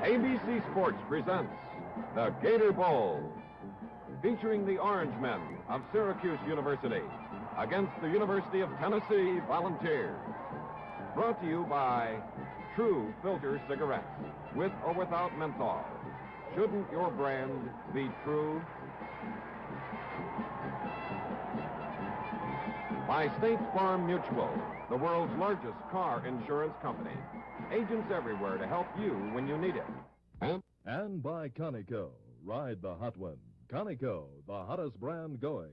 ABC Sports presents the Gator Bowl, featuring the Orange Men of Syracuse University against the University of Tennessee Volunteers. Brought to you by True Filter Cigarettes, with or without menthol. Shouldn't your brand be true? By State Farm Mutual, the world's largest car insurance company. Agents everywhere to help you when you need it. And by Conoco, ride the hot one. Conoco, the hottest brand going.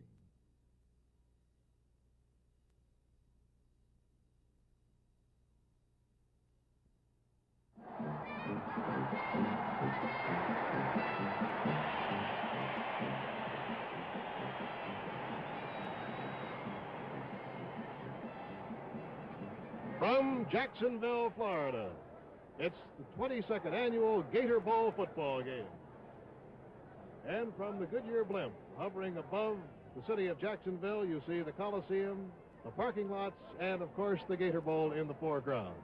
From Jacksonville, Florida, it's the 22nd annual Gator Bowl football game. And from the Goodyear blimp, hovering above the city of Jacksonville, you see the Coliseum, the parking lots, and, of course, the Gator Bowl in the foreground.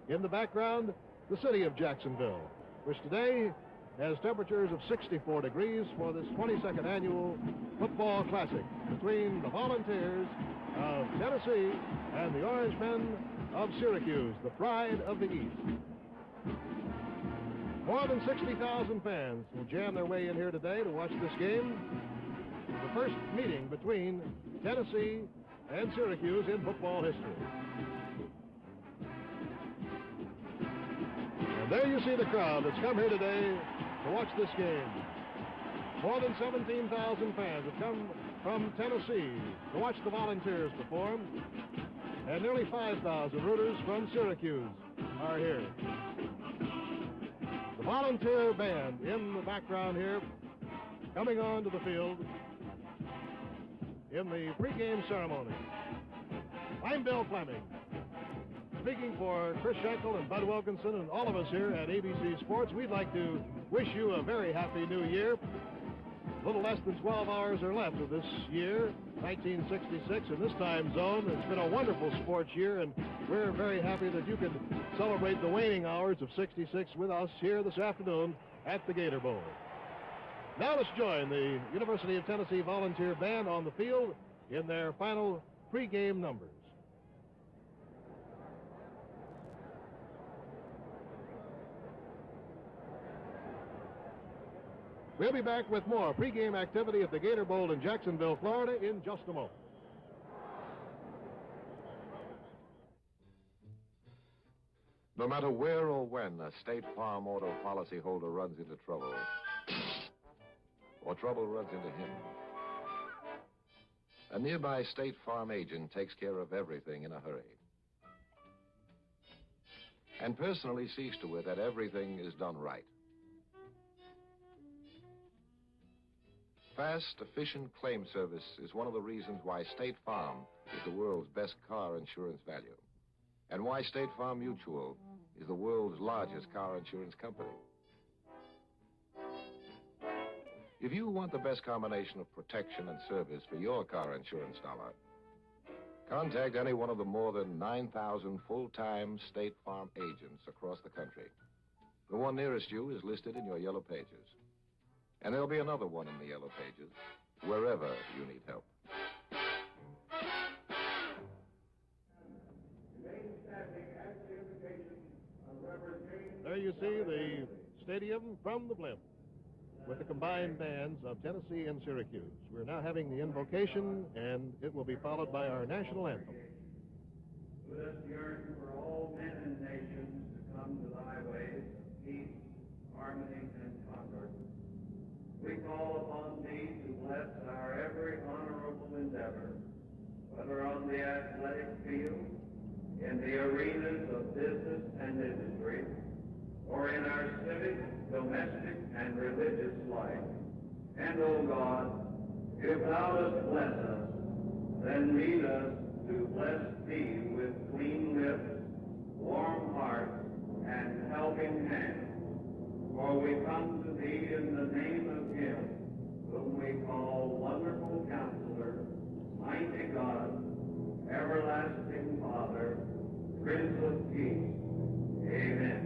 In the background, the city of Jacksonville, which today has temperatures of 64 degrees for this 22nd annual football classic between the Volunteers of Tennessee and the Orange Men of Syracuse, the pride of the East. More than 60,000 fans will jam their way in here today to watch this game, the first meeting between Tennessee and Syracuse in football history. And there you see the crowd that's come here today to watch this game. More than 17,000 fans have come from Tennessee to watch the Volunteers perform, and nearly 5,000 rooters from Syracuse are here. The Volunteer band in the background here, coming onto the field in the pregame ceremony. I'm Bill Fleming, speaking for Chris Schenkel and Bud Wilkinson and all of us here at ABC Sports. We'd like to wish you a very happy new year. A little less than 12 hours are left of this year, 1966, in this time zone. It's been a wonderful sports year, and we're very happy that you can celebrate the waning hours of 66 with us here this afternoon at the Gator Bowl. Now let's join the University of Tennessee Volunteer Band on the field in their final pregame numbers. We'll be back with more pregame activity at the Gator Bowl in Jacksonville, Florida in just a moment. No matter where or when a State Farm auto policyholder runs into trouble, or trouble runs into him, a nearby State Farm agent takes care of everything in a hurry and personally sees to it that everything is done right. Fast, efficient claim service is one of the reasons why State Farm is the world's best car insurance value, and why State Farm Mutual is the world's largest car insurance company. If you want the best combination of protection and service for your car insurance dollar, contact any one of the more than 9,000 full-time State Farm agents across the country. The one nearest you is listed in your yellow pages. And there'll be another one in the yellow pages, wherever you need help. There you see the stadium from the blimp with the combined bands of Tennessee and Syracuse. We're now having the invocation, and it will be followed by our national anthem. Let us yearn for all men and nations to come to thy ways of peace, harmony, and concord. We call upon thee to bless our every honorable endeavor, whether on the athletic field, in the arenas of business and industry, or in our civic, domestic, and religious life. And, O God, if thou dost bless us, then lead us to bless thee with clean lips, warm hearts, and helping hands. For we come to thee in the name of him whom we call Wonderful Counselor, Mighty God, Everlasting Father, Prince of Peace. Amen.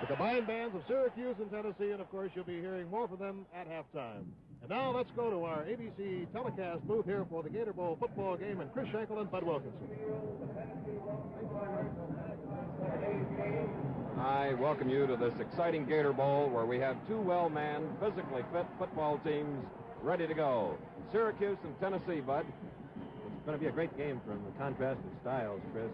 combined bands of Syracuse and Tennessee, and of course you'll be hearing more from them at halftime. And now let's go to our ABC telecast booth here for the Gator Bowl football game, and Chris Schenkel and Bud Wilkinson. I welcome you to this exciting Gator Bowl where we have two well-manned, physically fit football teams ready to go. Syracuse and Tennessee, Bud. It's going to be a great game from the contrasted styles, Chris.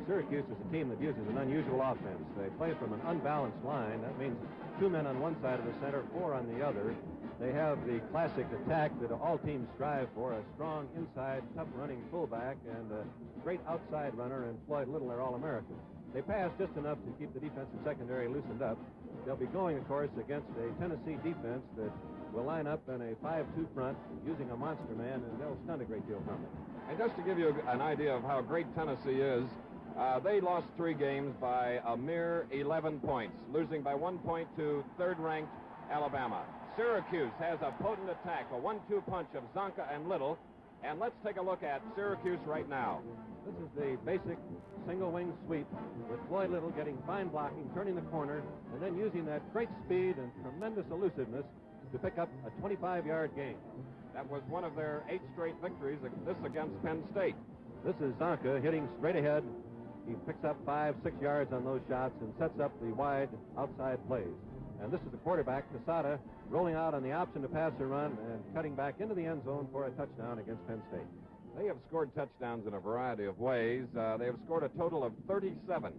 Syracuse is a team that uses an unusual offense. They play from an unbalanced line. That means 2 men on one side of the center, 4 on the other. They have the classic attack that all teams strive for, a strong inside, tough-running fullback, and a great outside runner in Floyd Little, their All-American. They pass just enough to keep the defensive secondary loosened up. They'll be going, of course, against a Tennessee defense that will line up in a 5-2 front using a monster man, and they'll stun a great deal from it. And just to give you an idea of how great Tennessee is, they lost 3 games by a mere 11 points, losing by 1 point to third-ranked Alabama. Syracuse has a potent attack, a 1-2 punch of Zonka and Little, and let's take a look at Syracuse right now. This is the basic single-wing sweep with Floyd Little getting fine blocking, turning the corner, and then using that great speed and tremendous elusiveness to pick up a 25-yard gain. That was one of their 8 straight victories, this against Penn State. This is Zonka hitting straight ahead. He picks up 5-6 yards on those shots and sets up the wide outside plays. And this is the quarterback, Casada, rolling out on the option to pass or run and cutting back into the end zone for a touchdown against Penn State. They have scored touchdowns in a variety of ways. They have scored a total of 37.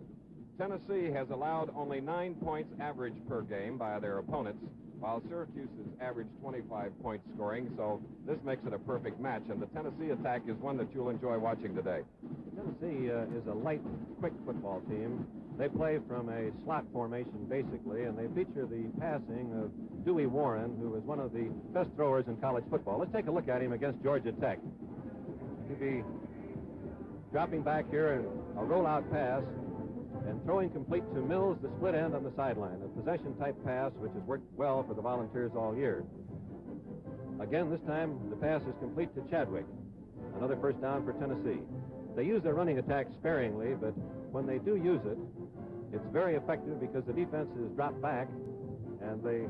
Tennessee has allowed only 9 points average per game by their opponents, while Syracuse has averaged 25 points scoring, so this makes it a perfect match, and the Tennessee attack is one that you'll enjoy watching today. Tennessee is a light, quick football team. They play from a slot formation, basically, and they feature the passing of Dewey Warren, who is one of the best throwers in college football. Let's take a look at him against Georgia Tech. He'll be dropping back here in a rollout pass and throwing complete to Mills, the split end on the sideline, a possession-type pass which has worked well for the Volunteers all year. Again, this time, the pass is complete to Chadwick. Another first down for Tennessee. They use their running attack sparingly, but when they do use it, it's very effective because the defense is dropped back, and they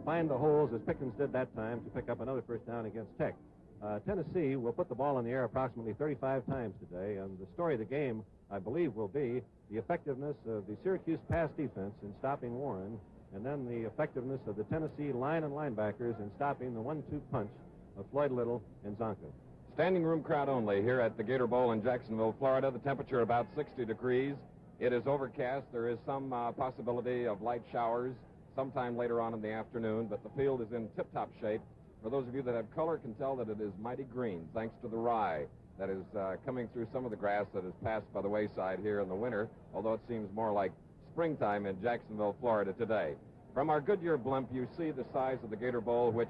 find the holes, as Pickens did that time, to pick up another first down against Tech. Tennessee will put the ball in the air approximately 35 times today, and the story of the game, I believe, will be the effectiveness of the Syracuse pass defense in stopping Warren, and then the effectiveness of the Tennessee line and linebackers in stopping the 1-2 punch of Floyd Little and Zonka. Standing room crowd only here at the Gator Bowl in Jacksonville, Florida. The temperature about 60 degrees. It is overcast. There is some possibility of light showers sometime later on in the afternoon, but the field is in tip-top shape. For those of you that have color can tell that it is mighty green, thanks to the rye that is coming through some of the grass that is passed by the wayside here in the winter, although it seems more like springtime in Jacksonville, Florida today. From our Goodyear blimp, you see the size of the Gator Bowl, which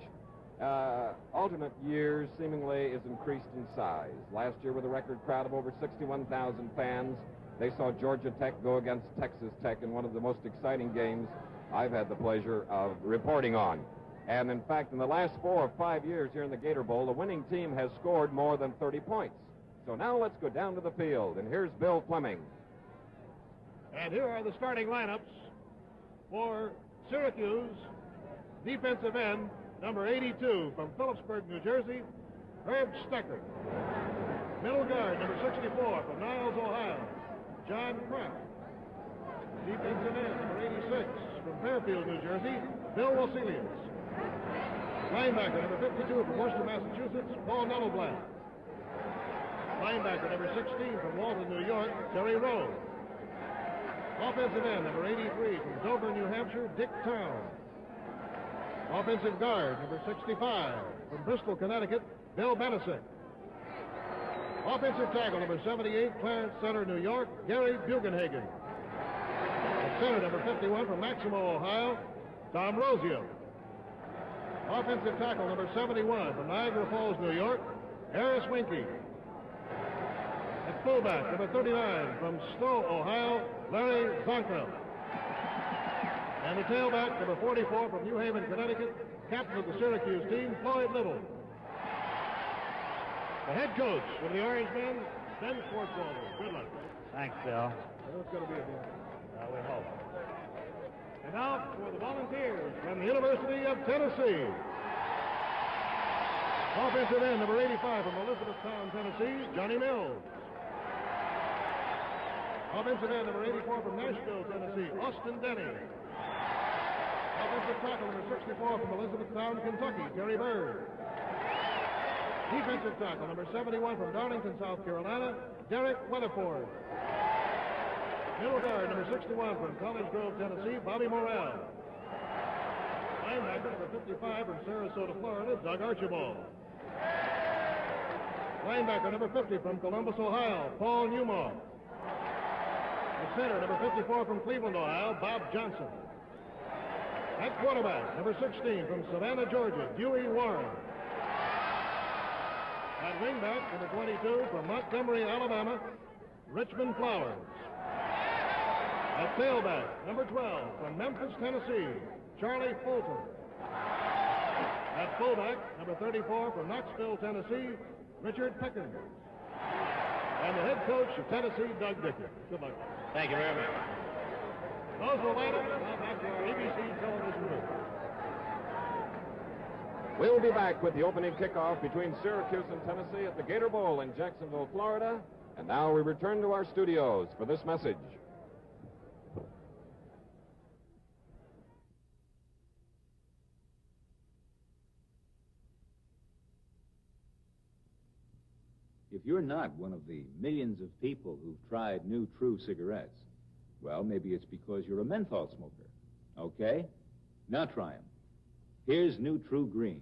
alternate years seemingly is increased in size. Last year with a record crowd of over 61,000 fans, they saw Georgia Tech go against Texas Tech in one of the most exciting games I've had the pleasure of reporting on. And in fact, in the last 4 or 5 years here in the Gator Bowl, the winning team has scored more than 30 points. So now let's go down to the field, and here's Bill Fleming. And here are the starting lineups for Syracuse. Defensive end, number 82 from Phillipsburg, New Jersey, Herb Stecker. Middle guard, number 64 from Niles, Ohio, John Kraft. Defensive end, number 86 from Fairfield, New Jersey, Bill Wasilius. Linebacker, number 52 from Worcester, Massachusetts, Paul Nuttleblad. Linebacker, number 16 from Walton, New York, Terry Rowe. Offensive end, number 83 from Dover, New Hampshire, Dick Town. Offensive guard, number 65 from Bristol, Connecticut, Bill Benesick. Offensive tackle, number 78, Clarence Center, New York, Gary Bugenhagen. At center, number 51 from Maximo, Ohio, Tom Rosio. Offensive tackle, number 71 from Niagara Falls, New York, Harris Winkie. At fullback, number 39 from Stowe, Ohio, Larry Zonka. And the tailback, number 44 from New Haven, Connecticut, captain of the Syracuse team, Floyd Little. The head coach of the Orange Men, Ben Schwartzwalder. Good luck. Thanks, Bill. It's going to be a deal. We hope. And now for the Volunteers from the University of Tennessee. Offensive end, number 85 from Elizabethtown, Tennessee, Johnny Mills. Offensive end, number 84 from Nashville, Tennessee, Austin Denny. Offensive tackle, number 64 from Elizabethtown, Kentucky, Terry Bird. Defensive tackle, number 71 from Darlington, South Carolina, Derek Weatherford. Middle guard, number 61 from College Grove, Tennessee, Bobby Morrell. Linebacker, number 55 from Sarasota, Florida, Doug Archibald. Linebacker, number 50 from Columbus, Ohio, Paul Newmont. The center, number 54 from Cleveland, Ohio, Bob Johnson. At quarterback, number 16 from Savannah, Georgia, Dewey Warren. At wingback, number 22 from Montgomery, Alabama, Richmond Flowers. At tailback, number 12 from Memphis, Tennessee, Charlie Fulton. At fullback, number 34 from Knoxville, Tennessee, Richard Pickens. And the head coach of Tennessee, Doug Dickey. Good luck. Thank you very much. Those will line up now back to our ABC television booth. We'll be back with the opening kickoff between Syracuse and Tennessee at the Gator Bowl in Jacksonville, Florida. And now we return to our studios for this message. If you're not one of the millions of people who've tried new True cigarettes, well, maybe it's because you're a menthol smoker. Okay? Now try them. Here's New True Green.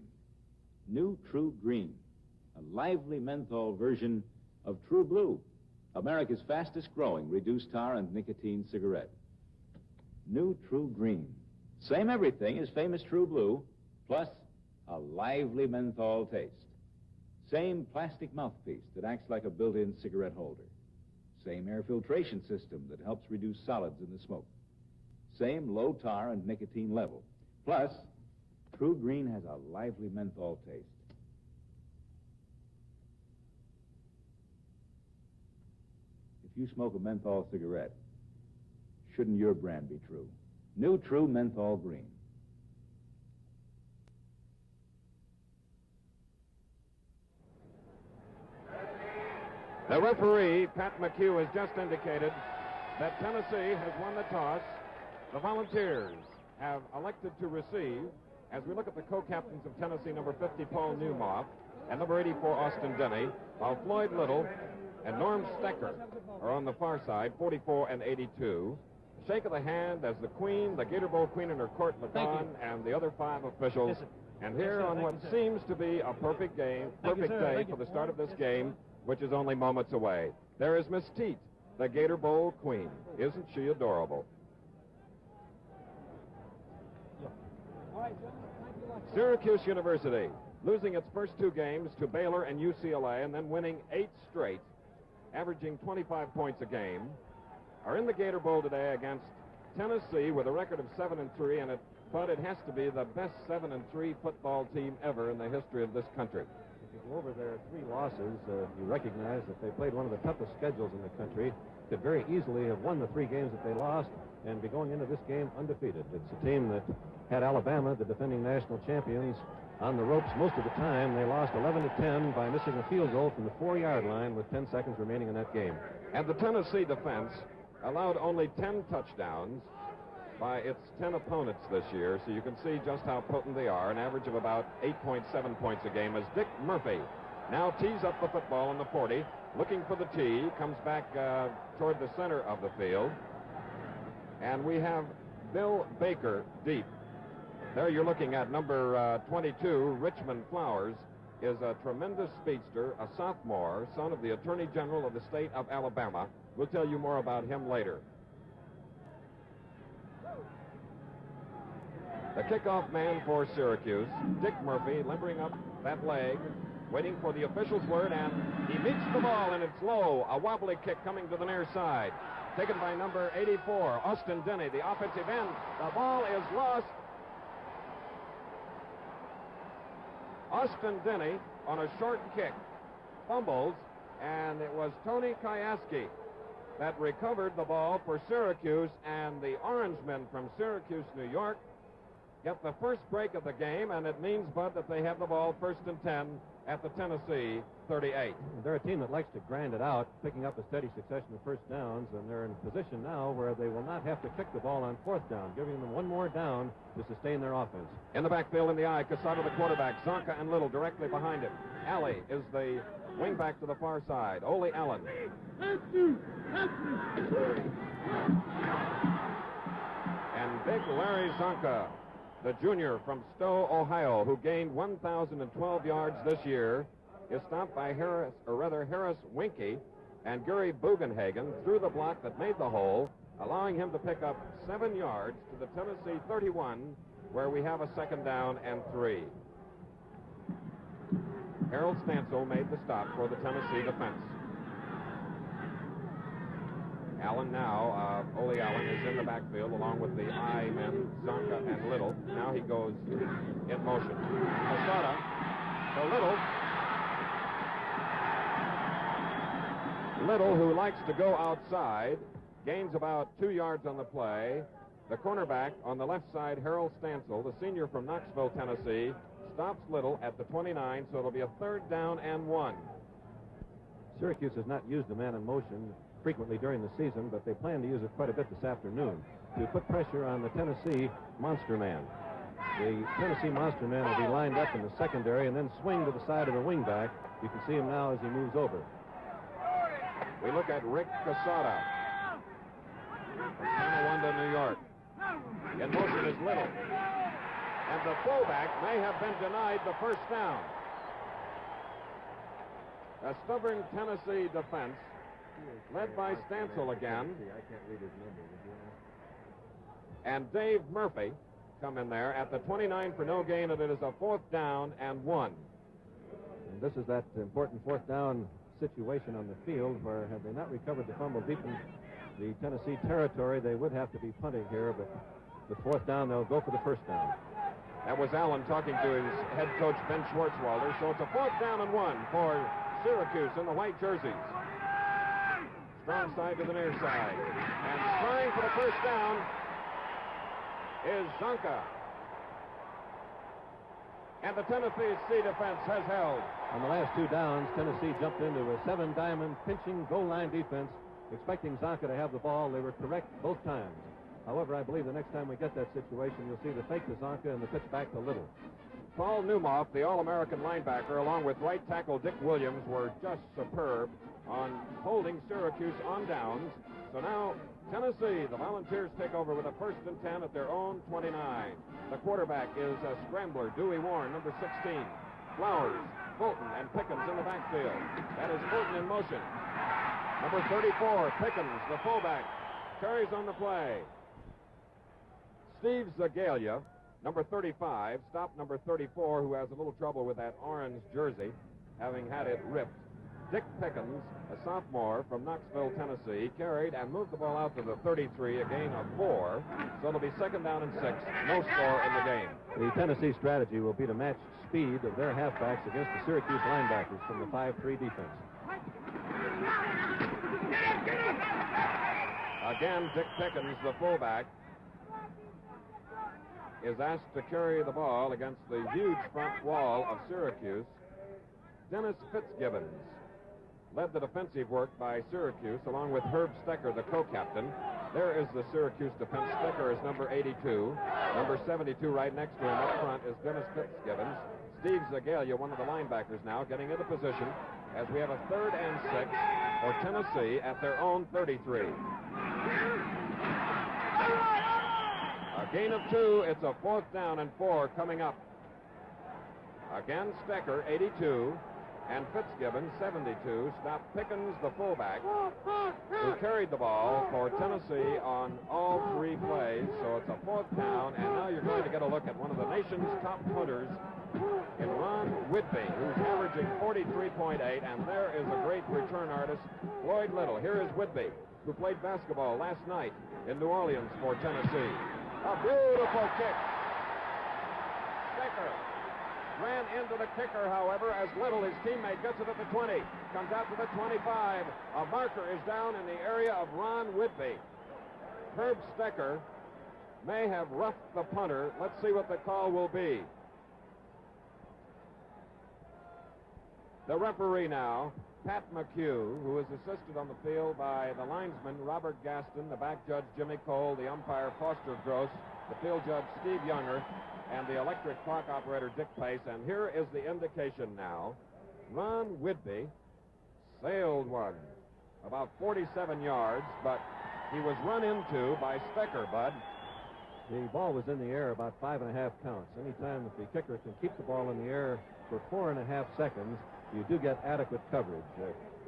New True Green, a lively menthol version of True Blue, America's fastest growing reduced tar and nicotine cigarette. New True Green. Same everything as famous True Blue, plus a lively menthol taste. Same plastic mouthpiece that acts like a built-in cigarette holder. Same air filtration system that helps reduce solids in the smoke. Same low tar and nicotine level. Plus, True Green has a lively menthol taste. If you smoke a menthol cigarette, shouldn't your brand be True? New True Menthol Green. The referee, Pat McHugh, has just indicated that Tennessee has won the toss. The Volunteers have elected to receive, as we look at the co-captains of Tennessee, number 50, Paul Newmoff, and number 84, Austin Denny, while Floyd Little and Norm Stecker are on the far side, 44 and 82. Shake of the hand as the Queen, the Gator Bowl Queen and her court, LaDon, and the other 5 officials. And here on what seems to be a perfect day for the start of this game, which is only moments away, there is Miss Teat, the Gator Bowl Queen. Isn't she adorable? Syracuse University, losing its first 2 games to Baylor and UCLA and then winning 8 straight, averaging 25 points a game, are in the Gator Bowl today against Tennessee with a record of 7-3, but it has to be the best 7-3 football team ever in the history of this country. If you go over their 3 losses, you recognize that they played one of the toughest schedules in the country. Could very easily have won the 3 games that they lost and be going into this game undefeated. It's a team that had Alabama, the defending national champions, on the ropes most of the time. They lost 11-10 by missing a field goal from the 4-yard line with 10 seconds remaining in that game. And the Tennessee defense allowed only 10 touchdowns by its 10 opponents this year, so you can see just how potent they are, an average of about 8.7 points a game, as Dick Murphy now tees up the football on the 40, looking for the tee, comes back toward the center of the field, and we have Bill Baker deep. There you're looking at number 22, Richmond Flowers, is a tremendous speedster, a sophomore, son of the Attorney General of the state of Alabama. We'll tell you more about him later. The kickoff man for Syracuse, Dick Murphy, limbering up that leg, waiting for the official's word, and he meets the ball, and it's low. A wobbly kick coming to the near side. Taken by number 84, Austin Denny, the offensive end. The ball is lost. Austin Denny, on a short kick, fumbles, and it was Tony Kayaski that recovered the ball for Syracuse, and the Orangemen from Syracuse, New York, get the first break of the game, and it means, Bud, that they have the ball 1st and 10 at the Tennessee 38. They're a team that likes to grind it out, picking up a steady succession of first downs, and they're in a position now where they will not have to kick the ball on 4th down, giving them one more down to sustain their offense. In the backfield, in the eye, Casada, the quarterback, Zonka and Little directly behind him. Alley is the wingback to the far side. Ole Allen. And big Larry Zonka, the junior from Stowe, Ohio, who gained 1,012 yards this year, is stopped by Harris Winke and Gary Bugenhagen through the block that made the hole, allowing him to pick up 7 yards to the Tennessee 31, where we have a 2nd down and 3. Harold Stansel made the stop for the Tennessee defense. Allen now, Ole Allen is in the backfield along with the I men, Zonka and Little. Now he goes in motion. Casada to Little. Little, who likes to go outside, gains about 2 yards on the play. The cornerback on the left side, Harold Stansel, the senior from Knoxville, Tennessee, stops Little at the 29, so it'll be a 3rd down and 1. Syracuse has not used the man in motion frequently during the season, but they plan to use it quite a bit this afternoon to put pressure on the Tennessee Monster Man. The Tennessee Monster Man will be lined up in the secondary and then swing to the side of the wingback. You can see him now as he moves over. We look at Rick Casada from Tonawanda, New York. In motion is Little. And the fullback may have been denied the 1st down. A stubborn Tennessee defense, led by Stansel again. And Dave Murphy come in there at the 29 for no gain, and it is a 4th down and 1. And this is that important 4th down situation on the field where, had they not recovered the fumble deep in the Tennessee territory, they would have to be punting here, but the 4th down, they'll go for the 1st down. That was Allen talking to his head coach, Ben Schwartzwalder. So it's a 4th down and 1 for Syracuse in the white jerseys. Strong side to the near side. And trying for the 1st down is Zonka. And the Tennessee defense has held. On the last 2 downs, Tennessee jumped into a 7-diamond pinching goal line defense, expecting Zonka to have the ball. They were correct both times. However, I believe the next time we get that situation, you'll see the fake to Zonka and the pitch back to Little. Paul Newmoff, the All-American linebacker, along with right tackle Dick Williams, were just superb on holding Syracuse on downs. So now Tennessee, the Volunteers, take over with a 1st and 10 at their own 29. The quarterback is a scrambler, Dewey Warren, number 16. Flowers, Fulton, and Pickens in the backfield. That is Fulton in motion. Number 34, Pickens, the fullback, carries on the play. Steve Zagalia, number 35, stopped number 34, who has a little trouble with that orange jersey, having had it ripped. Dick Pickens, a sophomore from Knoxville, Tennessee, carried and moved the ball out to the 33, a gain of 4. So it'll be 2nd down and 6, no score in the game. The Tennessee strategy will be to match speed of their halfbacks against the Syracuse linebackers from the 5-3 defense. Again, Dick Pickens, the fullback, is asked to carry the ball against the huge front wall of Syracuse. Dennis Fitzgibbons led the defensive work by Syracuse, along with Herb Stecker, the co-captain. There is the Syracuse defense. Stecker is number 82. Number 72 right next to him up front is Dennis Fitzgibbons. Steve Zagalia, one of the linebackers now, getting into position as we have a 3rd and 6 for Tennessee at their own 33. A gain of 2. It's a 4th down and 4 coming up. Again, Stecker, 82, and Fitzgibbons, 72, stopped Pickens, the fullback, who carried the ball for Tennessee on all 3 plays. So it's a 4th down, and now you're going to get a look at one of the nation's top punters in Ron Whitby, who's averaging 43.8, and there is a great return artist, Floyd Little. Here is Whitby, who played basketball last night in New Orleans for Tennessee. A beautiful kick. Stecker ran into the kicker, however, as Little, his teammate, gets it at the 20. Comes out to the 25. A marker is down in the area of Ron Whitby. Herb Stecker may have roughed the punter. Let's see what the call will be. The referee now, Pat McHugh, who is assisted on the field by the linesman Robert Gaston, the back judge Jimmy Cole, the umpire Foster Gross, the field judge Steve Younger, and the electric clock operator Dick Pace. And here is the indication now. Ron Whitby sailed one about 47 yards, but he was run into by Stecker, Bud. The ball was in the air about 5.5 counts. Anytime if the kicker can keep the ball in the air for 4.5 seconds, you do get adequate coverage.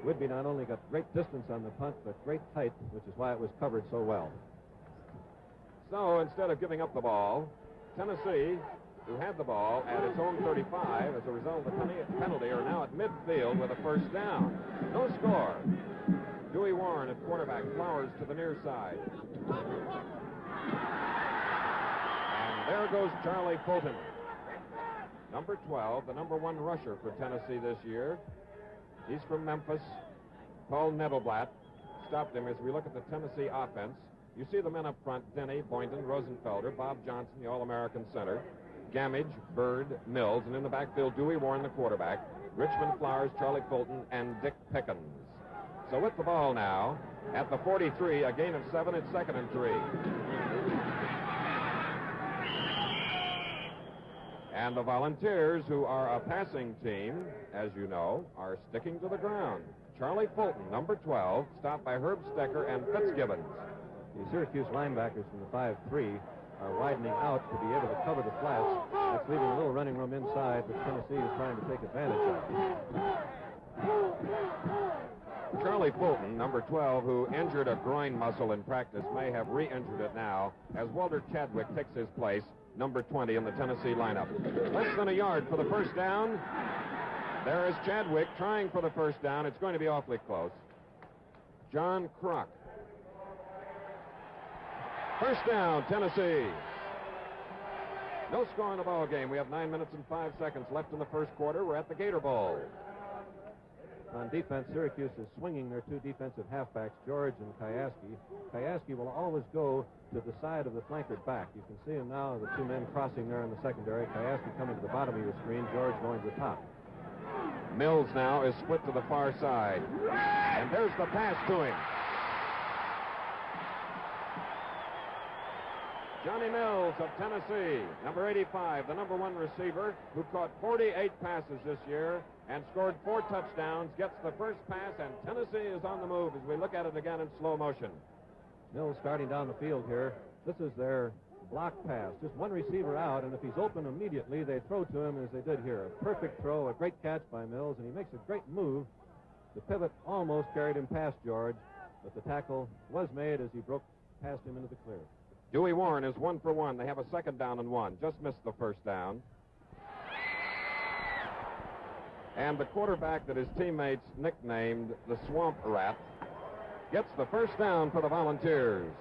Whitby not only got great distance on the punt, but great height, which is why it was covered so well. So instead of giving up the ball, Tennessee, who had the ball at its own 35 as a result of the penalty, are now at midfield with a first down. No score. Dewey Warren at quarterback, Flowers to the near side. And there goes Charlie Fulton. Number 12, the number 1 rusher for Tennessee this year. He's from Memphis. Paul Nettelblatt stopped him as we look at the Tennessee offense. You see the men up front: Denny, Boynton, Rosenfelder, Bob Johnson, the All-American center, Gamage, Bird, Mills, and in the backfield, Dewey Warren, the quarterback, Richmond Flowers, Charlie Fulton, and Dick Pickens. So with the ball now, at the 43, a gain of 7, it's 2nd and 3. And the Volunteers, who are a passing team, as you know, are sticking to the ground. Charlie Fulton, number 12, stopped by Herb Stecker and Fitzgibbons. The Syracuse linebackers from the 5-3 are widening out to be able to cover the flats. That's leaving a little running room inside, but Tennessee is trying to take advantage of. Charlie Fulton, number 12, who injured a groin muscle in practice, may have re-injured it now as Walter Chadwick takes his place, number 20 in the Tennessee lineup. Less than a yard for the first down. There is Chadwick trying for the first down. It's going to be awfully close. John Kroc. First down, Tennessee. No score in the ball game. We have 9 minutes and 5 seconds left in the first quarter. We're at the Gator Bowl. On defense, Syracuse is swinging their 2 defensive halfbacks, George and Kajewski. Kajewski will always go to the side of the flanker back. You can see him now, the 2 men crossing there in the secondary. Kajewski coming to the bottom of your screen, George going to the top. Mills now is split to the far side. And there's the pass to him. Johnny Mills of Tennessee, number 85, the number 1 receiver, who caught 48 passes this year and scored 4 touchdowns, gets the first pass, and Tennessee is on the move as we look at it again in slow motion. Mills starting down the field here. This is their block pass. Just 1 receiver out, and if he's open immediately, they throw to him as they did here. A perfect throw, a great catch by Mills, and he makes a great move. The pivot almost carried him past George, but the tackle was made as he broke past him into the clear. Dewey Warren is 1 for 1. They have a 2nd down and 1. Just missed the first down. And the quarterback that his teammates nicknamed the Swamp Rat gets the first down for the Volunteers.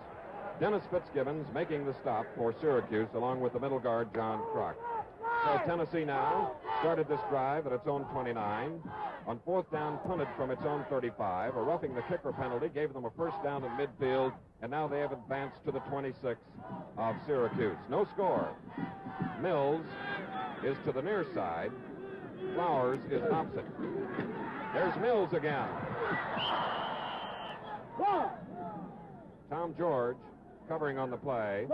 Dennis Fitzgibbons making the stop for Syracuse, along with the middle guard, John Kroc. So Tennessee now started this drive at its own 29. On 4th down, punted from its own 35. A roughing the kicker penalty gave them a first down at midfield, and now they have advanced to the 26 of Syracuse. No score. Mills is to the near side. Flowers is opposite. There's Mills again. Tom George covering on the play.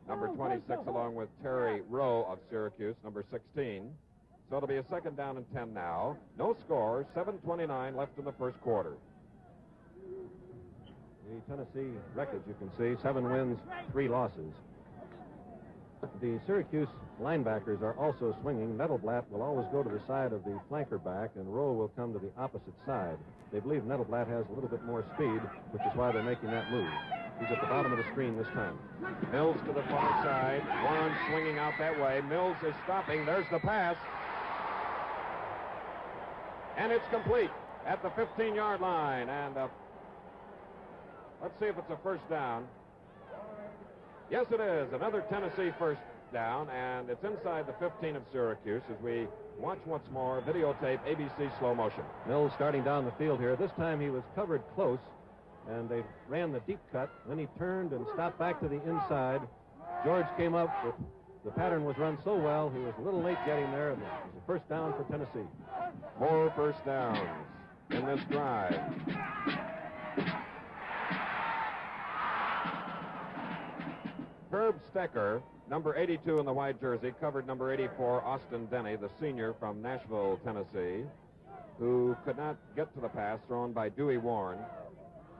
Number 26, along with Terry Rowe of Syracuse, number 16. So it'll be a 2nd down and 10 now. No score, 7:29 left in the first quarter. The Tennessee record, you can see, 7 wins, 3 losses. The Syracuse linebackers are also swinging. Nettelblatt will always go to the side of the flanker back, and Rowe will come to the opposite side. They believe Nettelblatt has a little bit more speed, which is why they're making that move. He's at the bottom of the screen this time. Mills to the far side. Warren swinging out that way. Mills is stopping. There's the pass. And it's complete at the 15-yard line. And let's see if it's a first down. Yes, it is. Another Tennessee first down, and it's inside the 15 of Syracuse as we watch once more videotape ABC slow motion. Mills starting down the field here. This time he was covered close, and they ran the deep cut. Then he turned and stopped back to the inside. George came up with the pattern was run so well, he was a little late getting there, and it was a first down for Tennessee. 4 first downs in this drive. Herb Stecker, number 82 in the white jersey, covered number 84, Austin Denny, the senior from Nashville, Tennessee, who could not get to the pass thrown by Dewey Warren.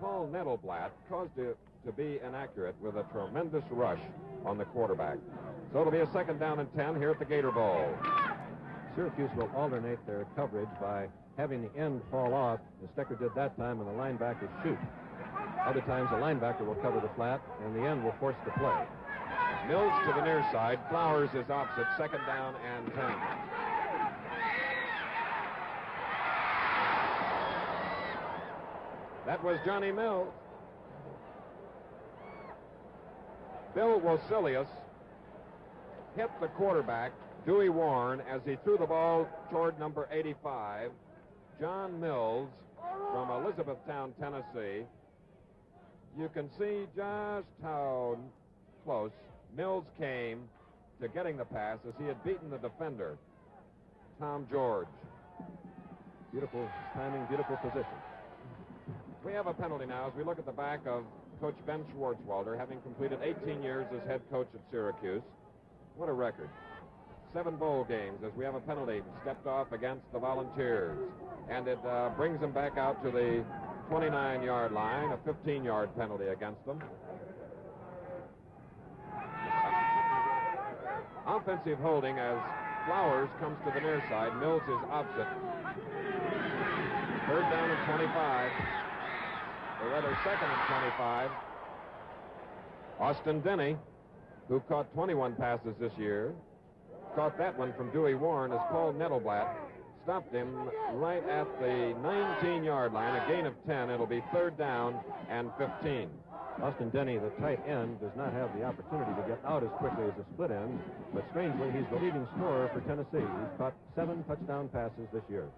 Paul Nettelblatt caused it to be inaccurate with a tremendous rush on the quarterback. So it'll be a second down and 10 here at the Gator Bowl. Syracuse will alternate their coverage by having the end fall off, as Stecker did that time, and the linebacker shoot. Other times, the linebacker will cover the flat, and the end will force the play. Mills to the near side. Flowers is opposite. Second down and 10. That was Johnny Mills. Bill Wasilius hit the quarterback, Dewey Warren, as he threw the ball toward number 85, John Mills from Elizabethtown, Tennessee. You can see just how close Mills came to getting the pass as he had beaten the defender, Tom George. Beautiful timing, beautiful position. We have a penalty now as we look at the back of Coach Ben Schwartzwalder, having completed 18 years as head coach at Syracuse. What a record. 7 bowl games as we have a penalty stepped off against the Volunteers. And it brings them back out to the 29-yard line, a 15-yard penalty against them. Offensive holding as Flowers comes to the near side. Mills is opposite. Third down and 25. Or rather, second and 25. Austin Denny, who caught 21 passes this year, caught that one from Dewey Warren as Paul Nettelblatt stopped him right at the 19-yard line, a gain of 10. It'll be third down and 15. Austin Denny, the tight end, does not have the opportunity to get out as quickly as a split end, but strangely, he's the leading scorer for Tennessee. He's caught 7 touchdown passes this year.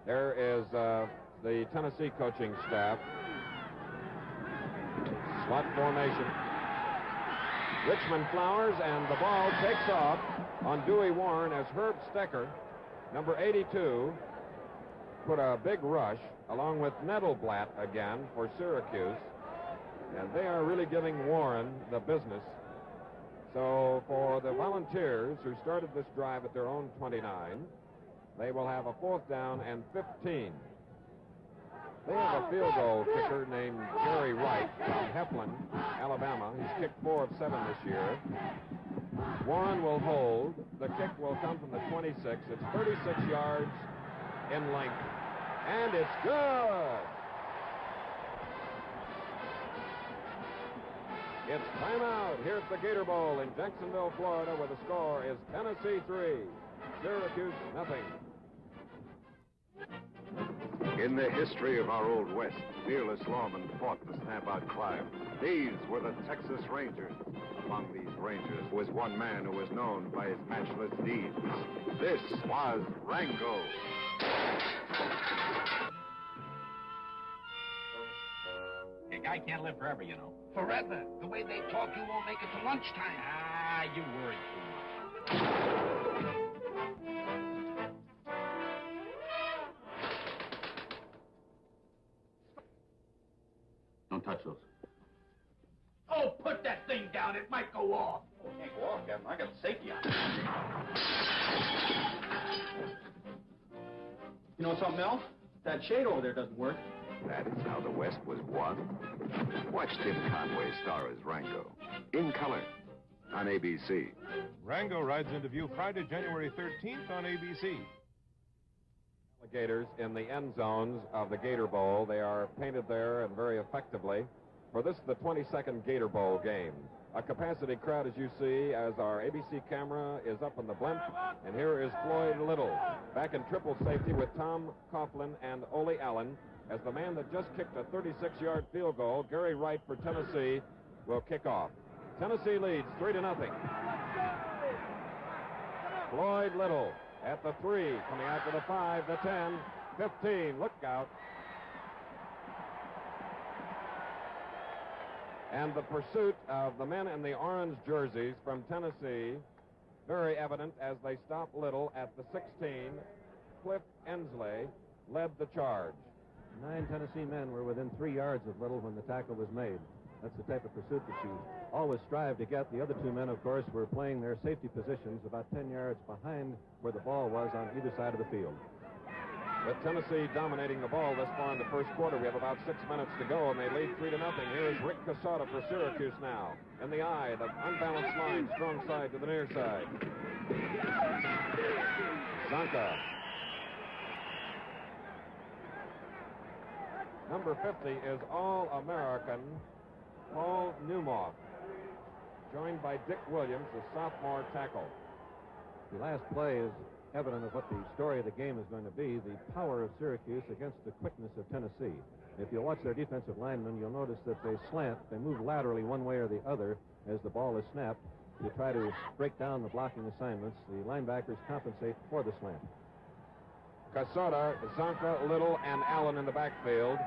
There is the Tennessee coaching staff. Slot formation. Richmond Flowers, and the ball takes off on Dewey Warren as Herb Stecker, number 82, put a big rush along with Nettelblatt again for Syracuse. And they are really giving Warren the business. So for the Volunteers, who started this drive at their own 29, they will have a fourth down and 15. They have a field goal kicker named Jerry Wright from Heflin, Alabama. He's kicked 4 of 7 this year. Warren will hold. The kick will come from the 26. It's 36 yards in length. And it's good. It's timeout here at the Gator Bowl in Jacksonville, Florida, where the score is Tennessee 3, Syracuse nothing. In the history of our Old West, fearless lawmen fought to stamp out crime. These were the Texas Rangers. Among these Rangers was one man who was known by his matchless deeds. This was Rango. A guy can't live forever, you know. Forever. The way they talk, you won't make it to lunchtime. Ah, you worry too much. Don't touch those. Oh, put that thing down. It might go off. Oh, it can't go off, Captain. I got the safety on. You know something else? That shade over there doesn't work. That is how the West was won. Watch Tim Conway star as Rango, in color, on ABC. Rango rides into view Friday, January 13th on ABC. Alligators in the end zones of the Gator Bowl. They are painted there and very effectively. For this, the 22nd Gator Bowl game. A capacity crowd, as you see, as our ABC camera is up on the blimp. And here is Floyd Little, back in triple safety with Tom Coughlin and Ole Allen, as the man that just kicked a 36-yard field goal, Gary Wright for Tennessee, will kick off. Tennessee leads 3-0. Floyd Little at the 3, coming out to the 5, the 10, 15. Look out. And the pursuit of the men in the orange jerseys from Tennessee, very evident as they stop Little at the 16. Cliff Ensley led the charge. 9 Tennessee men were within 3 yards of Little when the tackle was made. That's the type of pursuit that you always strive to get. The other 2 men, of course, were playing their safety positions about 10 yards behind where the ball was on either side of the field. With Tennessee dominating the ball this far in the first quarter, we have about 6 minutes to go, and they lead 3-0. Here's Rick Casada for Syracuse now. In the eye, the unbalanced line, strong side to the near side. Zonka. Number 50 is All-American Paul Newmoff, joined by Dick Williams, the sophomore tackle. The last play is evident of what the story of the game is going to be, the power of Syracuse against the quickness of Tennessee. If you watch their defensive linemen, you'll notice that they slant, they move laterally one way or the other as the ball is snapped to try to break down the blocking assignments. The linebackers compensate for the slant. Casada, Zonka, Little, and Allen in the backfield.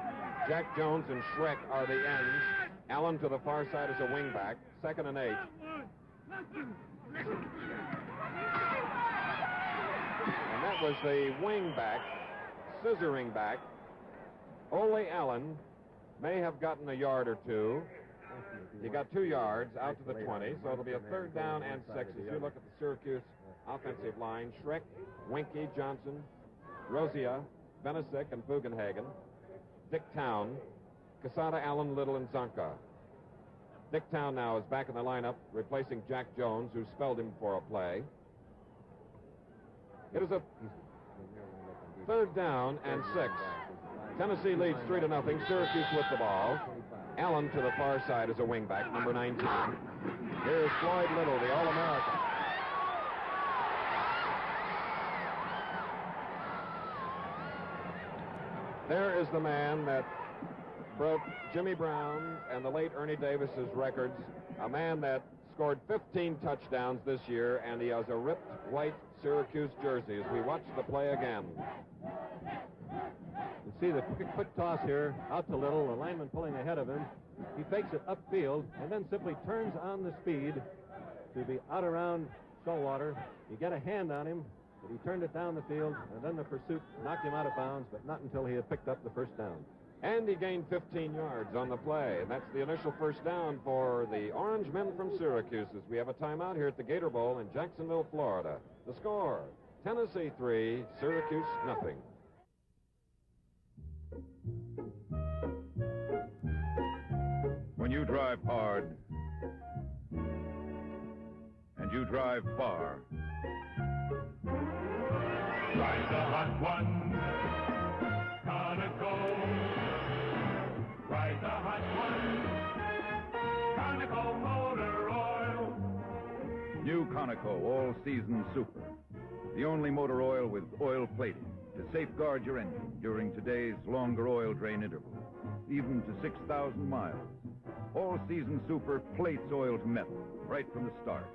Jack Jones and Schreck are the ends. Allen to the far side as a wingback, 2nd and 8. And that was the wingback, scissoring back. Ole Allen may have gotten a yard or 2. He got 2 yards out to the 20, so it'll be a 3rd down and 6 as you look at the Syracuse offensive line. Schreck, Winky, Johnson, Rosia, Benesick, and Bugenhagen. Dick Town, Casada, Allen, Little, and Zonka. Dick Town now is back in the lineup, replacing Jack Jones, who spelled him for a play. It is a 3rd down and 6. Tennessee leads 3-0. Syracuse with the ball. Allen to the far side as a wingback, number 19. Here's Floyd Little, the All-American. There is the man that broke Jimmy Brown and the late Ernie Davis's records, a man that scored 15 touchdowns this year, and he has a ripped white Syracuse jersey as we watch the play again. You see the quick toss here out to Little, the lineman pulling ahead of him. He fakes it upfield and then simply turns on the speed to be out around Showalter. You get a hand on him, but he turned it down the field, and then the pursuit knocked him out of bounds, but not until he had picked up the 1st down. And he gained 15 yards on the play, and that's the initial 1st down for the Orange Men from Syracuse as we have a timeout here at the Gator Bowl in Jacksonville, Florida. The score, Tennessee 3, Syracuse nothing. When you drive hard and you drive far, ride the hot one, Conoco. Ride the hot one, Conoco Motor Oil. New Conoco All-Season Super. The only motor oil with oil plating to safeguard your engine during today's longer oil drain interval, even to 6,000 miles. All-Season Super plates oil to metal right from the start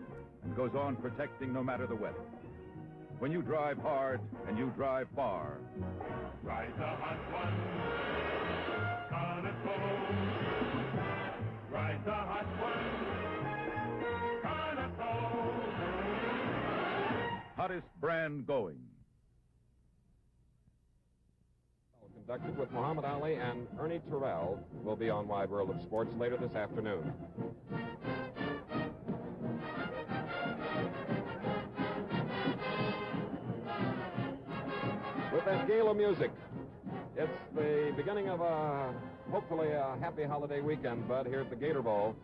and goes on protecting no matter the weather. When you drive hard and you drive far, ride the hot one, Conoco. Ride the hot one, Conoco. hottest brand going. Conducted with Muhammad Ali and Ernie Terrell will be on Wide World of Sports later this afternoon. With that gala music, it's the beginning of hopefully a happy holiday weekend, Bud, here at the Gator Bowl.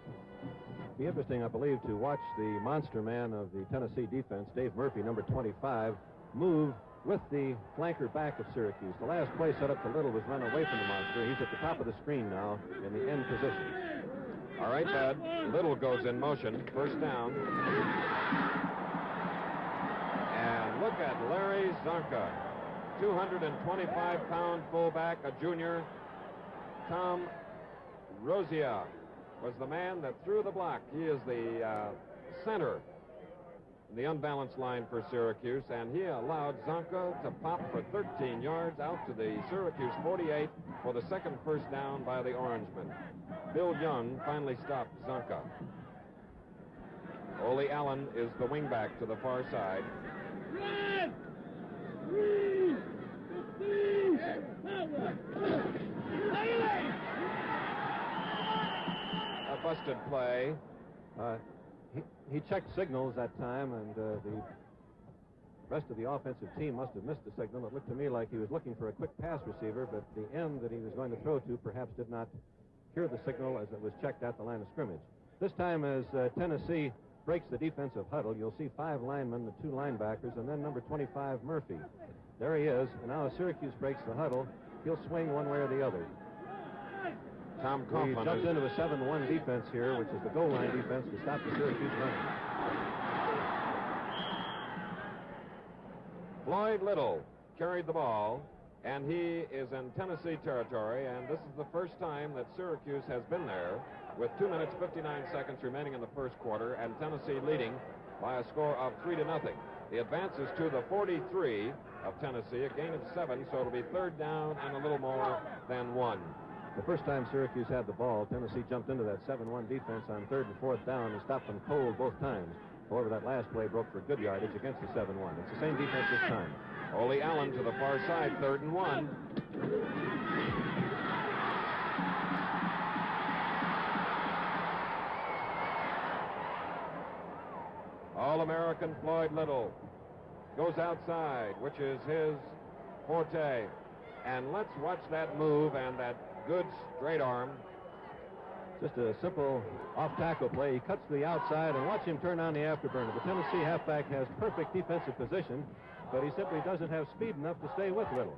It'd be interesting, I believe, to watch the monster man of the Tennessee defense, Dave Murphy, number 25, move with the flanker back of Syracuse. The last play set up to Little was run away from the monster. He's at the top of the screen now in the end position. All right, Bud. Little goes in motion. First down. And look at Larry Zonka. 225-pound fullback, a junior. Tom Rosia was the man that threw the block. He is the center in the unbalanced line for Syracuse, and he allowed Zonka to pop for 13 yards out to the Syracuse 48 for the second first down by the Orangemen. Bill Young finally stopped Zonka. Ole Allen is the wingback to the far side. A busted play. He checked signals that time, and the rest of the offensive team must have missed the signal. It looked to me like he was looking for a quick pass receiver, but the end that he was going to throw to perhaps did not hear the signal as it was checked at the line of scrimmage. This time, as Tennessee breaks the defensive huddle, you'll see 5 linemen, the 2 linebackers, and then number 25, Murphy. There he is, and now as Syracuse breaks the huddle, he'll swing one way or the other. Tom He Coughlin jumps into a 7-1 defense here, which is the goal line defense to stop the Syracuse run. Floyd Little carried the ball, and he is in Tennessee territory, and this is the first time that Syracuse has been there with 2 minutes, 59 seconds remaining in the first quarter, and Tennessee leading by a score of 3-0. The advance is to the 43 of Tennessee, a gain of 7, so it'll be third down and a little more than 1. The first time Syracuse had the ball, Tennessee jumped into that 7-1 defense on 3rd and 4th down and stopped them cold both times. However, that last play broke for good yardage against the 7-1. It's the same defense this time. Ole Allen to the far side, 3rd and 1. All-American Floyd Little goes outside, which is his forte. And let's watch that move and that good straight arm. Just a simple off-tackle play. He cuts to the outside, and watch him turn on the afterburner. The Tennessee halfback has perfect defensive position, but he simply doesn't have speed enough to stay with Little.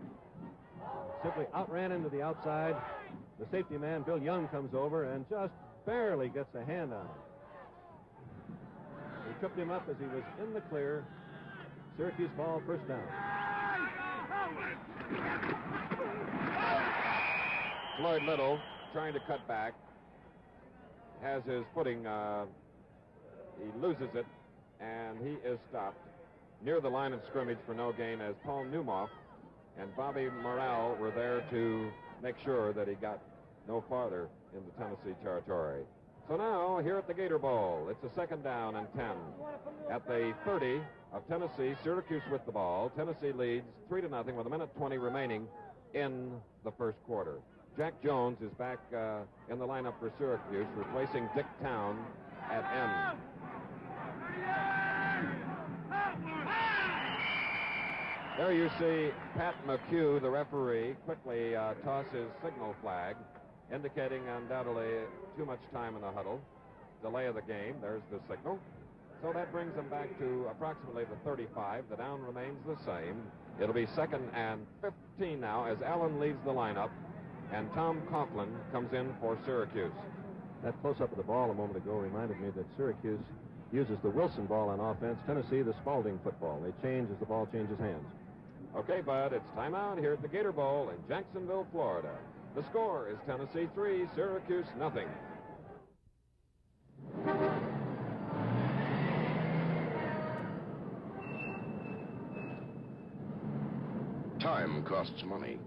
Simply outran into the outside. The safety man, Bill Young, comes over and just barely gets a hand on him. He tripped him up as he was in the clear. Syracuse ball, first down. Floyd Little trying to cut back. Has his footing, he loses it, and he is stopped near the line of scrimmage for no gain as Paul Newmoff and Bobby Morrell were there to make sure that he got no farther into Tennessee territory. So now, here at the Gator Bowl, it's a 2nd down and 10. At the 30 of Tennessee, Syracuse with the ball. Tennessee leads 3-0 with 1:20 remaining in the first quarter. Jack Jones is back in the lineup for Syracuse, replacing Dick Town at end. There you see Pat McHugh, the referee, quickly toss his signal flag, indicating undoubtedly too much time in the huddle. Delay of the game. There's the signal. So that brings them back to approximately the 35. The down remains the same. It'll be 2nd and 15 now as Allen leaves the lineup, and Tom Coughlin comes in for Syracuse. That close-up of the ball a moment ago reminded me that Syracuse uses the Wilson ball on offense, Tennessee the Spalding football. They change as the ball changes hands. Okay, Bud, it's time out here at the Gator Bowl in Jacksonville, Florida. The score is Tennessee 3, Syracuse nothing. Time costs money.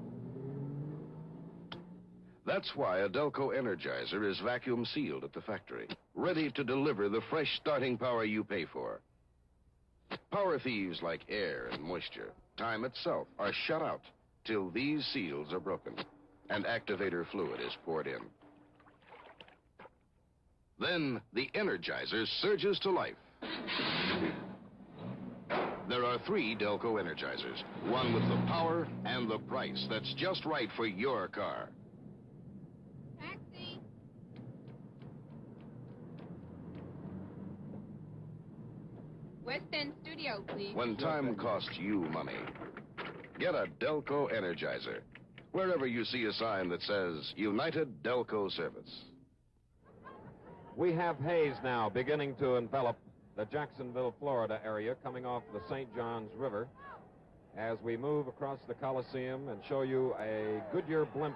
That's why a Delco Energizer is vacuum sealed at the factory, ready to deliver the fresh starting power you pay for. Power thieves like air and moisture, time itself, are shut out till these seals are broken and activator fluid is poured in. Then the Energizer surges to life. There are 3 Delco Energizers, one with the power and the price that's just right for your car. Taxi. West End Studio, please. When time costs you money, get a Delco Energizer. Wherever you see a sign that says United Delco Service. We have haze now beginning to envelop the Jacksonville, Florida area coming off the St. Johns River as we move across the Coliseum and show you a Goodyear blimp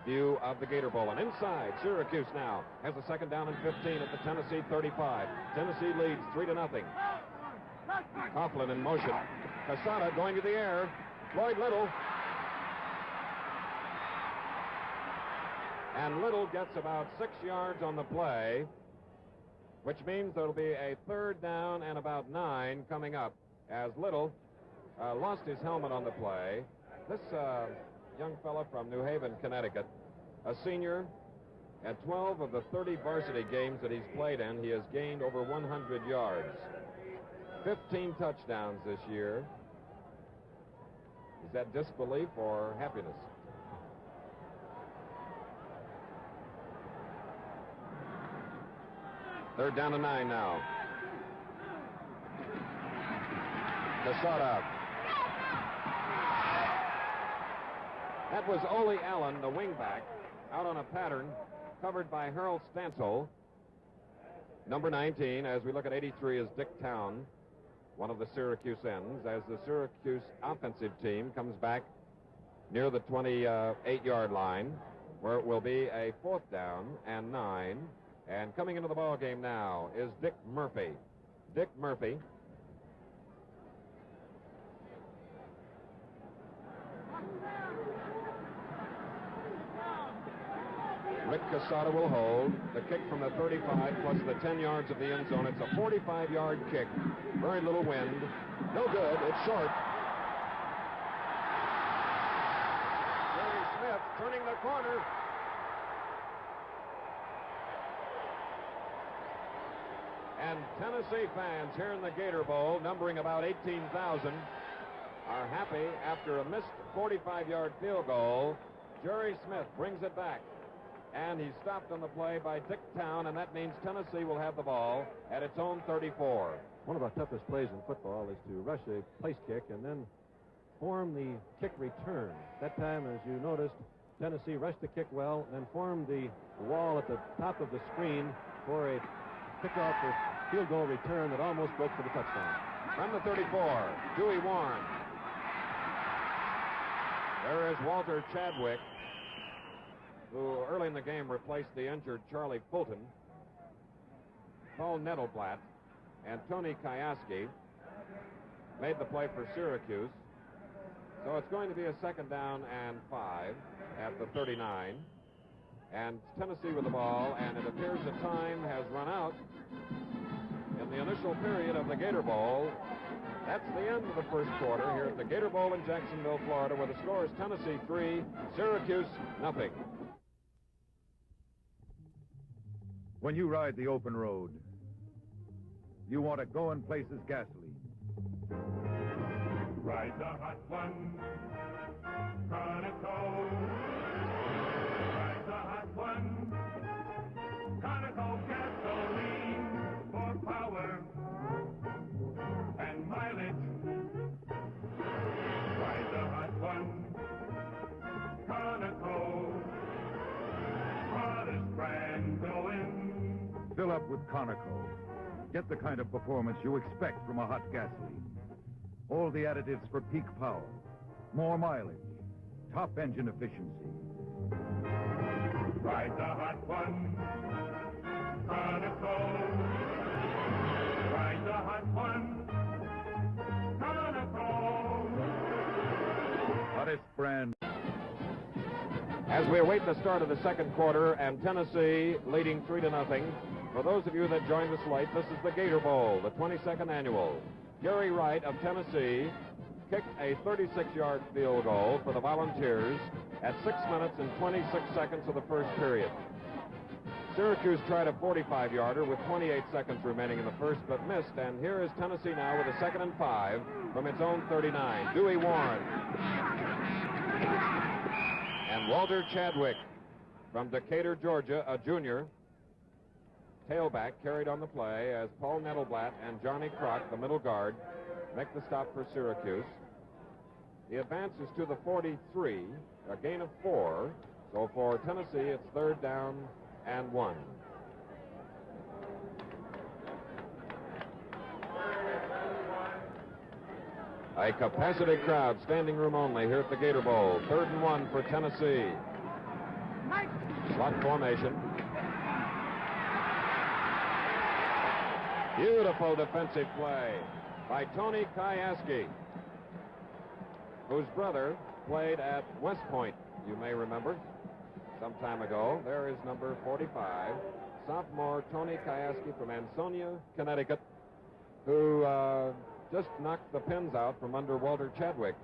view of the Gator Bowl. And inside, Syracuse now has a second down and 15 at the Tennessee 35. Tennessee leads 3-0. Coughlin in motion. Casada going to the air. Floyd Little. And Little gets about 6 yards on the play, which means there'll be a third down and about 9 coming up as Little lost his helmet on the play. This young fella from New Haven, Connecticut, a senior, at 12 of the 30 varsity games that he's played in, he has gained over 100 yards. 15 touchdowns this year. Is that disbelief or happiness? Third down and 9 now. Casada. That was Ole Allen, the wingback, out on a pattern covered by Harold Stansel. Number 19, as we look at 83, is Dick Town, one of the Syracuse ends, as the Syracuse offensive team comes back near the 28-yard line, where it will be a fourth down and 9. And coming into the ball game now is Dick Murphy. Dick Murphy. Rick Casada will hold. The kick from the 35 plus the 10 yards of the end zone. It's a 45-yard kick. Very little wind. No good. It's short. Jerry Smith turning the corner. And Tennessee fans here in the Gator Bowl, numbering about 18,000, are happy after a missed 45-yard field goal. Jerry Smith brings it back. And he's stopped on the play by Dick Town, and that means Tennessee will have the ball at its own 34. One of the toughest plays in football is to rush a place kick and then form the kick return. That time, as you noticed, Tennessee rushed the kick well and then formed the wall at the top of the screen for a kickoff or field goal return that almost broke for the touchdown. From the 34, Dewey Warren. There is Walter Chadwick, who early in the game replaced the injured Charlie Fulton. Paul Nettelblatt and Tony Kayaski made the play for Syracuse. So it's going to be a second down and 5 at the 39. And Tennessee with the ball, and it appears the time has run out in the initial period of the Gator Bowl. That's the end of the first quarter here at the Gator Bowl in Jacksonville, Florida, where the score is Tennessee 3, Syracuse nothing. When you ride the open road, you want to go in places gasoline. Ride the hot one, Conoco. Ride the hot one, Conoco gasoline for power and mileage. Ride the hot one, Conoco, hottest brand going. Fill up with Conoco. Get the kind of performance you expect from a hot gasoline. All the additives for peak power, more mileage, top engine efficiency. Ride the hot one, Conoco. Ride the hot one, Conoco. Hottest brand. As we await the start of the second quarter and Tennessee leading 3-0, for those of you that joined us late, this is the Gator Bowl, the 22nd annual. Gary Wright of Tennessee kicked a 36-yard field goal for the Volunteers at 6 minutes and 26 seconds of the first period. Syracuse tried a 45-yarder with 28 seconds remaining in the first, but missed, and here is Tennessee now with a 2nd and 5 from its own 39. Dewey Warren. And Walter Chadwick from Decatur, Georgia, a junior. Tailback carried on the play as Paul Nettelblatt and Johnny Kroc, the middle guard, make the stop for Syracuse. The advance is to the 43, a gain of 4. So for Tennessee, it's 3rd down and 1. A capacity crowd, standing room only here at the Gator Bowl. 3rd and 1 for Tennessee. Lock formation. Beautiful defensive play by Tony Kayaski, whose brother played at West Point, you may remember, some time ago. There is number 45, sophomore Tony Kayaski from Ansonia, Connecticut, who just knocked the pins out from under Walter Chadwick.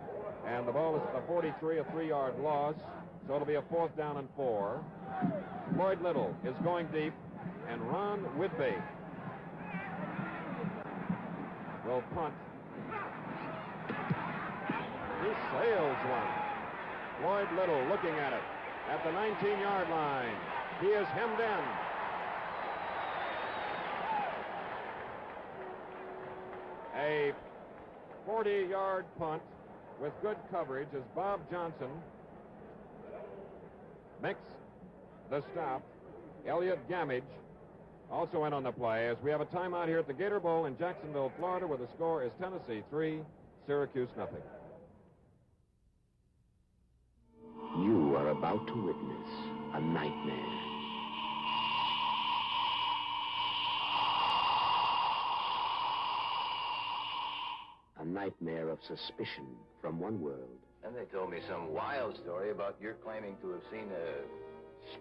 And the ball is at the 43, a 3-yard loss, so it'll be a 4th down and 4. Floyd Little is going deep, and Ron Whitby will punt. He sails one. Floyd Little looking at it at the 19-yard line. He is hemmed in. A 40-yard punt with good coverage as Bob Johnson makes the stop. Elliot Gamage also in on the play as we have a timeout here at the Gator Bowl in Jacksonville, Florida, where the score is Tennessee 3, Syracuse nothing. You are about to witness a nightmare. A nightmare of suspicion from one world. And they told me some wild story about your claiming to have seen a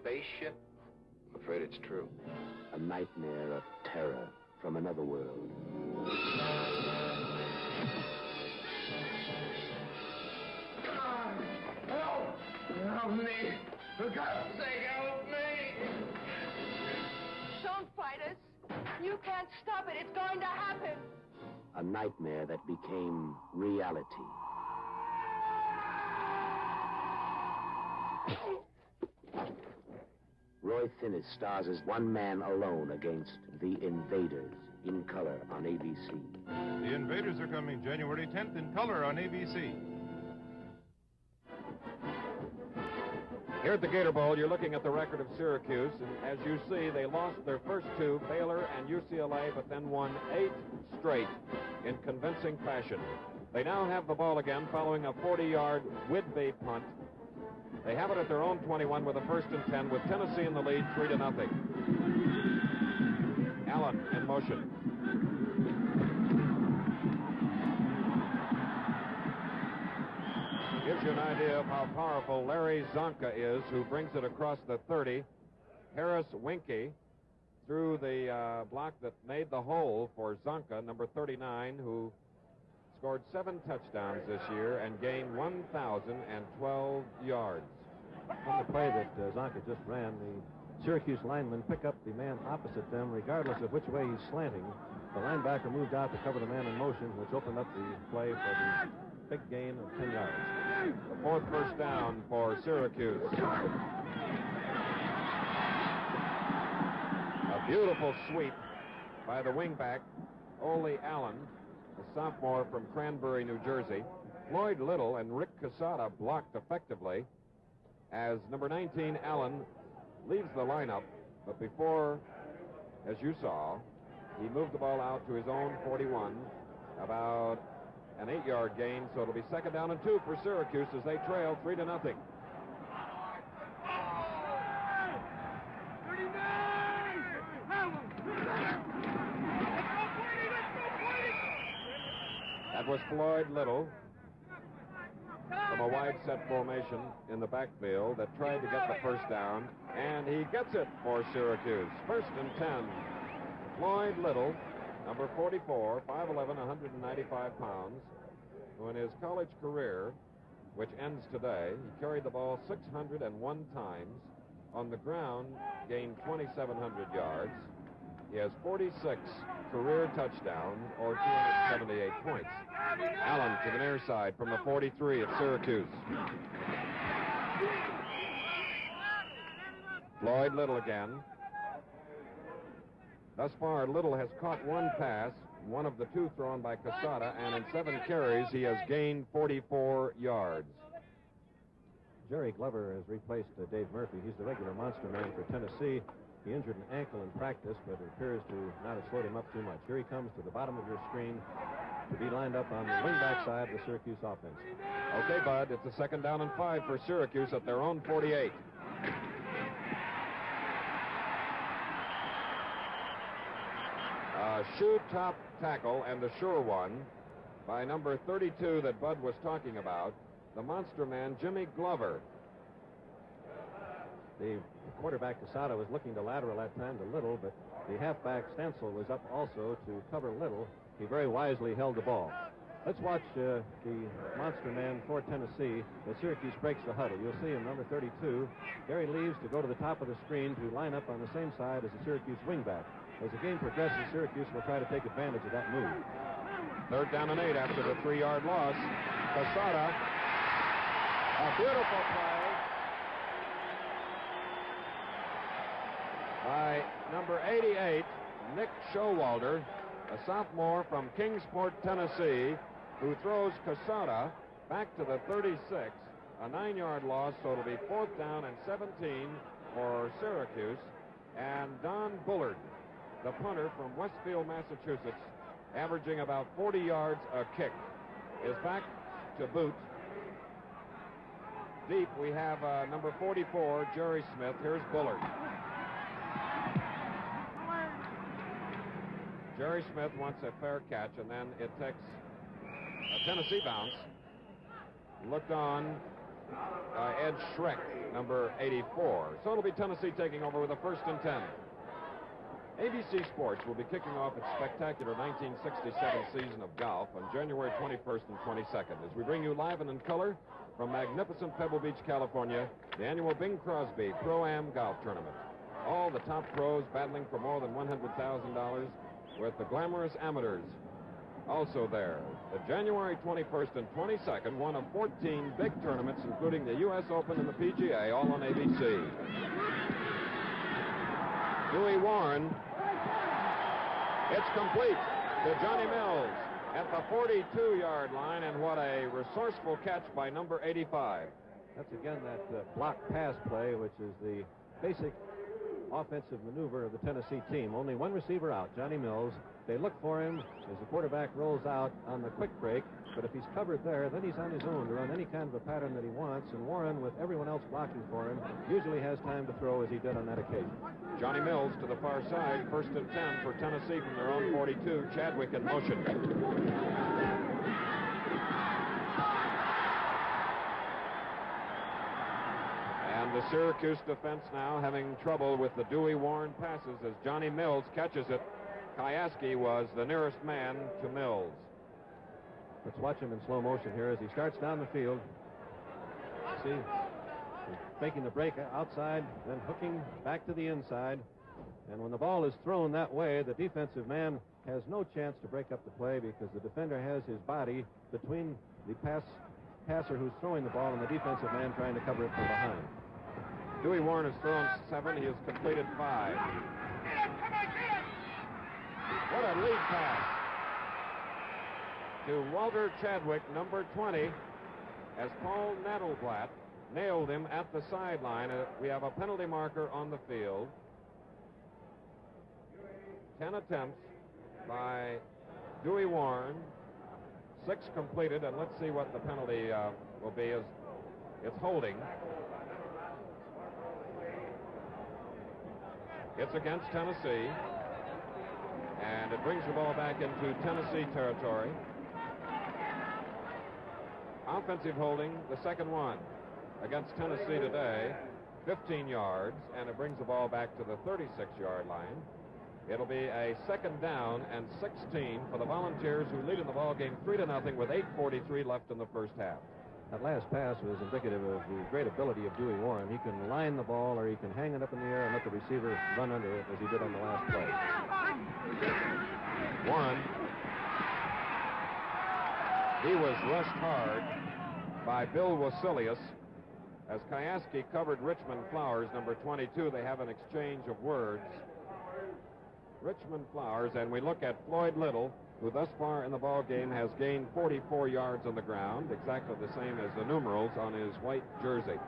spaceship. I'm afraid it's true. A nightmare of terror from another world. Help! Help me! For God's sake, help me! Don't fight us. You can't stop it. It's going to happen. A nightmare that became reality. Roy Finnis stars as one man alone against the Invaders in color on ABC. The Invaders are coming January 10th in color on ABC. Here at the Gator Bowl, you're looking at the record of Syracuse, and as you see, they lost their first two, Baylor and UCLA, but then won 8 straight in convincing fashion. They now have the ball again following a 40-yard Whitby punt. They have it at their own 21 with a 1st and 10, with Tennessee in the lead 3-0. Allen in motion. Gives you an idea of how powerful Larry Zonka is, who brings it across the 30. Harris Winke through the block that made the hole for Zonka, number 39, who scored 7 touchdowns this year and gained 1,012 yards. On the play that Zonka just ran, the Syracuse linemen pick up the man opposite them, regardless of which way he's slanting. The linebacker moved out to cover the man in motion, which opened up the play for the big gain of 10 yards. The 4th first down for Syracuse. A beautiful sweep by the wingback, Ole Allen, a sophomore from Cranbury, New Jersey. Floyd Little and Rick Casada blocked effectively as number 19, Allen, leaves the lineup. But before, as you saw, he moved the ball out to his own 41, about an 8-yard gain, so it'll be 2nd down and 2 for Syracuse as they trail 3-0. That was Floyd Little from a wide set formation in the backfield that tried to get the 1st down, and he gets it for Syracuse. 1st and 10. Floyd Little, number 44, 5'11", 195 pounds, who in his college career, which ends today, he carried the ball 601 times. On the ground, gained 2,700 yards. He has 46 career touchdowns or 278 points. Allen to the near side from the 43 of Syracuse. Floyd Little again. Thus far, Little has caught 1 pass, one of the 2 thrown by Casada, and in 7 carries, he has gained 44 yards. Jerry Glover has replaced Dave Murphy. He's the regular monster man for Tennessee. He injured an ankle in practice, but it appears to not have slowed him up too much. Here he comes to the bottom of your screen to be lined up on the wingback side of the Syracuse offense. Okay, Bud, it's a 2nd down and 5 for Syracuse at their own 48. shoe top tackle and the sure one by number 32 that Bud was talking about, the monster man, Jimmy Glover. The quarterback, Quesada, was looking to lateral that time to Little, but the halfback, Stencil, was up also to cover Little. He very wisely held the ball. Let's watch the monster man for Tennessee as Syracuse breaks the huddle. You'll see him, number 32. Gary leaves to go to the top of the screen to line up on the same side as the Syracuse wingback. As the game progresses, Syracuse will try to take advantage of that move. 3rd down and 8 after the 3-yard loss. Quesada, a beautiful play by number 88, Nick Showalter, a sophomore from Kingsport, Tennessee, who throws Quesada back to the 36, a 9-yard loss, so it'll be 4th down and 17 for Syracuse. And Don Bullard, the punter from Westfield, Massachusetts, averaging about 40 yards a kick, is back to boot. Deep, we have number 44, Jerry Smith. Here's Bullard. Jerry Smith wants a fair catch, and then it takes a Tennessee bounce. Looked on by Ed Schreck, number 84. So it'll be Tennessee taking over with a 1st and 10. ABC Sports will be kicking off its spectacular 1967 season of golf on January 21st and 22nd as we bring you live and in color from magnificent Pebble Beach, California, the annual Bing Crosby Pro-Am Golf Tournament. All the top pros battling for more than $100,000 with the glamorous amateurs also there. The January 21st and 22nd, one of 14 big tournaments, including the U.S. Open and the PGA, all on ABC. Dewey Warren, it's complete to Johnny Mills at the 42-yard line, and what a resourceful catch by number 85. That's again that block pass play, which is the basic offensive maneuver of the Tennessee team. Only one receiver out, Johnny Mills. They look for him as the quarterback rolls out on the quick break, but if he's covered there, then he's on his own to run any kind of a pattern that he wants, and Warren, with everyone else blocking for him, usually has time to throw as he did on that occasion. Johnny Mills to the far side, 1st and 10 for Tennessee from their own 42. Chadwick in motion. And the Syracuse defense now having trouble with the Dewey Warren passes as Johnny Mills catches it. Kayaski was the nearest man to Mills. Let's watch him in slow motion here as he starts down the field. See, he's making the break outside, then hooking back to the inside. And when the ball is thrown that way, the defensive man has no chance to break up the play because the defender has his body between the passer who's throwing the ball and the defensive man trying to cover it from behind. Dewey Warren has thrown 7. He has completed 5. What a lead pass to Walter Chadwick, number 20, as Paul Nadelblatt nailed him at the sideline. We have a penalty marker on the field. 10 attempts by Dewey Warren, 6 completed, and let's see what the penalty will be as it's holding. It's against Tennessee, and it brings the ball back into Tennessee territory. Offensive holding, the second one against Tennessee today, 15 yards, and it brings the ball back to the 36-yard line. It'll be a 2nd down and 16 for the Volunteers, who lead in the ball game 3-0 with 8:43 left in the first half. That last pass was indicative of the great ability of Dewey Warren. He can line the ball or he can hang it up in the air and let the receiver run under it as he did on the last play. Warren, he was rushed hard by Bill Wasilius as Kayaski covered Richmond Flowers, number 22. They have an exchange of words. Richmond Flowers, and we look at Floyd Little, who thus far in the ball game has gained 44 yards on the ground, exactly the same as the numerals on his white jersey.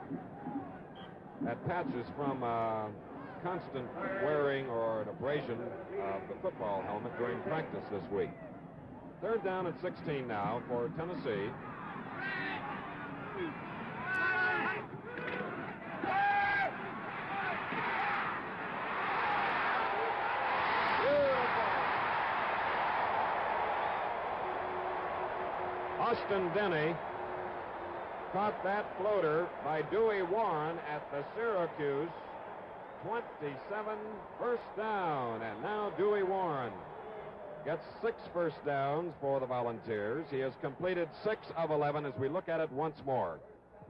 That patch is from constant wearing or an abrasion of the football helmet during practice this week. 3rd down and 16 now for Tennessee. Austin Denny caught that floater by Dewey Warren at the Syracuse 27, first down. And now Dewey Warren gets 6 first downs for the Volunteers. He has completed 6 of 11 as we look at it once more.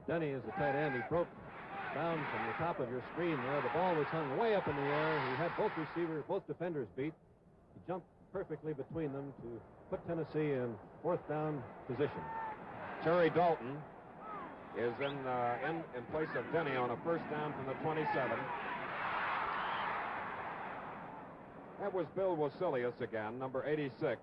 Denny is the tight end. He broke down from the top of your screen there. The ball was hung way up in the air. He had both defenders beat. He jumped perfectly between them to put Tennessee in 4th down position. Terry Dalton is in place of Denny on a first down from the 27. That was Bill Wasilius again, number 86,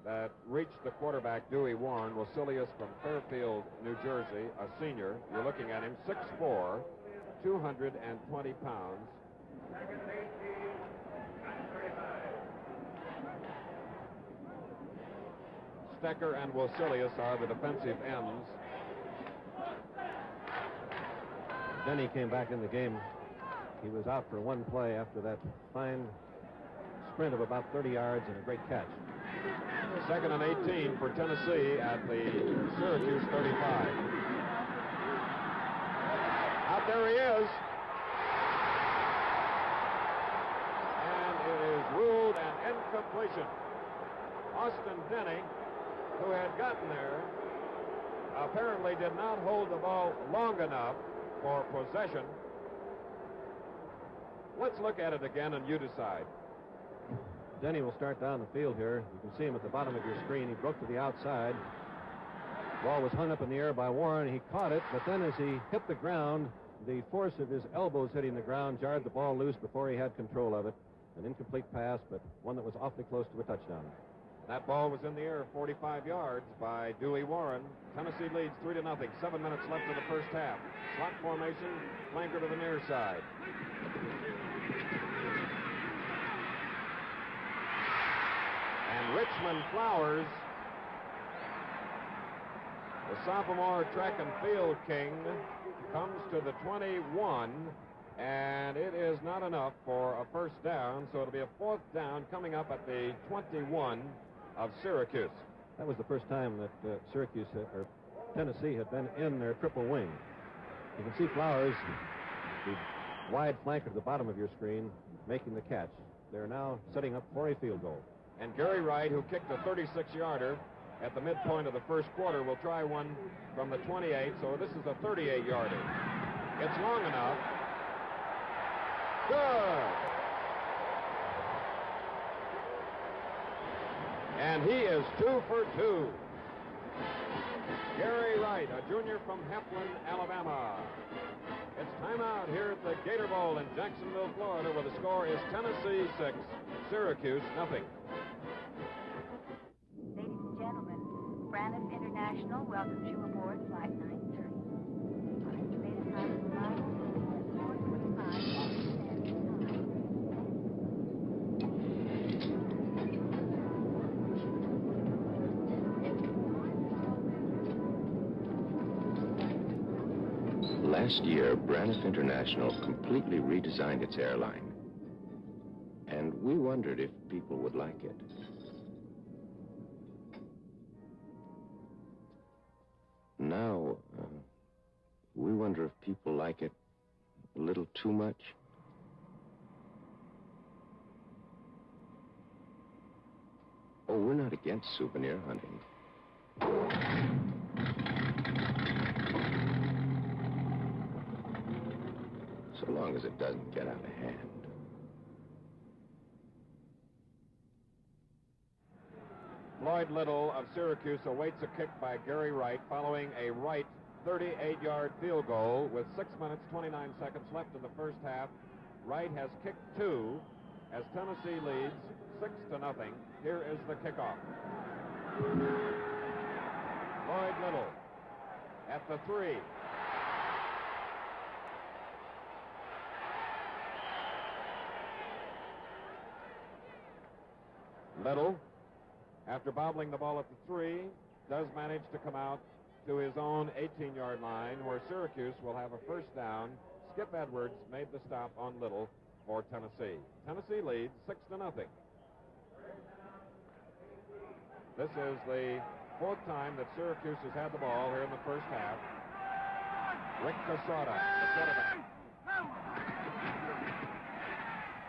that reached the quarterback, Dewey Warren. Wasilius from Fairfield, New Jersey, a senior. You're looking at him, 6'4", 220 pounds. Stecker and Wasilius are the defensive ends. Denny came back in the game. He was out for one play after that fine sprint of about 30 yards and a great catch. 2nd and 18 for Tennessee at the Syracuse 35. Out there he is. And it is ruled an incompletion. Austin Denny, who had gotten there, apparently did not hold the ball long enough for possession. Let's look at it again and you decide. Denny will start down the field here. You can see him at the bottom of your screen. He broke to the outside. Ball was hung up in the air by Warren. He caught it, but then as he hit the ground, the force of his elbows hitting the ground jarred the ball loose before he had control of it. An incomplete pass, but one that was awfully close to a touchdown. That ball was in the air 45 yards by Dewey Warren. Tennessee leads 3-0. 7 minutes left of the first half. Slot formation, flanker to the near side. And Richmond Flowers, the sophomore track and field king, comes to the 21, and it is not enough for a first down, so it'll be a 4th down coming up at the 21 of Syracuse. That was the first time that or Tennessee had been in their triple wing. You can see Flowers, the wide flanker at the bottom of your screen, making the catch. They're now setting up for a field goal. And Gary Wright, who kicked a 36-yarder at the midpoint of the first quarter, will try one from the 28, so this is a 38-yarder. It's long enough. Good! And he is 2 for 2. Gary Wright, a junior from Heflin, Alabama. It's timeout here at the Gator Bowl in Jacksonville, Florida, where the score is Tennessee 6, Syracuse 0. Ladies and gentlemen, Braniff International welcomes you aboard Flight 930. Our estimated time of arrival is 4:25. Last year, Braniff International completely redesigned its airline. And we wondered if people would like it. Now, we wonder if people like it a little too much. Oh, we're not against souvenir hunting. So long as it doesn't get out of hand. Floyd Little of Syracuse awaits a kick by Gary Wright following a Wright 38-yard field goal with 6 minutes, 29 seconds left in the first half. Wright has kicked 2 as Tennessee leads 6-0. Here is the kickoff. Floyd Little at the 3. Little, after bobbling the ball at the 3, does manage to come out to his own 18-yard line, where Syracuse will have a first down. Skip Edwards made the stop on Little for Tennessee. Tennessee leads 6-0. This is the fourth time that Syracuse has had the ball here in the first half. Rick Casada, the quarterback.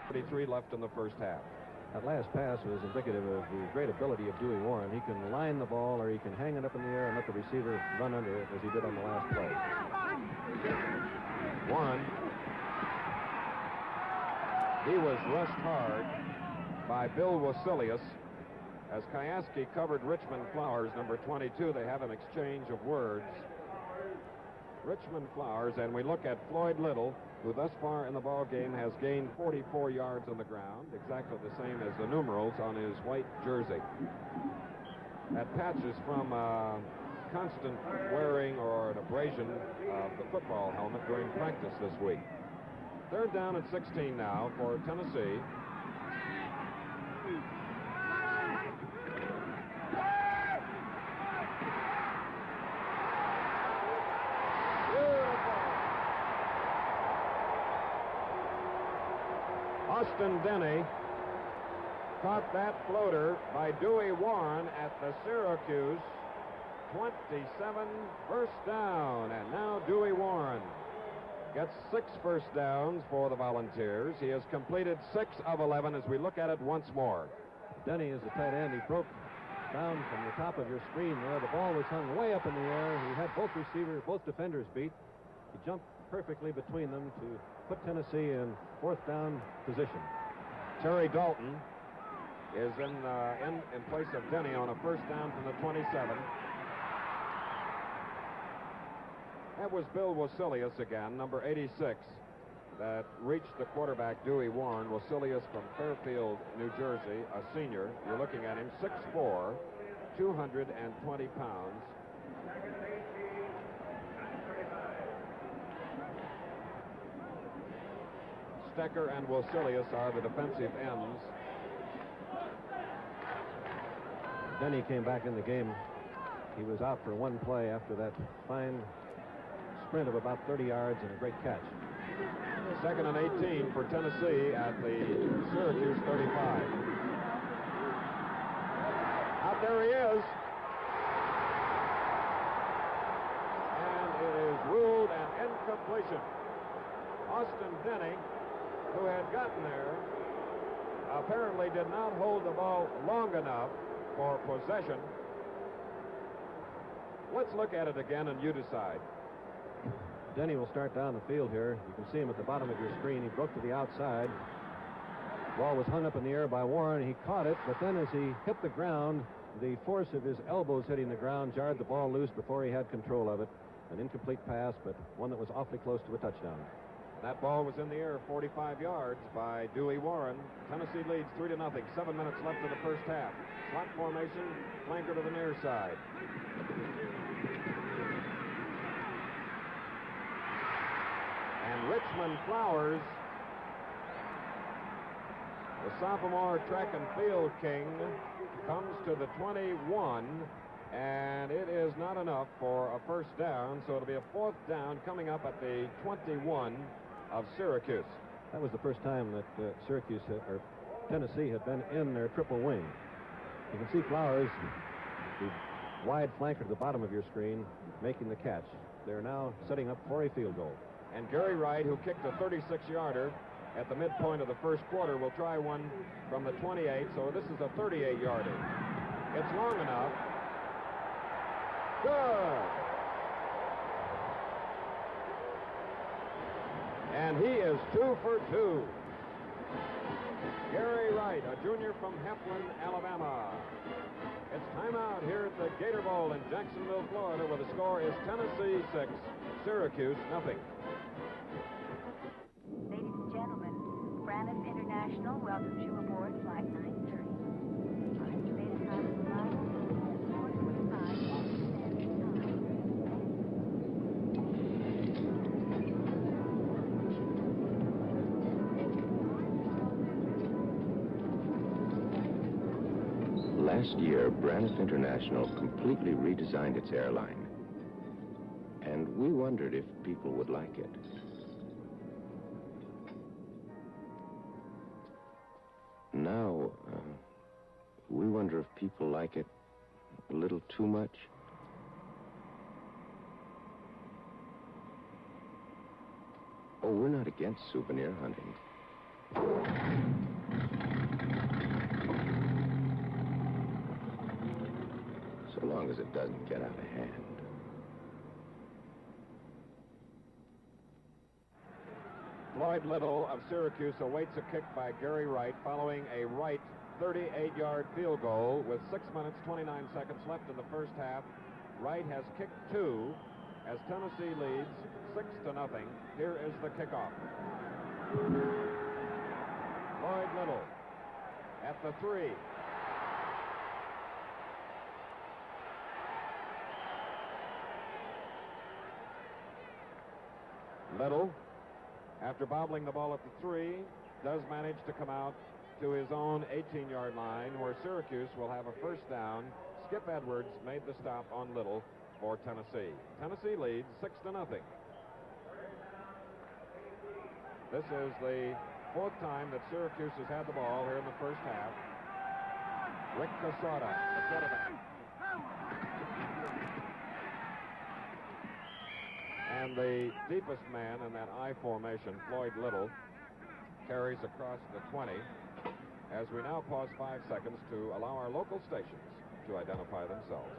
33 left in the first half. That last pass was indicative of the great ability of Dewey Warren. He can line the ball, or he can hang it up in the air and let the receiver run under it, as he did on the last play. Warren. He was rushed hard by Bill Wasilius. As Kyaski covered Richmond Flowers, number 22, they have an exchange of words. Richmond Flowers, and we look at Floyd Little, who thus far in the ball game has gained 44 yards on the ground, exactly the same as the numerals on his white jersey. That patch is from constant wearing or an abrasion of the football helmet during practice this week. Third down and 16 now for Tennessee. Austin Denny caught that floater by Dewey Warren at the Syracuse 27 first down. And now Dewey Warren gets 6 first downs for the Volunteers. He has completed 6 of 11 as we look at it once more. Denny is the tight end. He broke down from the top of your screen there. The ball was hung way up in the air. He had both defenders beat. He jumped perfectly between them to put Tennessee in fourth down position. Terry Dalton is in place of Denny on a first down from the 27. That was Bill Wasilius again, number 86, that reached the quarterback, Dewey Warren. Wasilius from Fairfield, New Jersey, a senior. You're looking at him, 6'4", 220 pounds. Stecker and Wasilius are the defensive ends. Denny came back in the game. He was out for one play after that fine sprint of about 30 yards and a great catch. Second and 18 for Tennessee at the Syracuse 35. Out there he is. And it is ruled an incompletion. Austin Denny, who had gotten there, apparently did not hold the ball long enough for possession. Let's look at it again and you decide. Denny will start down the field here. You can see him at the bottom of your screen. He broke to the outside. Ball was hung up in the air by Warren. He caught it, but then as he hit the ground, the force of his elbows hitting the ground jarred the ball loose before he had control of it. An incomplete pass, but one that was awfully close to a touchdown. That ball was in the air 45 yards by Dewey Warren. Tennessee leads 3-0. 7 minutes left in the first half. Slot formation, flanker to the near side. And Richmond Flowers, the sophomore track and field king, comes to the 21, and it is not enough for a first down, so it'll be a fourth down coming up at the 21 of Syracuse. That was the first time that Tennessee had been in their triple wing. You can see Flowers, the wide flanker at the bottom of your screen, making the catch. They're now setting up for a field goal. And Gary Wright, who kicked a 36-yarder at the midpoint of the first quarter, will try one from the 28, so this is a 38-yarder. It's long enough. Good. And he is 2 for 2. Gary Wright, a junior from Heflin, Alabama. It's timeout here at the Gator Bowl in Jacksonville, Florida, where the score is Tennessee 6, Syracuse nothing. Ladies and gentlemen, Braniff International welcomes you aboard Flight 930. Our estimated time of arrival is 4:45 Standard Time. Last year, Braniff International completely redesigned its airline. And we wondered if people would like it. Now, we wonder if people like it a little too much? Oh, we're not against souvenir hunting. So long as it doesn't get out of hand. Floyd Little of Syracuse awaits a kick by Gary Wright following a Wright 38-yard field goal with 6 minutes, 29 seconds left in the first half. Wright has kicked 2 as Tennessee leads 6-0. Here is the kickoff. Floyd Little at the 3. Little, after bobbling the ball at the 3, does manage to come out to his own 18-yard line where Syracuse will have a first down. Skip Edwards made the stop on Little for Tennessee. Tennessee leads 6-0. This is the 4th time that Syracuse has had the ball here in the first half. Rick Casada, the quarterback. And the deepest man in that I formation, Floyd Little, carries across the 20 as we now pause 5 seconds to allow our local stations to identify themselves.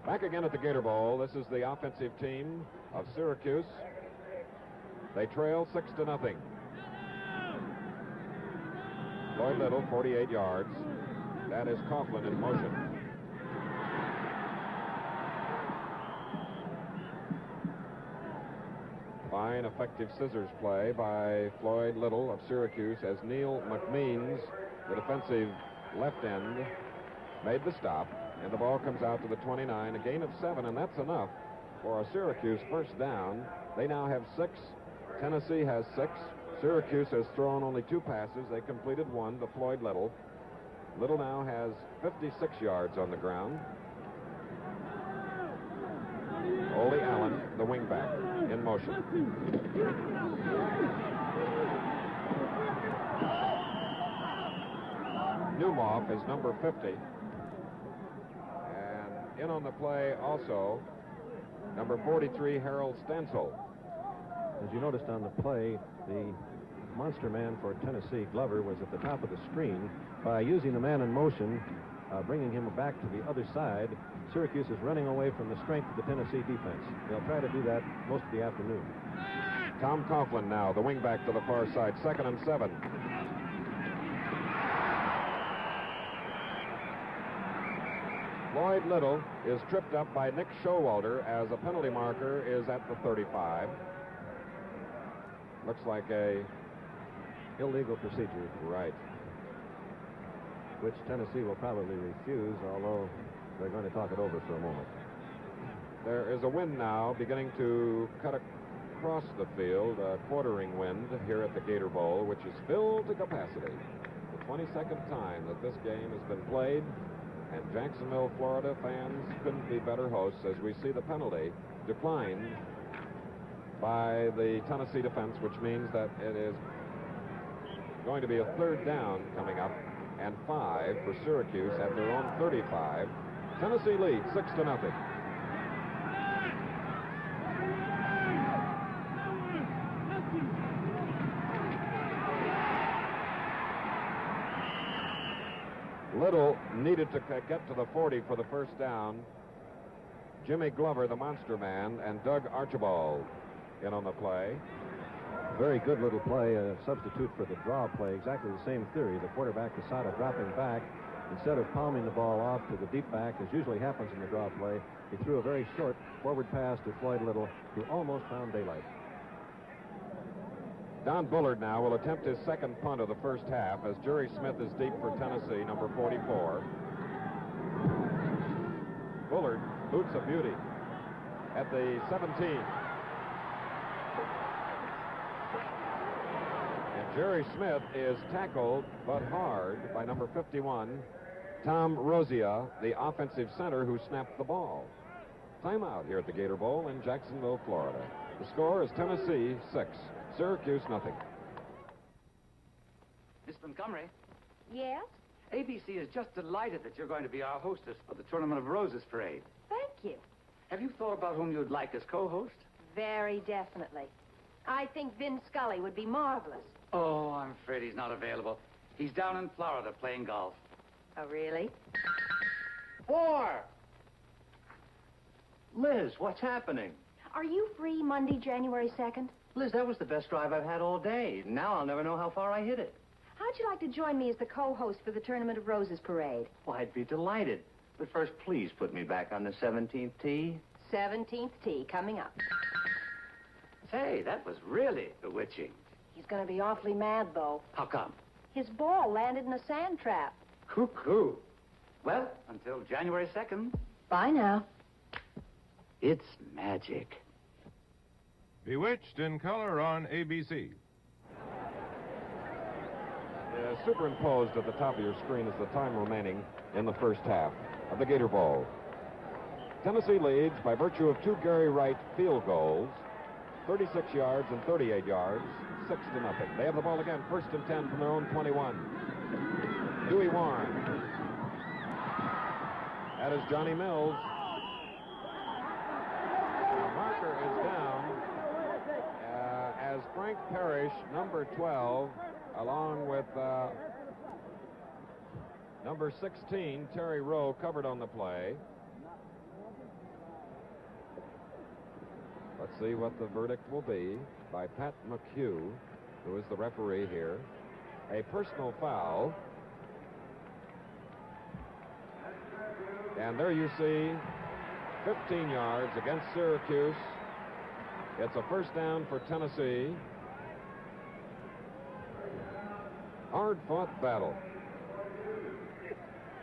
Back again at the Gator Bowl. This is the offensive team of Syracuse. They trail 6-0. Floyd Little, 48 yards. That is Coughlin in motion. Fine, effective scissors play by Floyd Little of Syracuse as Neil McMeans, the defensive left end, made the stop, and the ball comes out to the 29, a gain of 7, and that's enough for a Syracuse first down. They now have 6. Tennessee has 6. Syracuse has thrown only 2 passes. They completed 1 to Floyd Little. Little now has 56 yards on the ground. Ole Allen, the wingback, in motion. Newmoff is number 50. And in on the play also, number 43, Harold Stansel. As you noticed on the play, the monster man for Tennessee, Glover, was at the top of the screen. By using the man in motion, bringing him back to the other side, Syracuse is running away from the strength of the Tennessee defense. They'll try to do that most of the afternoon. Tom Coughlin now, the wingback to the far side, 2nd and 7. Floyd Little is tripped up by Nick Showalter as a penalty marker is at the 35. Looks like a illegal procedure. Right. Which Tennessee will probably refuse, although they're going to talk it over for a moment. There is a wind now beginning to cut across the field, a quartering wind here at the Gator Bowl, which is filled to capacity. The 22nd time that this game has been played, and Jacksonville, Florida fans couldn't be better hosts as we see the penalty declined by the Tennessee defense, which means that it is going to be a 3rd down coming up, and 5 for Syracuse at their own 35. Tennessee leads 6-0. Little needed to get to the 40 for the first down. Jimmy Glover, the monster man, and Doug Archibald in on the play. Very good little play, a substitute for the draw play. Exactly the same theory. The quarterback decided dropping back. Instead of palming the ball off to the deep back, as usually happens in the draw play, he threw a very short forward pass to Floyd Little, who almost found daylight. Don Bullard now will attempt his 2nd punt of the first half as Jerry Smith is deep for Tennessee, number 44. Bullard boots a beauty at the 17. Jerry Smith is tackled, but hard, by number 51, Tom Rosia, the offensive center who snapped the ball. Timeout here at the Gator Bowl in Jacksonville, Florida. The score is Tennessee 6, Syracuse nothing. Montgomery. Yes? ABC is just delighted that you're going to be our hostess for the Tournament of Roses parade. Thank you. Have you thought about whom you'd like as co-host? Very definitely. I think Vin Scully would be marvelous. Oh, I'm afraid he's not available. He's down in Florida playing golf. Oh, really? 4! Liz, what's happening? Are you free Monday, January 2nd? Liz, that was the best drive I've had all day. Now I'll never know how far I hit it. How'd you like to join me as the co-host for the Tournament of Roses parade? Well, I'd be delighted. But first, please put me back on the 17th tee. 17th tee, coming up. Say, that was really bewitching. He's going to be awfully mad, though. How come? His ball landed in a sand trap. Cuckoo. Well, until January 2nd. Bye now. It's magic. Bewitched in color on ABC. Superimposed at the top of your screen is the time remaining in the first half of the Gator Bowl. Tennessee leads by virtue of 2 Gary Wright field goals, 36 yards and 38 yards, 6-0. They have the ball again, 1st and 10 from their own 21. Dewey Warren. That is Johnny Mills. The marker is down as Frank Parrish, number 12, along with number 16, Terry Rowe, covered on the play. Let's see what the verdict will be by Pat McHugh, who is the referee here. A personal foul. And there you see 15 yards against Syracuse. It's a first down for Tennessee. Hard-fought battle.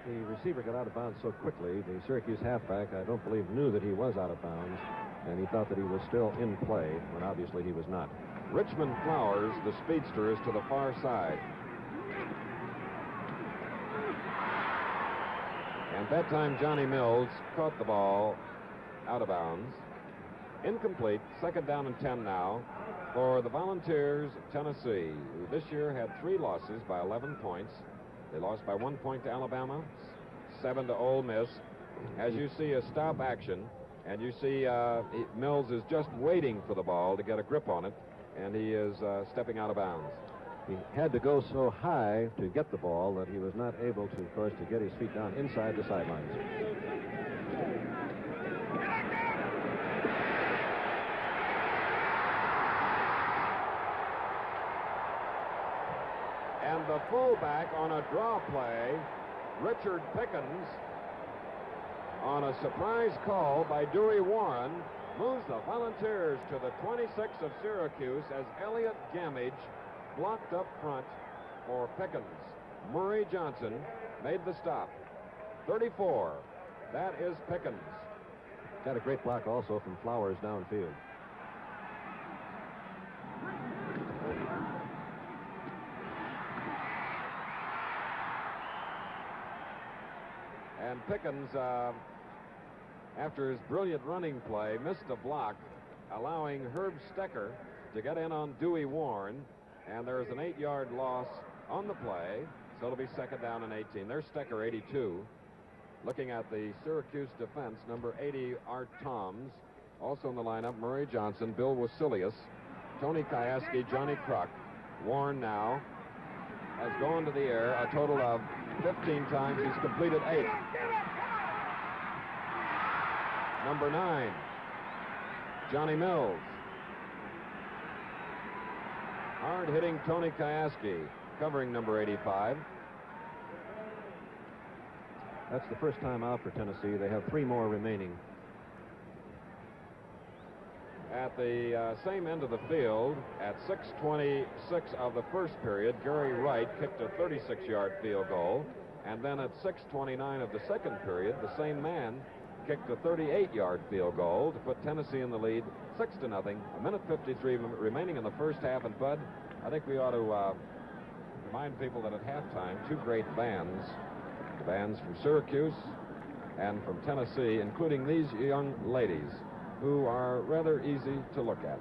The receiver got out of bounds so quickly, the Syracuse halfback, I don't believe, knew that he was out of bounds, and he thought that he was still in play, when obviously he was not. Richmond Flowers, the speedster, is to the far side. And at that time, Johnny Mills caught the ball out of bounds. Incomplete. 2nd down and 10 now for the Volunteers of Tennessee, who this year had 3 losses by 11 points. They lost by 1 point to Alabama, 7 to Ole Miss. As you see a stop action, and you see Mills is just waiting for the ball to get a grip on it, and he is stepping out of bounds. He had to go so high to get the ball that he was not able to, of course, to get his feet down inside the sidelines. And the fullback on a draw play, Richard Pickens, on a surprise call by Dewey Warren, moves the Volunteers to the 26 of Syracuse as Elliot Gamage blocked up front for Pickens. Murray Johnson made the stop. 34. That is Pickens. Got a great block also from Flowers downfield. And Pickens, after his brilliant running play, missed a block, allowing Herb Stecker to get in on Dewey Warren. And there's an 8-yard loss on the play, so it'll be 2nd down and 18. There's Stecker, 82. Looking at the Syracuse defense, number 80, Art Toms. Also in the lineup, Murray Johnson, Bill Wasilius, Tony Kyaski, Johnny Kruk. Warren now has gone to the air a total of 15 times. He's completed 8. Number 9, Johnny Mills. Hard-hitting Tony Kyaski, covering number 85. That's the first time out for Tennessee. They have 3 more remaining. At the same end of the field, at 6:26 of the first period, Gary Wright kicked a 36-yard field goal. And then at 6:29 of the second period, the same man kicked a 38-yard field goal to put Tennessee in the lead 6-0. A minute 53 remaining in the first half. And Bud, I think we ought to remind people that at halftime, 2 great bands, the bands from Syracuse and from Tennessee, including these young ladies, who are rather easy to look at.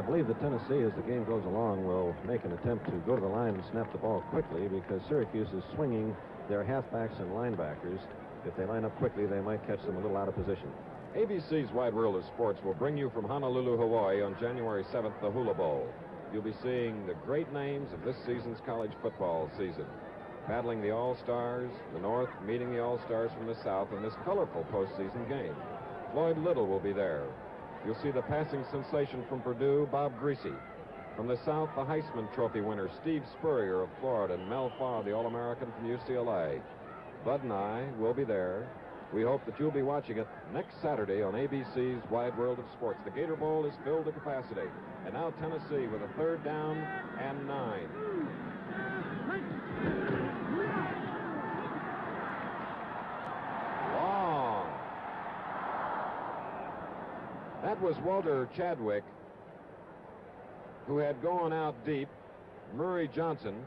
believe that Tennessee, as the game goes along, will make an attempt to go to the line and snap the ball quickly because Syracuse is swinging their halfbacks and linebackers. If they line up quickly, they might catch them a little out of position. ABC's Wide World of Sports will bring you from Honolulu, Hawaii on January 7th, the Hula Bowl. You'll be seeing the great names of this season's college football season, battling the All-Stars, the North meeting the All-Stars from the South in this colorful postseason game. Floyd Little will be there. You'll see the passing sensation from Purdue, Bob Greasy. From the South, the Heisman Trophy winner, Steve Spurrier of Florida, and Mel Farr, the All-American from UCLA. Bud and I will be there. We hope that you'll be watching it next Saturday on ABC's Wide World of Sports. The Gator Bowl is filled to capacity. And now Tennessee with a 3rd down and 9. Long. That was Walter Chadwick, who had gone out deep. Murray Johnson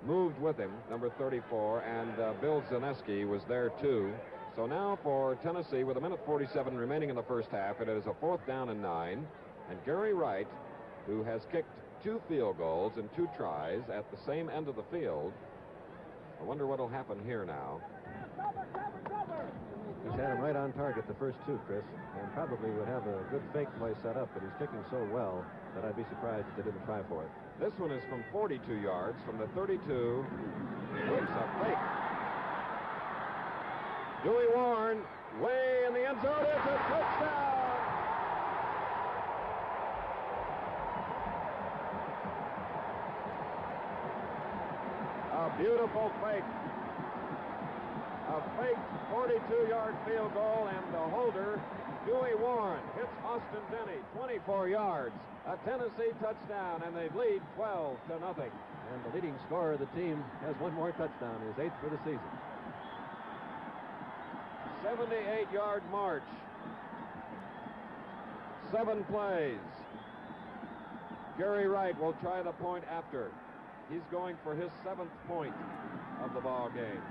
moved with him, number 34, and Bill Zaneski was there too. So now for Tennessee, with 1:47 remaining in the first half, it is a 4th down and 9. And Gary Wright, who has kicked 2 field goals in 2 tries at the same end of the field. I wonder what will happen here now. He's had him right on target the first 2, Chris, and probably would have a good fake play set up, but he's kicking so well that I'd be surprised if they didn't try for it. This one is from 42 yards, from the 32. It's a fake. Dewey Warren, way in the end zone. It's a touchdown. A beautiful fake. A fake 42-yard field goal, and the holder, Dewey Warren, hits Austin Denny, 24 yards. A Tennessee touchdown, and they lead 12-0. And the leading scorer of the team has one more touchdown, his 8th for the season. 78-yard march. 7 plays. Gary Wright will try the point after. He's going for his 7th point of the ball game.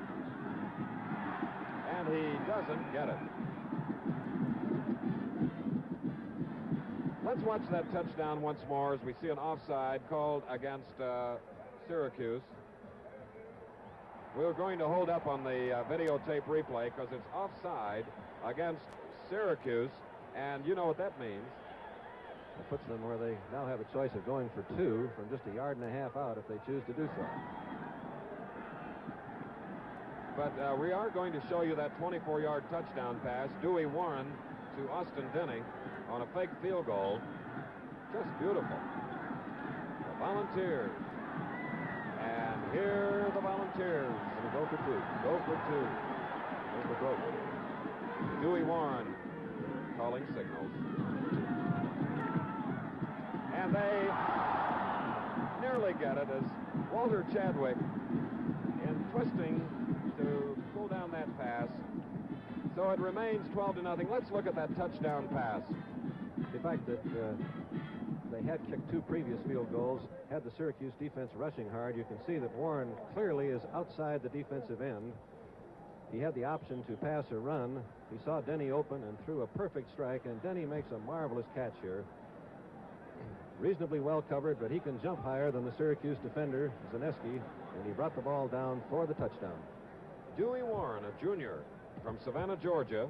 And he doesn't get it. Let's watch that touchdown once more as we see an offside called against Syracuse. We're going to hold up on the videotape replay because it's offside against Syracuse, and you know what that means. It puts them where they now have a choice of going for 2 from just 1.5 yards out if they choose to do so. But we are going to show you that 24-yard touchdown pass, Dewey Warren to Austin Denny on a fake field goal. Just beautiful. The Volunteers. And here are the Volunteers. And go for 2. Go for 2. Go for broke. Dewey Warren calling signals. And they nearly get it as Walter Chadwick, in twisting to pull down that pass. So it remains 12-0. Let's look at that touchdown pass. The fact that they had kicked 2 previous field goals, had the Syracuse defense rushing hard. You can see that Warren clearly is outside the defensive end. He had the option to pass or run. He saw Denny open and threw a perfect strike, and Denny makes a marvelous catch here. Reasonably well covered, but he can jump higher than the Syracuse defender, Zaneski, and he brought the ball down for the touchdown. Dewey Warren, a junior from Savannah, Georgia,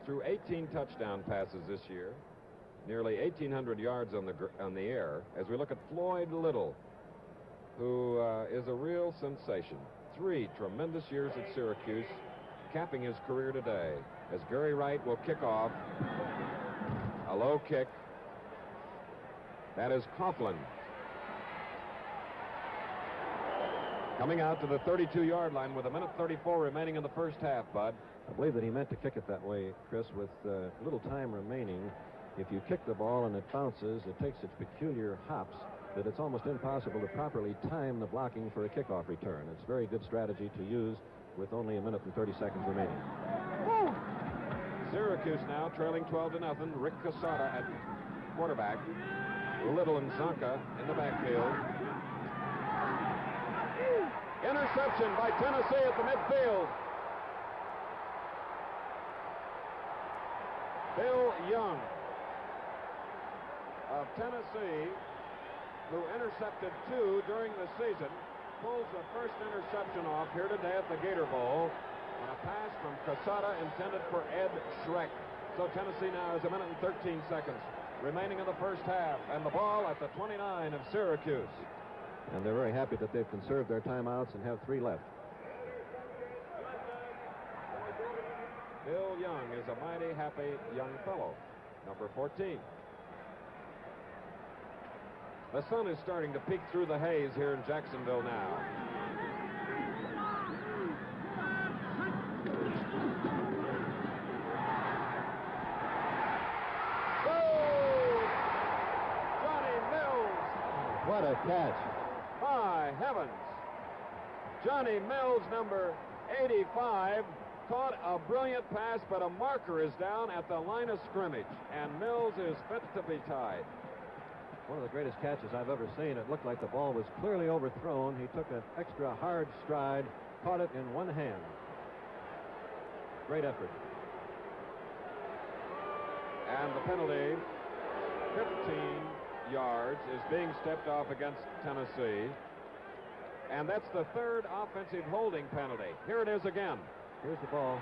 threw 18 touchdown passes this year, nearly 1,800 yards on the air. As we look at Floyd Little, who is a real sensation. 3 tremendous years at Syracuse, capping his career today. As Gary Wright will kick off, a low kick. That is Coughlin. Coming out to the 32-yard line with 1:34 remaining in the first half, Bud. I believe that he meant to kick it that way, Chris, with little time remaining. If you kick the ball and it bounces, it takes its peculiar hops that it's almost impossible to properly time the blocking for a kickoff return. It's a very good strategy to use with only 1:30 remaining. Woo! Syracuse now trailing 12-0. Rick Casada at quarterback. Little and Zonka in the backfield. Interception by Tennessee at the midfield. Bill Young. A of Tennessee, who intercepted 2 during the season, pulls the first interception off here today at the Gator Bowl on a pass from Casada intended for Ed Schreck. So Tennessee now has 1 minute and 13 seconds remaining in the first half, and the ball at the 29 of Syracuse. And they're very happy that they've conserved their timeouts and have 3 left. Bill Young is a mighty happy young fellow, number 14. The sun is starting to peek through the haze here in Jacksonville now. What a catch. My heavens. Johnny Mills, number 85, caught a brilliant pass, but a marker is down at the line of scrimmage, and Mills is fit to be tied. One of the greatest catches I've ever seen. It looked like the ball was clearly overthrown. He took an extra hard stride, caught it in one hand. Great effort. And the penalty, 15 yards, is being stepped off against Tennessee. And that's the 3rd offensive holding penalty. Here it is again. Here's the ball.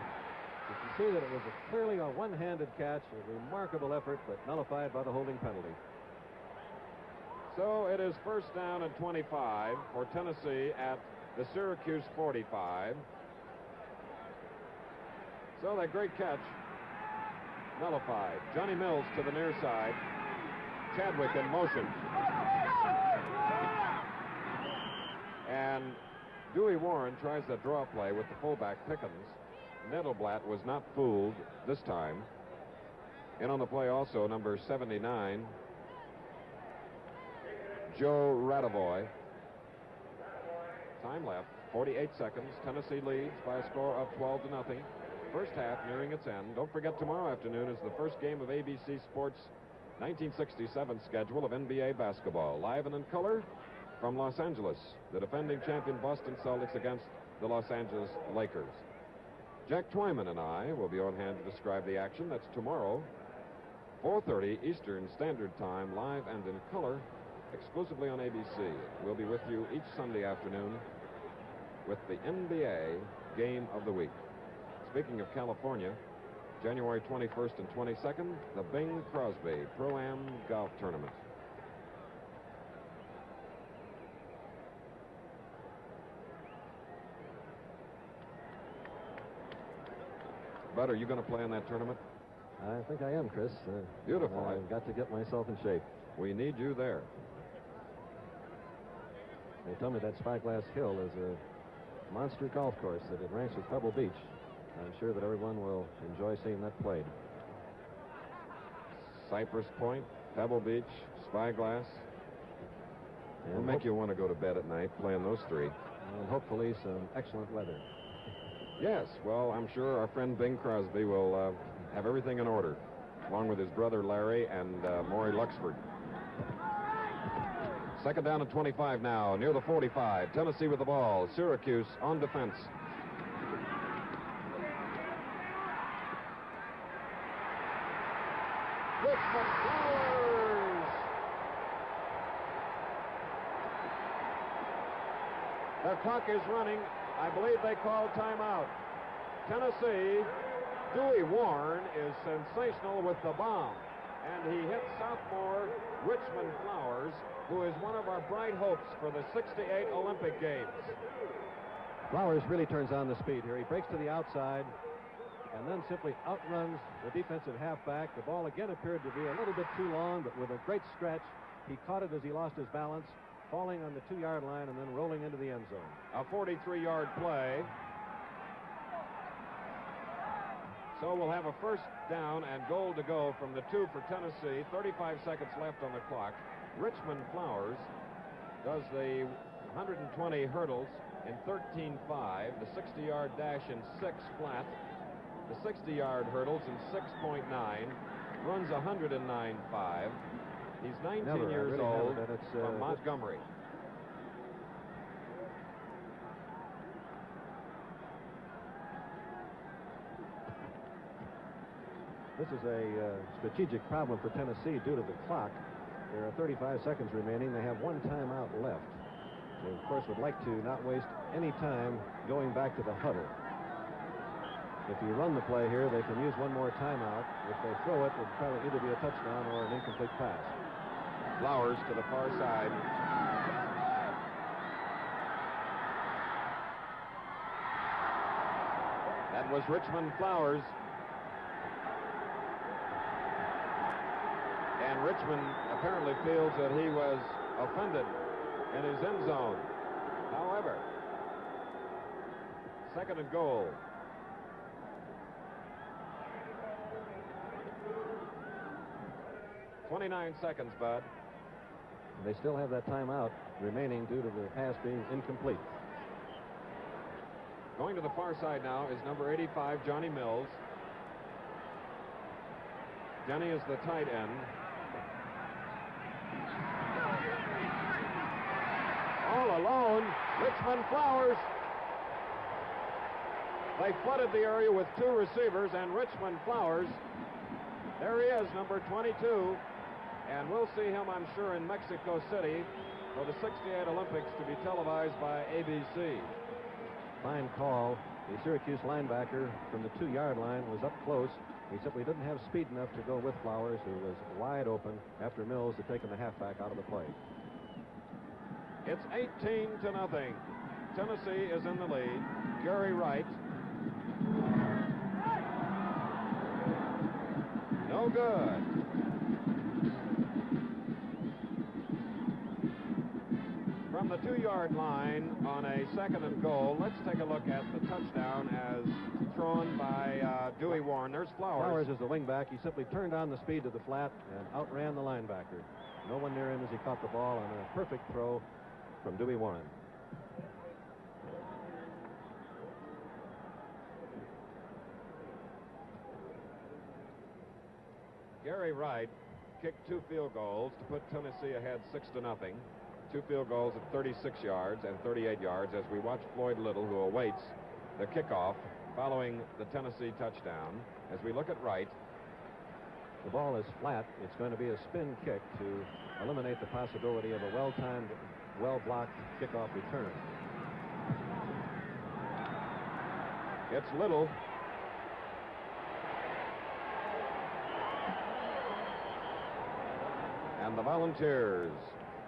You can see that it was clearly a one-handed catch, a remarkable effort, but nullified by the holding penalty. So it is first down and 25 for Tennessee at the Syracuse 45. So that great catch nullified. Johnny Mills to the near side. Chadwick in motion. And Dewey Warren tries the draw play with the fullback Pickens. Nettelblatt was not fooled this time. In on the play also number 79, Joe Radovoy. Time left, 48 seconds. Tennessee leads by a score of 12-0. First half nearing its end. Don't forget, tomorrow afternoon is the first game of ABC Sports' 1967 schedule of NBA basketball. Live and in color from Los Angeles, the defending champion Boston Celtics against the Los Angeles Lakers. Jack Twyman and I will be on hand to describe the action. That's tomorrow, 4:30 Eastern Standard Time, live and in color, exclusively on ABC. We'll be with you each Sunday afternoon with the NBA Game of the Week. Speaking of California, January 21st and 22nd, the Bing Crosby Pro-Am Golf Tournament. Bud, are you going to play in that tournament? I think I am, Chris. Beautiful. I've got to get myself in shape. We need you there. They tell me that Spyglass Hill is a monster golf course, that it ranks with Pebble Beach. I'm sure that everyone will enjoy seeing that played. Cypress Point, Pebble Beach, Spyglass. It'll make you want to go to bed at night playing those 3. And hopefully some excellent weather. Yes, well, I'm sure our friend Bing Crosby will have everything in order, along with his brother Larry and Maury Luxford. Second down and 25 now, near the 45. Tennessee with the ball. Syracuse on defense. Richmond Flowers! The clock is running. I believe they called timeout. Tennessee, Dewey Warren is sensational with the bomb. And he hits sophomore Richmond Flowers, who is one of our bright hopes for the '68 Olympic Games. Flowers really turns on the speed here. He breaks to the outside and then simply outruns the defensive halfback. The ball again appeared to be a little bit too long, but with a great stretch, he caught it as he lost his balance, falling on the 2-yard line and then rolling into the end zone. A 43-yard play. So we'll have a first down and goal to go from the 2 for Tennessee. 35 seconds left on the clock. Richmond Flowers does the 120 hurdles in 13.5, the 60-yard dash in 6 flat, the 60-yard hurdles in 6.9, runs 109.5. He's 19 years old from Montgomery. This is a strategic problem for Tennessee due to the clock. There are 35 seconds remaining. They have one timeout left. They, of course, would like to not waste any time going back to the huddle. If you run the play here, they can use one more timeout. If they throw it, it would probably either be a touchdown or an incomplete pass. Flowers to the far side. That was Richmond Flowers. And Richmond apparently feels that he was offended in his end zone. However, second and goal. "29 seconds, Bud." They still have that timeout remaining due to the pass being incomplete. Going to the far side now is number 85, Johnny Mills. Denny is the tight end. All alone, Richmond Flowers. They flooded the area with two receivers, and Richmond Flowers, there he is, number 22, and we'll see him, I'm sure, in Mexico City for the '68 Olympics to be televised by ABC. Fine call. The Syracuse linebacker from the 2-yard line was up close. He simply didn't have speed enough to go with Flowers, who was wide open after Mills had taken the halfback out of the play. It's 18-0. Tennessee is in the lead. Gary Wright. No good. From the 2-yard line on a second and goal, let's take a look at the touchdown as thrown by Dewey Warren. There's Flowers. Flowers is the wingback. He simply turned on the speed to the flat and outran the linebacker. No one near him as he caught the ball on a perfect throw from Dewey Warren. Gary Wright kicked 2 field goals to put Tennessee ahead 6-0. 2 field goals at 36 yards and 38 yards as we watch Floyd Little, who awaits the kickoff following the Tennessee touchdown. As we look at Wright, the ball is flat. It's going to be a spin kick to eliminate the possibility of a well-timed, well-blocked kickoff return. It's Little. And the Volunteers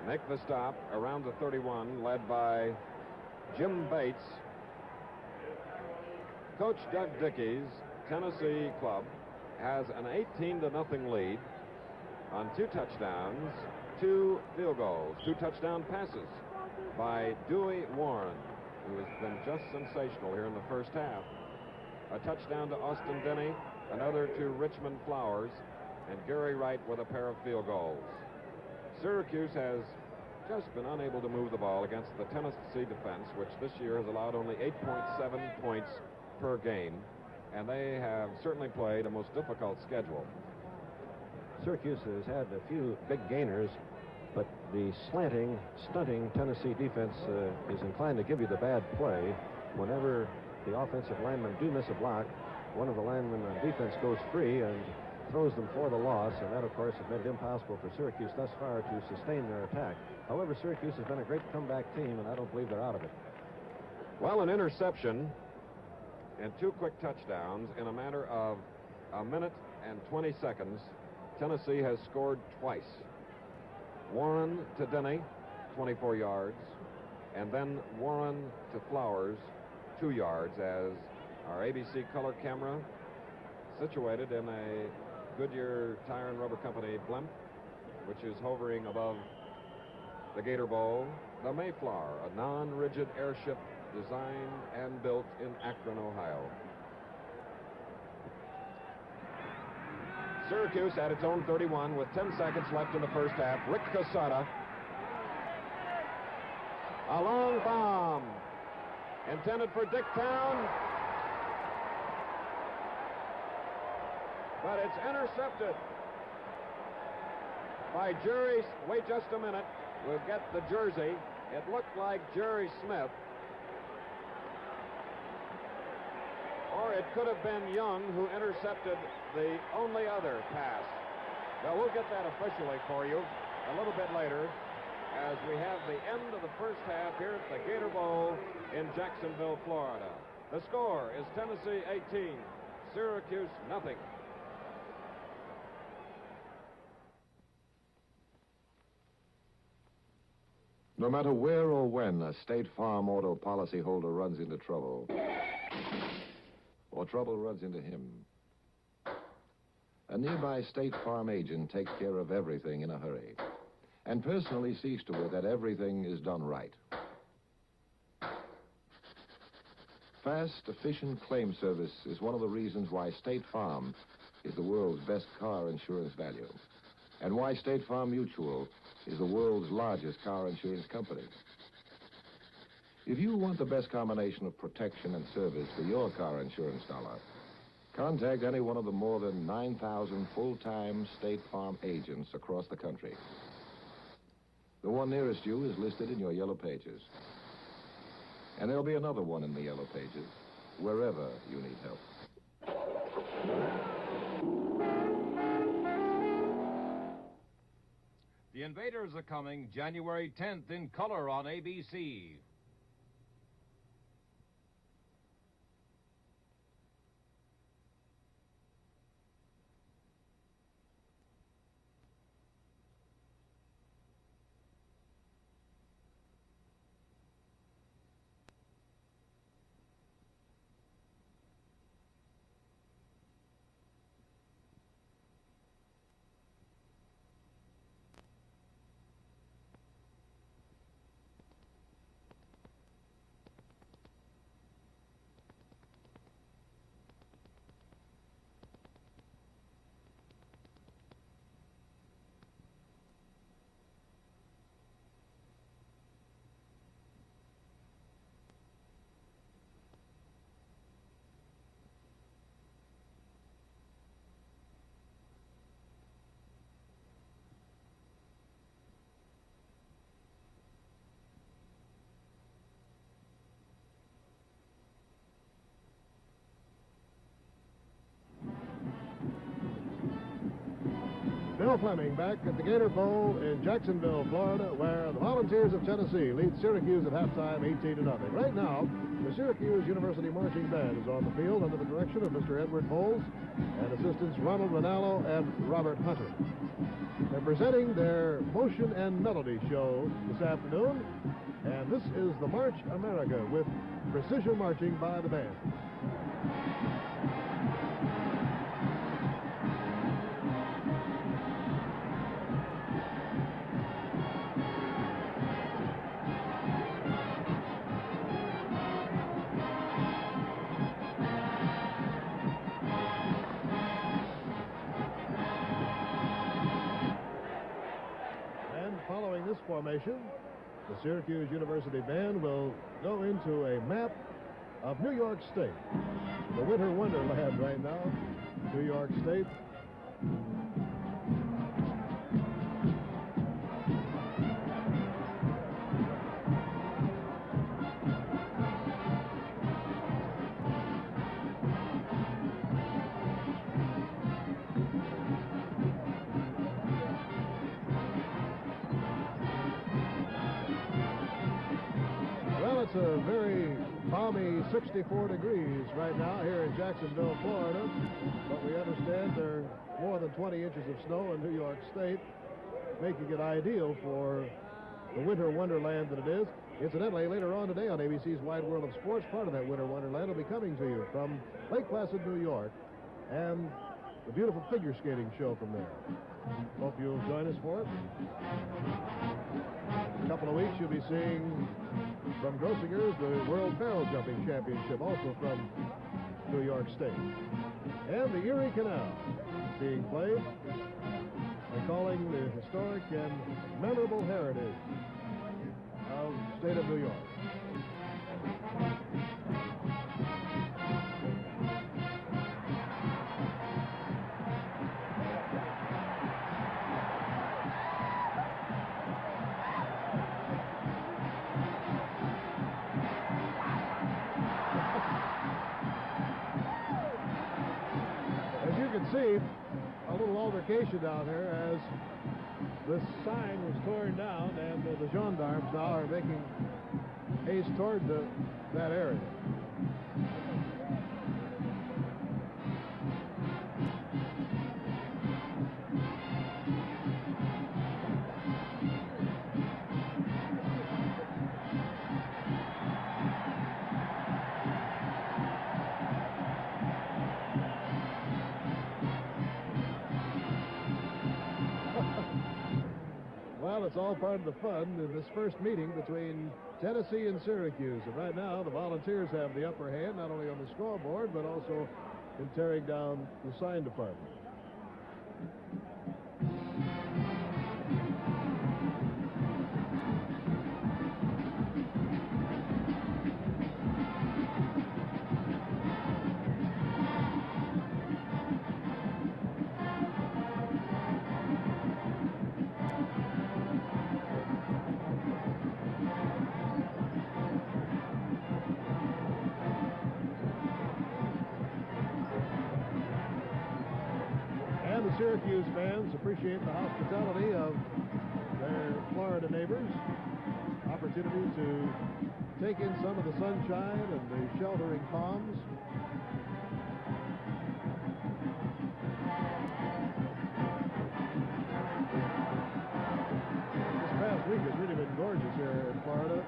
make the stop around the 31, led by Jim Bates. Coach Doug Dickey's Tennessee club has an 18-0 lead on 2 touchdowns, 2 field goals, 2 touchdown passes by Dewey Warren, who has been just sensational here in the first half. A touchdown to Austin Denny, another to Richmond Flowers, and Gary Wright with a pair of field goals. Syracuse has just been unable to move the ball against the Tennessee defense, which this year has allowed only 8.7 points per game, and they have certainly played a most difficult schedule. Syracuse has had a few big gainers, but the stunting Tennessee defense is inclined to give you the bad play. Whenever the offensive linemen do miss a block, one of the linemen on defense goes free and throws them for the loss, and that, of course, has made it impossible for Syracuse thus far to sustain their attack. However, Syracuse has been a great comeback team, and I don't believe they're out of it. Well, an interception and 2 quick touchdowns in a matter of a minute and 20 seconds. Tennessee has scored twice. Warren to Denny, 24 yards, and then Warren to Flowers, 2 yards, as our ABC color camera, situated in a Goodyear Tire and Rubber Company blimp, which is hovering above the Gator Bowl, the Mayflower, a non-rigid airship designed and built in Akron, Ohio. Syracuse at its own 31 with 10 seconds left in the first half. Rick Casada. A long bomb intended for Dick Town. But it's intercepted by Jerry. Wait just a minute. We'll get the jersey. It looked like Jerry Smith. Or it could have been Young who intercepted the only other pass. Well, we'll get that officially for you. a little bit later as we have the end of the first half here at the Gator Bowl in Jacksonville, Florida. The score is Tennessee 18, Syracuse nothing. No matter where or when a State Farm auto policyholder runs into trouble, or trouble runs into him, a nearby State Farm agent takes care of everything in a hurry and personally sees to it that everything is done right. Fast, efficient claim service is one of the reasons why State Farm is the world's best car insurance value, and why State Farm Mutual is the world's largest car insurance company. If you want the best combination of protection and service for your car insurance dollar, contact any one of the more than 9,000 full-time State Farm agents across the country. The one nearest you is listed in your yellow pages. And there'll be another one in the yellow pages wherever you need help. The Invaders are coming January 10th in color on ABC. Bill Fleming back at the Gator Bowl in Jacksonville, Florida, where the Volunteers of Tennessee lead Syracuse at halftime 18-0. Right now, the Syracuse University Marching Band is on the field under the direction of Mr. Edward Bowles and assistants Ronald Ranallo and Robert Hunter. They're presenting their Motion and Melody show this afternoon, and this is the March America with precision marching by the band. Following this formation, the Syracuse University Band will go into a map of New York State. The winter wonderland right now, New York State. It's a very balmy 64 degrees right now here in Jacksonville, Florida. But we understand there are more than 20 inches of snow in New York State, making it ideal for the winter wonderland that it is. Incidentally, later on today on ABC's Wide World of Sports, part of that winter wonderland will be coming to you from Lake Placid, New York, and the beautiful figure skating show from there. Hope you'll join us for it. In a couple of weeks, you'll be seeing from Grossinger's the World Barrel Jumping Championship, also from New York State. And the Erie Canal being played, recalling the historic and memorable heritage of the state of New York. See a little altercation down here as This sign was torn down, and the gendarmes now are making haste toward that area. Well, it's all part of the fun in this first meeting between Tennessee and Syracuse. And right now, the Volunteers have the upper hand, not only on the scoreboard, but also in tearing down the sign department. And the Syracuse fans appreciate the hospitality of their Florida neighbors. Opportunity to take in some of the sunshine and the sheltering palms. This past week has really been gorgeous here in Florida.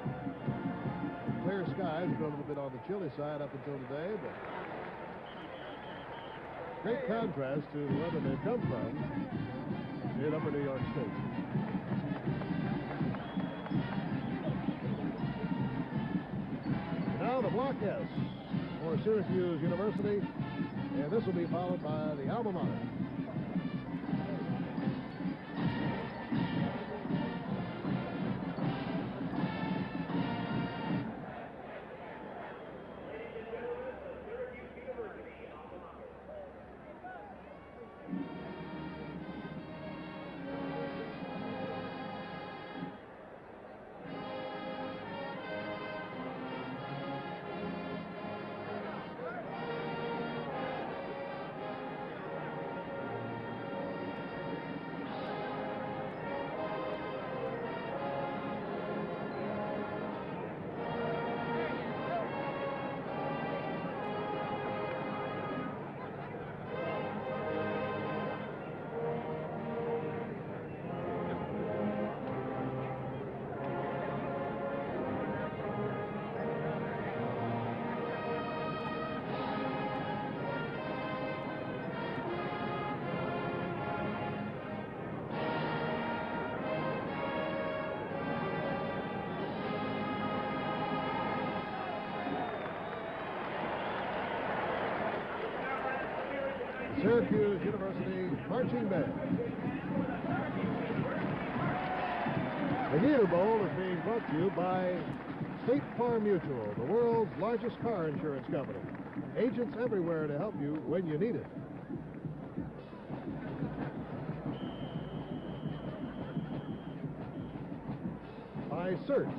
Clear skies, been a little bit on the chilly side up until today, but great contrast to the weather they've come from in upper New York State. Now the Block S for Syracuse University, and this will be followed by the alma mater. Syracuse University Marching Band. The Gator Bowl is being brought to you by State Farm Mutual, the world's largest car insurance company. Agents everywhere to help you when you need it. By Certs.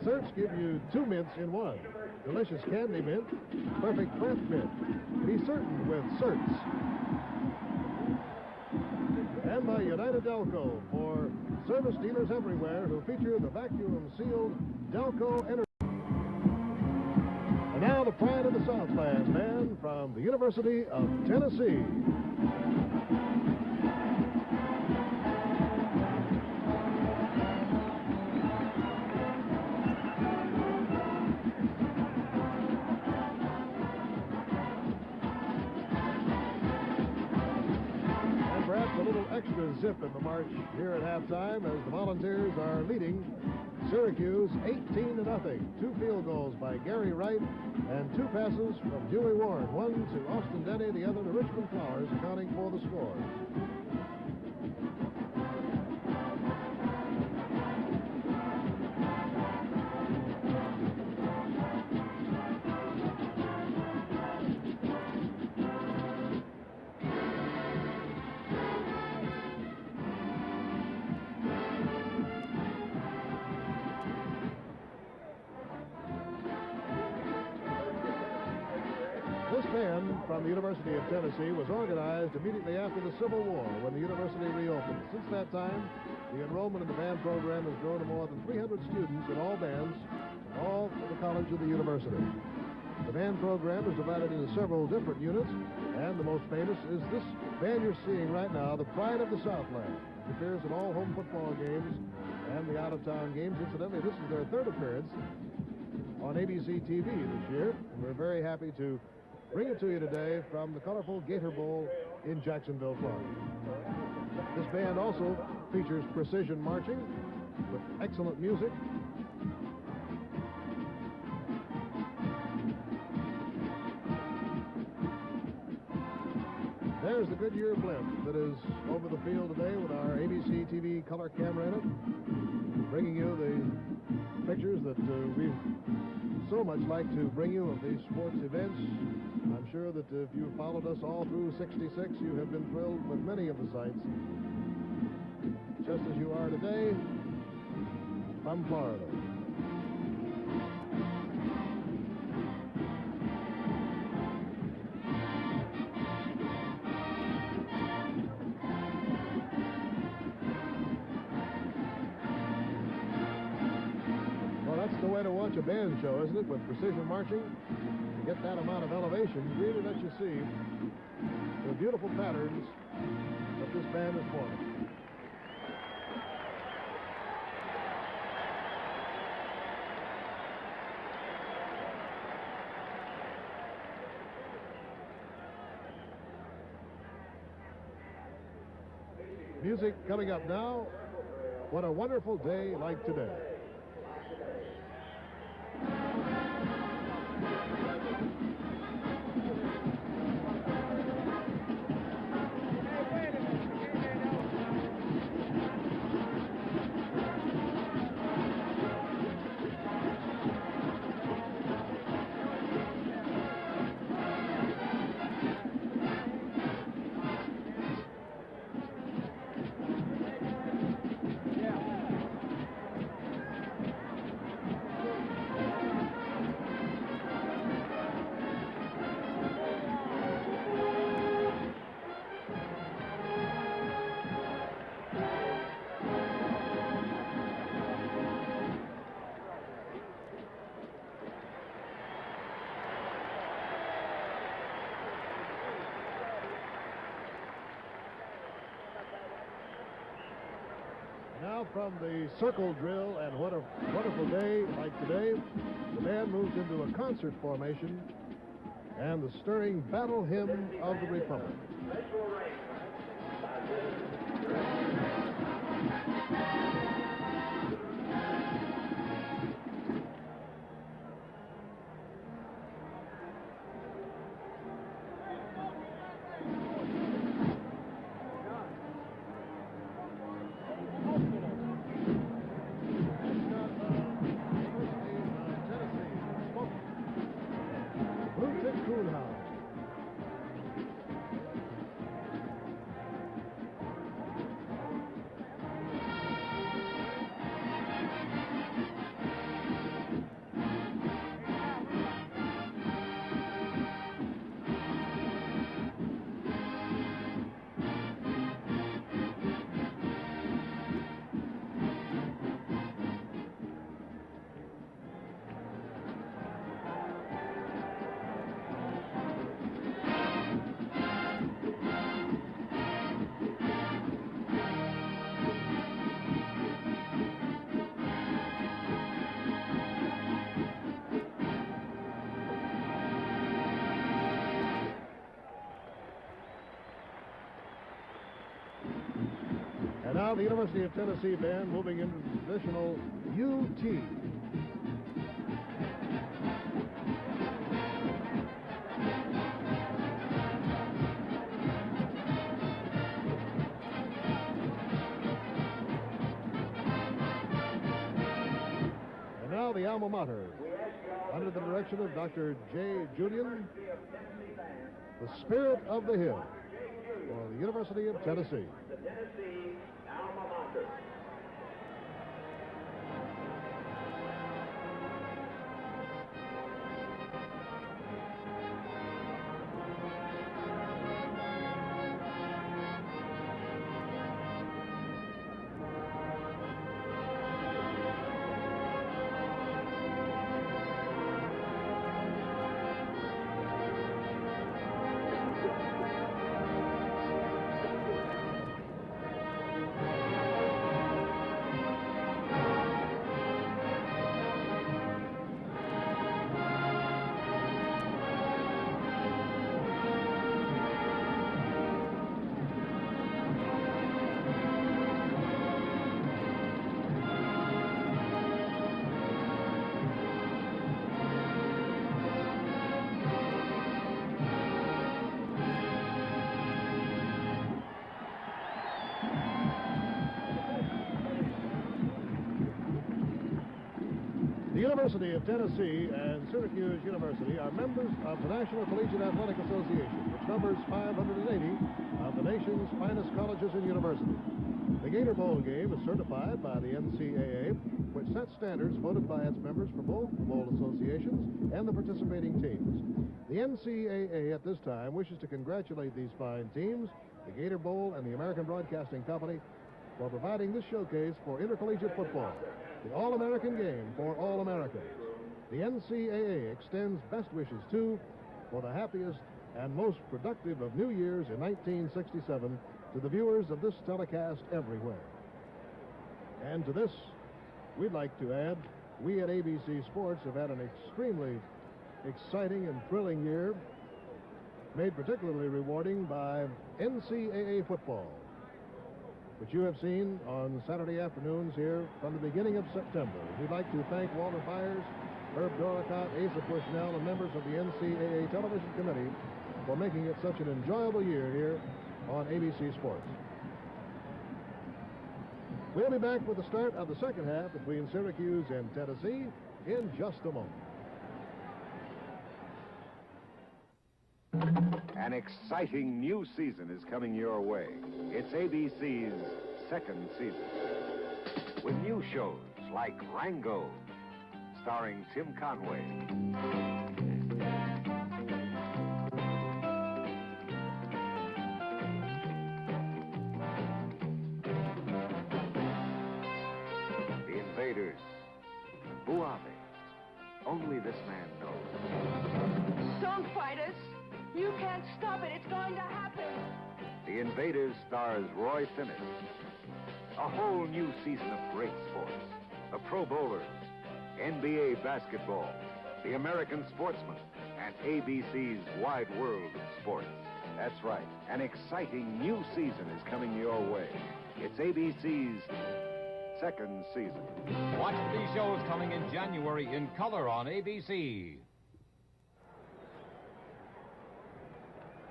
Certs give you 2 mints in one. Delicious candy mint, perfect breath mint. Be certain with Certs. And by United Delco for service dealers everywhere who feature the vacuum-sealed Delco Energy. And now the pride of the Southland man from the University of Tennessee. Extra zip in the march here at halftime as the Volunteers are leading Syracuse 18-0. 2 field goals by Gary Wright and 2 passes from Dewey Warren. One to Austin Denny, the other to Richmond Flowers, accounting for the score. This band from the University of Tennessee was organized immediately after the Civil War when the university reopened. Since that time, The enrollment in the band program has grown to more than 300 students in all bands, all of the college and the university. The band program is divided into several different units, and the most famous is this band you're seeing right now, the Pride of the Southland. It appears at all home football games and the out-of-town games. Incidentally, this is their third appearance on ABC TV this year, and we're very happy to bring it to you today from the colorful Gator Bowl in Jacksonville, Florida. This band also features precision marching with excellent music. There's the Goodyear blimp that is over the field today with our ABC TV color camera in it, bringing you the pictures that we so much like to bring you of these sports events. I'm sure that if you followed us all through 66, you have been thrilled with many of the sights, just as you are today from Florida. The way to watch a band show, isn't it? With precision marching, to get that amount of elevation, really lets you see the beautiful patterns that this band is forming. Music coming up now. What a wonderful day like today. Now from the circle drill, and what a wonderful day like today, the band moves into a concert formation and the stirring battle hymn of the Republic. And now the University of Tennessee band moving into the traditional UT. And now the alma mater, under the direction of Dr. J. Julian, the Spirit of the Hill for the University of Tennessee. Alma mater. University of Tennessee and Syracuse University are members of the National Collegiate Athletic Association, which numbers 580 of the nation's finest colleges and universities. The Gator Bowl game is certified by the NCAA, which sets standards voted by its members for both the bowl associations and the participating teams. The NCAA at this time wishes to congratulate these fine teams, the Gator Bowl and the American Broadcasting Company, for providing this showcase for intercollegiate football, the All-American game for all Americans. The NCAA extends best wishes, too, for the happiest and most productive of New Years in 1967 to the viewers of this telecast everywhere. And to this, we'd like to add, we at ABC Sports have had an extremely exciting and thrilling year, made particularly rewarding by NCAA football, which you have seen on Saturday afternoons here from the beginning of September. We'd like to thank Walter Byers, Herb Doricott, Asa Bushnell, and members of the NCAA Television Committee for making it such an enjoyable year here on ABC Sports. We'll be back with the start of the second half between Syracuse and Tennessee in just a moment. An exciting new season is coming your way. It's ABC's second season. With new shows like Rango, starring Tim Conway. The Invaders. Who are they? Only this man knows. Don't fight us. You can't stop it. It's going to happen. The Invaders stars Roy Finnis. A whole new season of great sports. The Pro Bowlers, NBA basketball, the American Sportsman, and ABC's wide world of sports. That's right. An exciting new season is coming your way. It's ABC's second season. Watch these shows coming in January in color on ABC.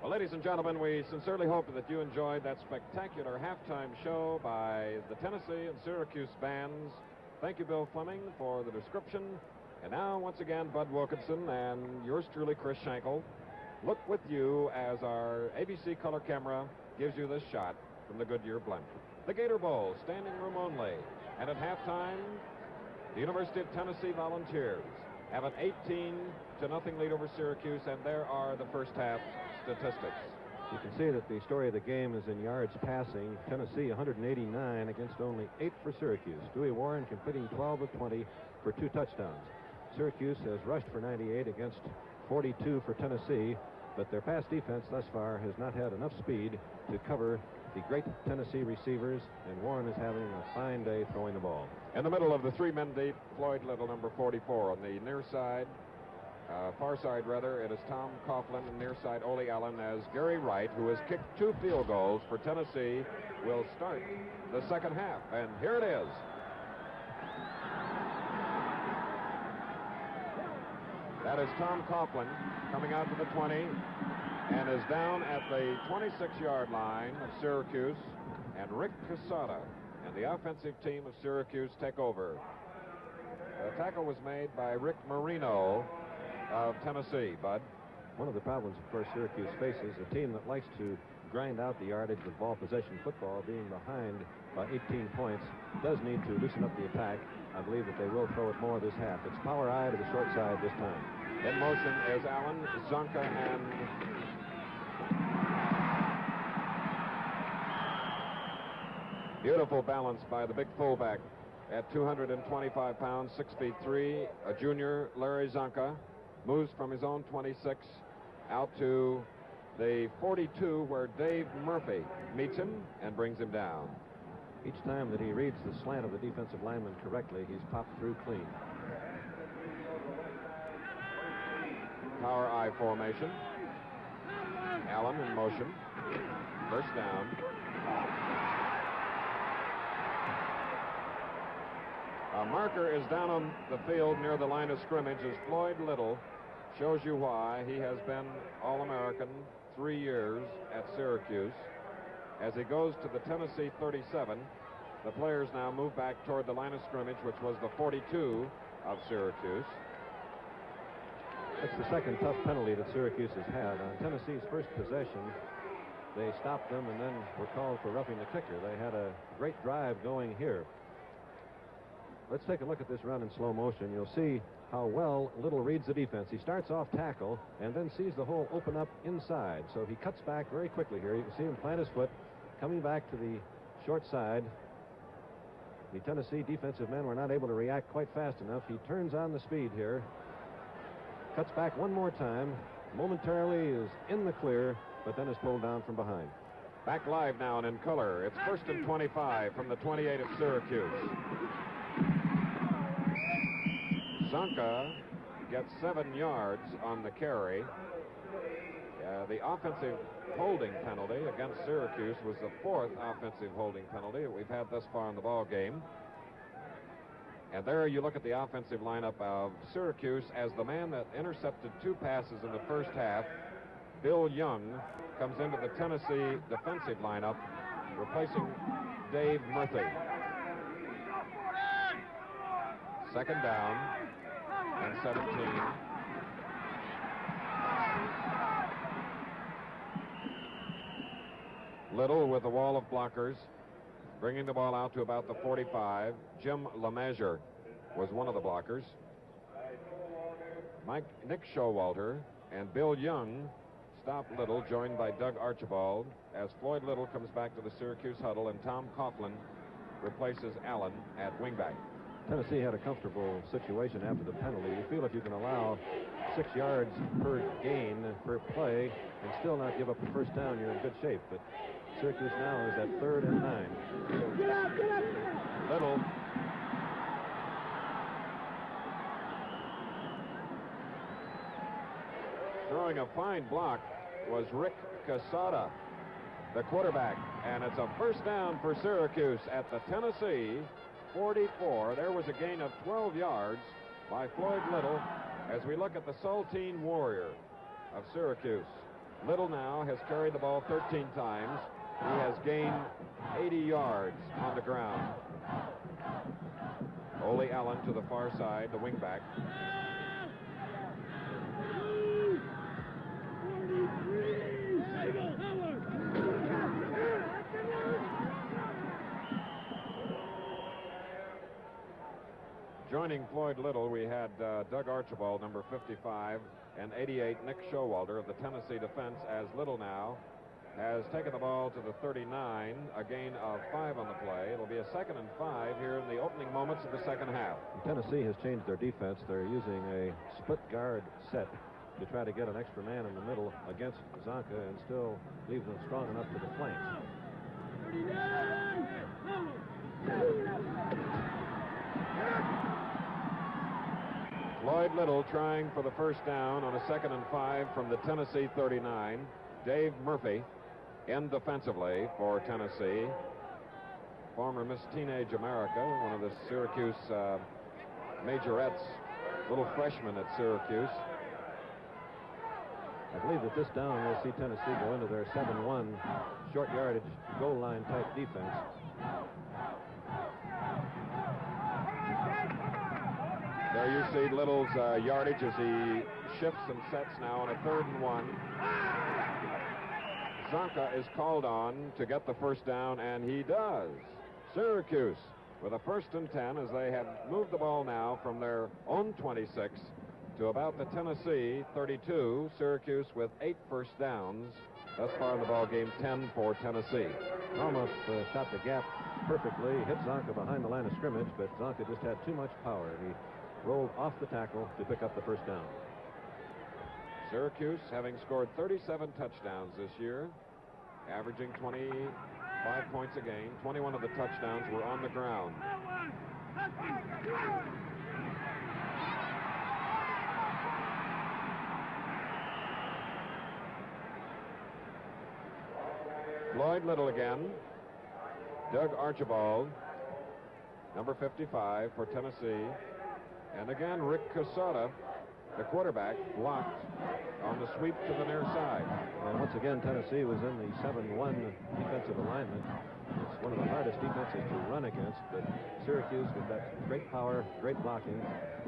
Well, ladies and gentlemen, we sincerely hope that you enjoyed that spectacular halftime show by the Tennessee and Syracuse bands. Thank you, Bill Fleming, for the description. And now, once again, Bud Wilkinson and yours truly, Chris Schenkel, look with you as our ABC color camera gives you this shot from the Goodyear blender. The Gator Bowl, standing room only. And at halftime, the University of Tennessee Volunteers have an 18-0 lead over Syracuse, and there are the first half statistics. You can see that the story of the game is in yards passing. Tennessee 189 against only 8 for Syracuse. Dewey Warren completing 12 of 20 for 2 touchdowns. Syracuse has rushed for 98 against 42 for Tennessee, but their pass defense thus far has not had enough speed to cover the great Tennessee receivers, and Warren is having a fine day throwing the ball. In the middle of the 3 men deep, Floyd Little, number 44. On the near side, far side rather, it is Tom Coughlin, and near side Ole Allen, as Gary Wright, who has kicked 2 field goals for Tennessee, will start the second half. And here it is. That is Tom Coughlin coming out to the 20 and is down at the 26-yard line of Syracuse, and Rick Casada and the offensive team of Syracuse take over. The tackle was made by Rick Marino of Tennessee, Bud. One of the problems, of course, Syracuse faces, a team that likes to grind out the yardage with ball possession football, being behind by 18 points, does need to loosen up the attack. I believe that they will throw it more this half. It's power eye to the short side this time. In motion is Allen, Zonka, and beautiful balance by the big fullback at 225 pounds, 6'3", a junior, Larry Zonka, moves from his own 26 out to the 42, where Dave Murphy meets him and brings him down. Each time that he reads the slant of the defensive lineman correctly, he's popped through clean. Power eye formation. Allen in motion. First down. A marker is down on the field near the line of scrimmage as Floyd Little shows you why he has been All-American 3 years at Syracuse. As he goes to the Tennessee 37, The players now move back toward the line of scrimmage, which was the 42 of Syracuse. It's the second tough penalty that Syracuse has had. On Tennessee's first possession, they stopped them and then were called for roughing the kicker. They had a great drive going here. Let's take a look at this run in slow motion. You'll see how well Little reads the defense. He starts off tackle and then sees the hole open up inside. So he cuts back very quickly here. You can see him plant his foot, coming back to the short side. The Tennessee defensive men were not able to react quite fast enough. He turns on the speed here, cuts back one more time, momentarily is in the clear, but then is pulled down from behind. Back live now and in color. It's 1st and 25 from the 28 of Syracuse. Zonka gets 7 yards on the carry. The offensive holding penalty against Syracuse was the 4th offensive holding penalty that we've had thus far in the ball game. And there you look at the offensive lineup of Syracuse as the man that intercepted 2 passes in the first half, Bill Young, comes into the Tennessee defensive lineup, replacing Dave Murphy. 2nd down and 17. Little with a wall of blockers, bringing the ball out to about the 45. Jim LeMessurier was one of the blockers. Nick Showalter and Bill Young stop Little, joined by Doug Archibald, as Floyd Little comes back to the Syracuse huddle and Tom Coughlin replaces Allen at wingback. Tennessee had a comfortable situation after the penalty. You feel if you can allow 6 yards per gain per play and still not give up the first down, you're in good shape. But Syracuse now is at 3rd and 9. Get up! Little. Throwing a fine block was Rick Casada, the quarterback. And it's a 1st down for Syracuse at the Tennessee 44. There was a gain of 12 yards by Floyd Little as we look at the Saltine Warrior of Syracuse. Little now has carried the ball 13 times. He has gained 80 yards on the ground. Ole Allen to the far side, the wingback. Joining Floyd Little, we had Doug Archibald, number 55, and 88, Nick Showalter of the Tennessee defense, as Little now has taken the ball to the 39, a gain of 5 on the play. It'll be a 2nd and 5 here in the opening moments of the second half. Tennessee has changed their defense. They're using a split guard set to try to get an extra man in the middle against Zonka and still leave them strong enough to the flanks. Floyd Little trying for the 1st down on a 2nd and 5 from the Tennessee 39. Dave Murphy in defensively for Tennessee. Former Miss Teenage America, one of the Syracuse majorettes, little freshman at Syracuse. I believe that this down we'll see Tennessee go into their 7-1 short yardage goal line type defense. There you see Little's yardage as he shifts and sets now on a 3rd and 1. Zonka is called on to get the 1st down, and he does. Syracuse with a 1st and 10 as they have moved the ball now from their own 26 to about the Tennessee 32. Syracuse with 8 first downs. Thus far in the ball game, 10 for Tennessee. Almost shot the gap perfectly, hit Zonka behind the line of scrimmage, but Zonka just had too much power. He rolled off the tackle to pick up the 1st down. Syracuse having scored 37 touchdowns this year, averaging 25 points a game. 21 of the touchdowns were on the ground. Floyd Little again. Doug Archibald, number 55 for Tennessee. And again, Rick Casada, the quarterback, blocked on the sweep to the near side. And once again, Tennessee was in the 7-1 defensive alignment. It's one of the hardest defenses to run against, but Syracuse, with that great power, great blocking,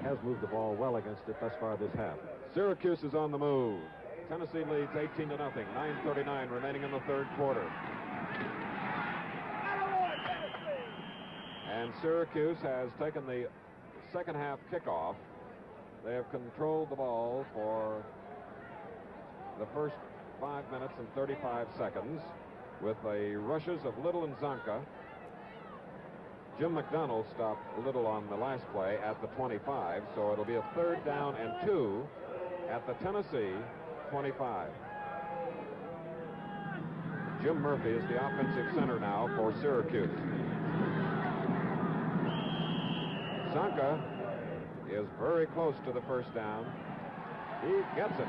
has moved the ball well against it thus far this half. Syracuse is on the move. Tennessee leads 18-0. 9:39 remaining in the third quarter. And Syracuse has taken the second half kickoff. They have controlled the ball for the first 5 minutes and 35 seconds with the rushes of Little and Zonka. Jim McDonald stopped Little on the last play at the 25, so it'll be a 3rd down and 2 at the Tennessee 25. Jim Murphy is the offensive center now for Syracuse. Zonka is very close to the first down. He gets it.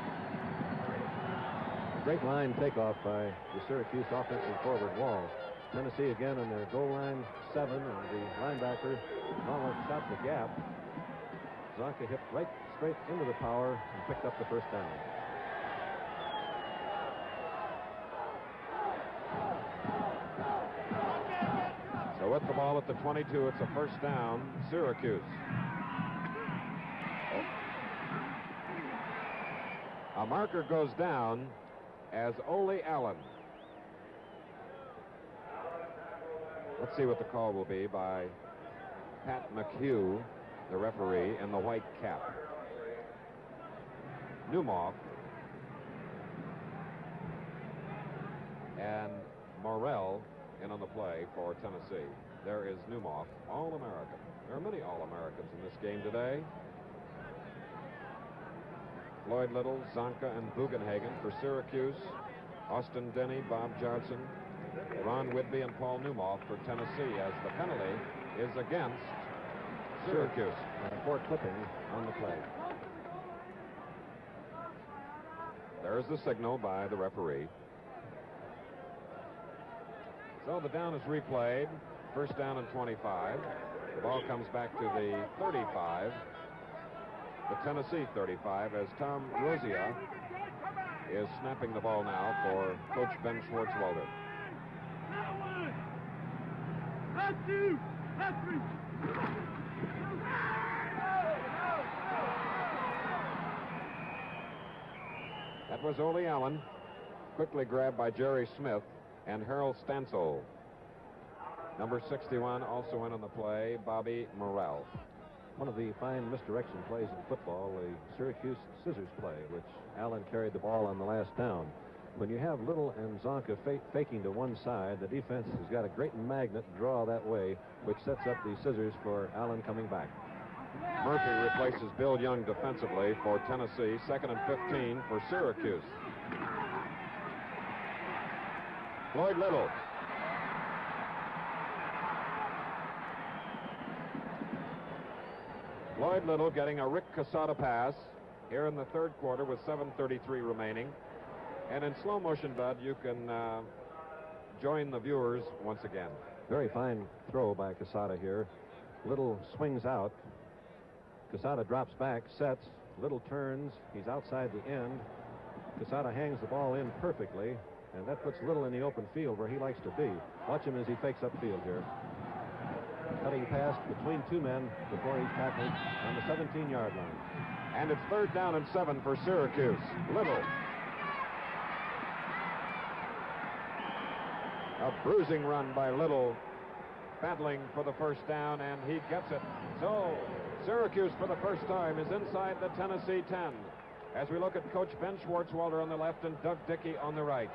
Great line takeoff by the Syracuse offensive forward wall. Tennessee again on their goal line 7, and the linebacker almost shot the gap. Zonka hit right straight into the power and picked up the first down. So with the ball at the 22, it's a first down, Syracuse. A marker goes down as Ole Allen. Let's see what the call will be by Pat McHugh, the referee, in the white cap. Newmoff and Morrell in on the play for Tennessee. There is Newmoff, All-American. There are many All-Americans in this game today. Floyd Little, Zonka, and Bugenhagen for Syracuse. Austin Denny, Bob Johnson, Ron Whitby, and Paul Newmoff for Tennessee, as the penalty is against Syracuse. For clipping on the play. There's the signal by the referee. So the down is replayed. First down and 25. The ball comes back to the 35. The Tennessee 35, as Tom Rosia is snapping the ball now for Coach Ben Schwartzwalder. That was Ole Allen, quickly grabbed by Jerry Smith and Harold Stansel. Number 61 also in on the play, Bobby Morrell. One of the fine misdirection plays in football, the Syracuse scissors play, which Allen carried the ball on the last down. When you have Little and Zonka faking to one side, the defense has got a great magnet draw that way, which sets up the scissors for Allen coming back. Murphy replaces Bill Young defensively for Tennessee. 2nd and 15 for Syracuse. Floyd Little. Floyd Little getting a Rick Casada pass here in the third quarter with 7:33 remaining. And in slow motion, Bud, you can join the viewers once again. Very fine throw by Casada here. Little swings out. Casada drops back, sets. Little turns. He's outside the end. Casada hangs the ball in perfectly, and that puts Little in the open field where he likes to be. Watch him as he fakes upfield here. Cutting pass between two men before he's tackled on the 17-yard line. And it's 3rd down and 7 for Syracuse. Little. A bruising run by Little, battling for the first down, and he gets it. So Syracuse, for the first time, is inside the Tennessee 10. As we look at Coach Ben Schwartzwalder on the left and Doug Dickey on the right.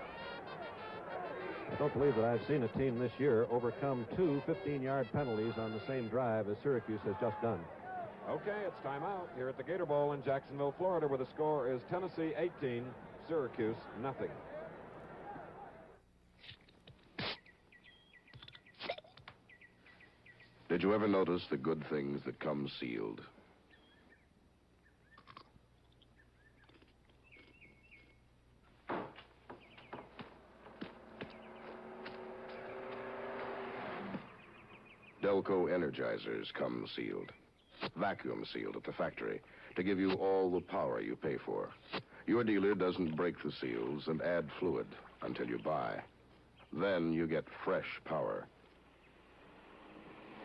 I don't believe that I've seen a team this year overcome 2 15-yard penalties on the same drive as Syracuse has just done. Okay, it's time out here at the Gator Bowl in Jacksonville, Florida, where the score is Tennessee 18, Syracuse nothing. Did you ever notice the good things that come sealed? Delco Energizers come sealed. Vacuum sealed at the factory to give you all the power you pay for. Your dealer doesn't break the seals and add fluid until you buy. Then you get fresh power.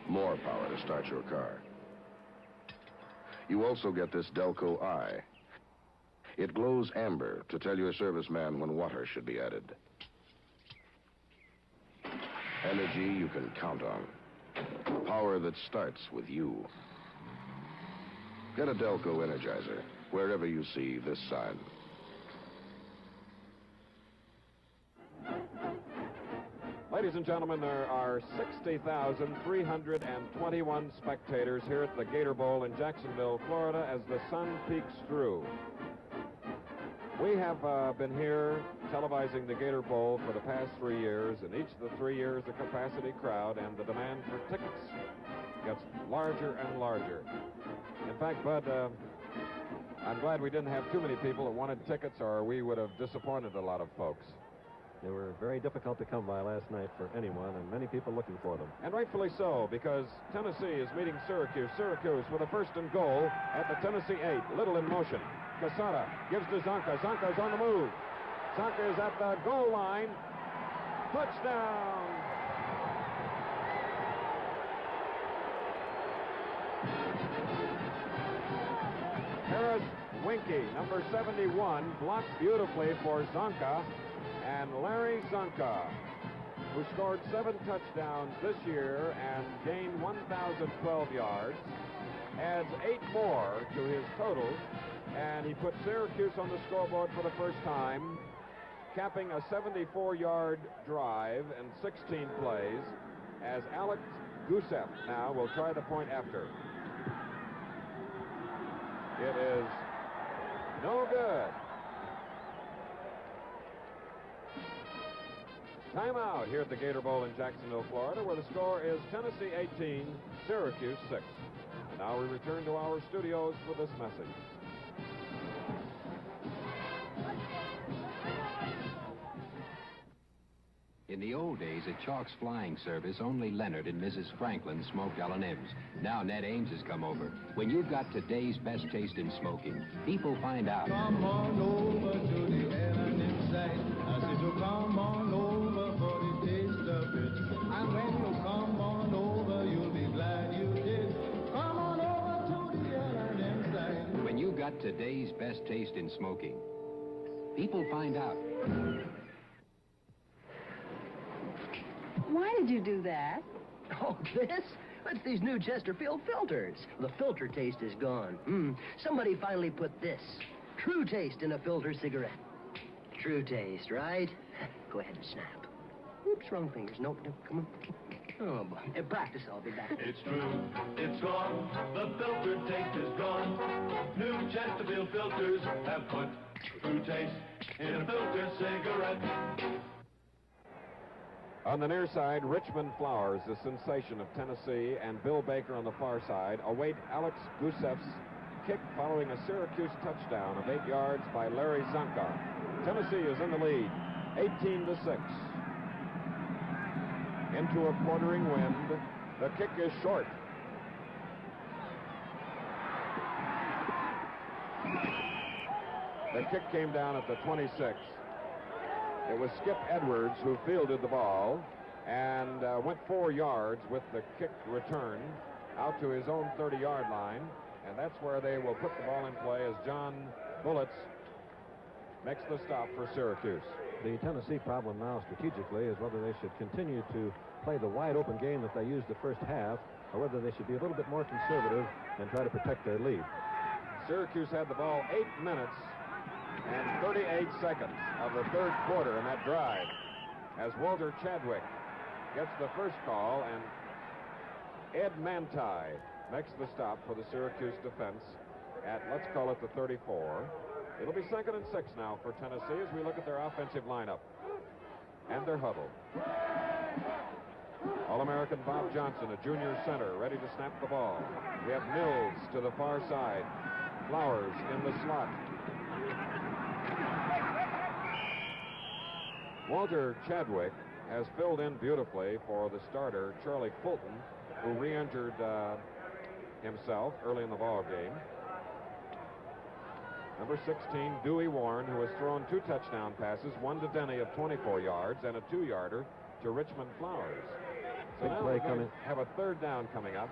More power to start your car. You also get this Delco Eye. It glows amber to tell your serviceman when water should be added. Energy you can count on. Power that starts with you. Get a Delco Energizer wherever you see this sign. Ladies and gentlemen, there are 60,321 spectators here at the Gator Bowl in Jacksonville, Florida, as the sun peeks through. We have been here televising the Gator Bowl for the past 3 years, and each of the 3 years the capacity crowd and the demand for tickets gets larger and larger. In fact, Bud, I'm glad we didn't have too many people that wanted tickets, or we would have disappointed a lot of folks. They were very difficult to come by last night for anyone, and many people looking for them. And rightfully so, because Tennessee is meeting Syracuse. Syracuse with a first and goal at the Tennessee 8. Little in motion. Quesada gives to Zonka. Zonka's on the move. Zonka is at the goal line. Touchdown! Harris Winky, number 71, blocked beautifully for Zonka. And Larry Zonka, who scored 7 touchdowns this year and gained 1,012 yards, adds 8 more to his total, and he put Syracuse on the scoreboard for the first time, capping a 74-yard drive and 16 plays, as Alex Gusev now will try the point after. It is no good. Timeout here at the Gator Bowl in Jacksonville, Florida, where the score is Tennessee 18, Syracuse 6. And now we return to our studios for this message. In the old days at Chalk's Flying Service, only Leonard and Mrs. Franklin smoked L&M's. Now Ned Ames has come over. When you've got today's best taste in smoking, people find out. Come on over to the L&M site. I said, so come on over for the taste of it. And when you come on over, you'll be glad you did. Come on over to the L&M site. When you've got today's best taste in smoking, people find out. Why did you do that? Oh, this? It's these new Chesterfield filters. The filter taste is gone. Somebody finally put this. True taste in a filter cigarette. True taste, right? Go ahead and snap. Oops, wrong fingers. Nope, come on. Oh, boy. Practice, I'll be back. It's true, it's gone. The filter taste is gone. New Chesterfield filters have put true taste in a filter cigarette. On the near side, Richmond Flowers, the sensation of Tennessee, and Bill Baker on the far side await Alex Gusev's kick following a Syracuse touchdown of 8 yards by Larry Zonka. Tennessee is in the lead, 18-6. Into a quartering wind. The kick is short. The kick came down at the 26. It was Skip Edwards who fielded the ball and went 4 yards with the kick return out to his own 30-yard line. And that's where they will put the ball in play as John Bullets makes the stop for Syracuse. The Tennessee problem now strategically is whether they should continue to play the wide-open game that they used the first half, or whether they should be a little bit more conservative and try to protect their lead. Syracuse had the ball 8 minutes and 38 seconds of the third quarter in that drive as Walter Chadwick gets the first call, and Ed Manti makes the stop for the Syracuse defense at, let's call it, the 34. It'll be 2nd and 6 now for Tennessee as we look at their offensive lineup and their huddle. All-American Bob Johnson, a junior center, ready to snap the ball. We have Mills to the far side. Flowers in the slot. Walter Chadwick has filled in beautifully for the starter, Charlie Fulton, who re-injured himself early in the ball game. Number 16, Dewey Warren, who has thrown 2 touchdown passes, one to Denny of 24 yards and a 2-yarder to Richmond Flowers. So Big now play we're going coming. to have a 3rd down coming up.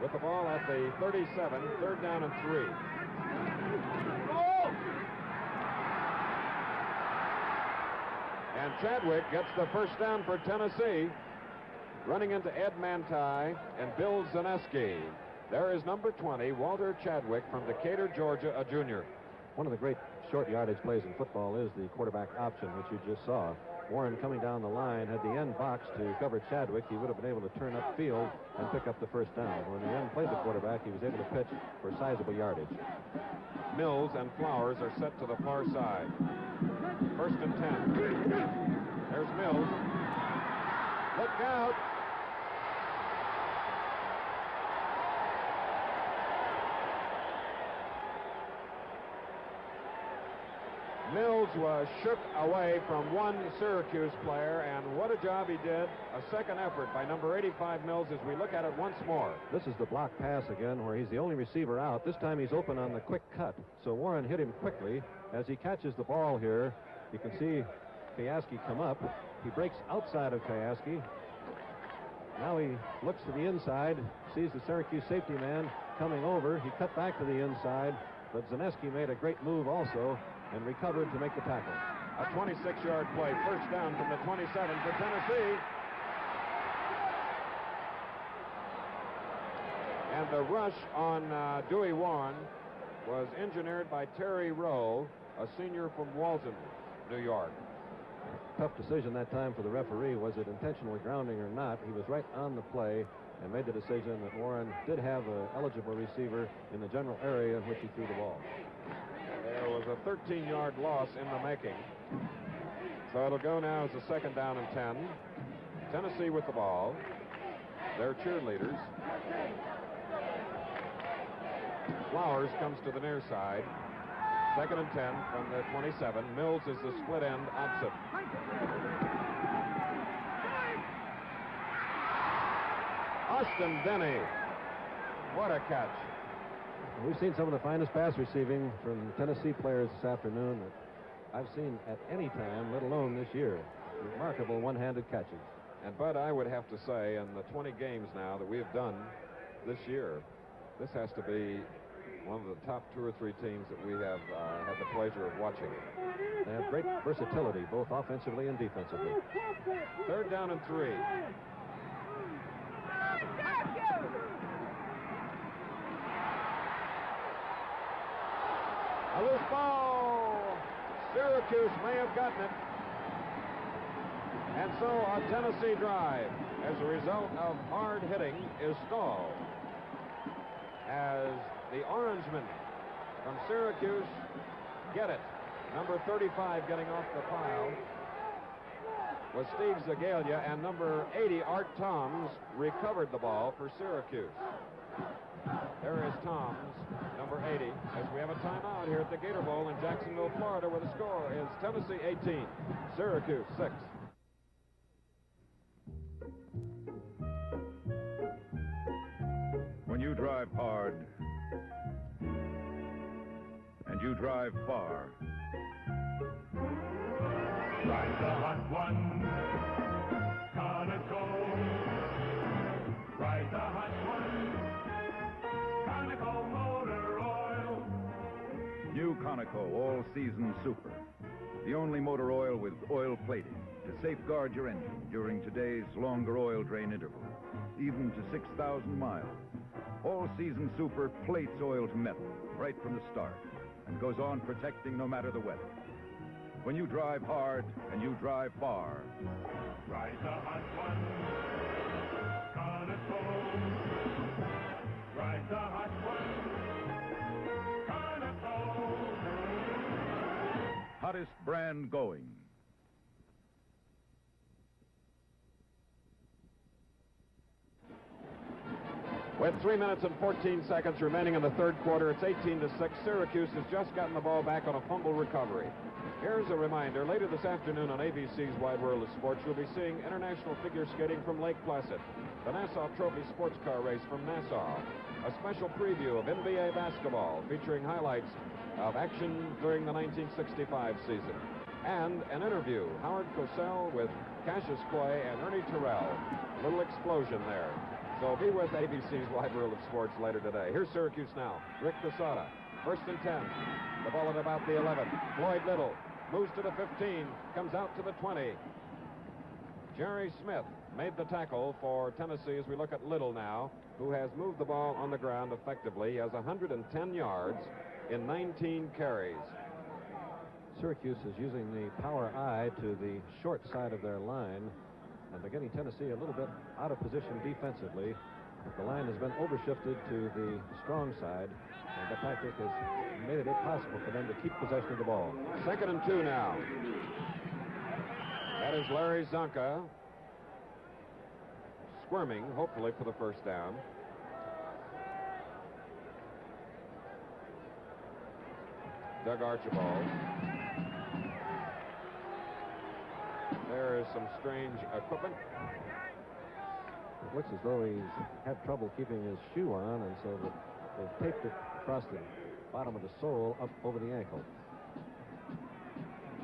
With the ball at the 37, 3rd down and 3. And Chadwick gets the first down for Tennessee. Running into Ed Manti and Bill Zaneski. There is number 20, Walter Chadwick from Decatur, Georgia, a junior. One of the great short yardage plays in football is the quarterback option, which you just saw. Warren coming down the line had the end box to cover Chadwick. He would have been able to turn upfield and pick up the first down. When the end played the quarterback, he was able to pitch for sizable yardage. Mills and Flowers are set to the far side. 1st and 10. There's Mills. Look out. Mills was shook away from one Syracuse player, and what a job he did. A second effort by number 85 Mills as we look at it once more. This is the block pass again where he's the only receiver out. This time he's open on the quick cut. So Warren hit him quickly. As he catches the ball here, you can see Kayaski come up. He breaks outside of Kayaski. Now he looks to the inside, sees the Syracuse safety man coming over. He cut back to the inside, but Zaneski made a great move also and recovered to make the tackle. A 26-yard play, 1st down from the 27 for Tennessee. And the rush on Dewey Warren was engineered by Terry Rowe, a senior from Walton, New York. Tough decision that time for the referee. Was it intentional grounding or not? He was right on the play and made the decision that Warren did have an eligible receiver in the general area in which he threw the ball. There was a 13-yard loss in the making. So it'll go now as a 2nd down and 10. Tennessee with the ball. Their cheerleaders. Flowers comes to the near side. 2nd and 10 from the 27. Mills is the split end opposite. Austin Denny. What a catch. We've seen some of the finest pass receiving from Tennessee players this afternoon that I've seen at any time, let alone this year. Remarkable one-handed catches. And Bud, I would have to say, in the 20 games now that we have done this year, this has to be one of the top 2 or 3 teams that we have had the pleasure of watching. They have great versatility, both offensively and defensively. 3rd down and 3. A loose ball. Syracuse may have gotten it. And so a Tennessee drive, as a result of hard hitting, is stalled. As the Orangemen from Syracuse get it. Number 35 getting off the pile was Steve Zagalia, and number 80, Art Toms, recovered the ball for Syracuse. There is Toms, number 80, as we have a timeout here at the Gator Bowl in Jacksonville, Florida, where the score is Tennessee 18, Syracuse 6. When you drive hard and you drive far, Ride the hot one, Conoco. Ride the hot one, Conoco Motor Oil. new Conoco All-Season Super. The only motor oil with oil plating to safeguard your engine during today's longer oil drain interval, even to 6,000 miles. All-Season Super plates oil to metal right from the start and goes on protecting no matter the weather. When you drive hard and you drive far, Ride the hot one, Conoco. Ride the hot one, Conoco. hottest brand going. With 3 minutes and 14 seconds remaining in the 3rd quarter, it's 18-6. Syracuse has just gotten the ball back on a fumble recovery. Here's a reminder. Later this afternoon on ABC's Wide World of Sports, you'll be seeing international figure skating from Lake Placid, the Nassau Trophy sports car race from Nassau, a special preview of NBA basketball featuring highlights of action during the 1965 season. And an interview, Howard Cosell with Cassius Clay and Ernie Terrell. Little explosion there. So be with ABC's Wide World of Sports later today. Here's Syracuse now. Rick Quesada, 1st and 10. The ball at about the 11. Floyd Little moves to the 15, comes out to the 20. Jerry Smith made the tackle for Tennessee as we look at Little now, who has moved the ball on the ground effectively. He has 110 yards in 19 carries. Syracuse is using the power I to the short side of their line, and they're getting Tennessee a little bit out of position defensively. The line has been overshifted to the strong side, and the tactic has made it impossible for them to keep possession of the ball. 2nd and 2 now. That is Larry Zonka squirming, hopefully for the first down. Doug Archibald. There is some strange equipment. It looks as though he's had trouble keeping his shoe on, and so they've taped it across the bottom of the sole up over the ankle.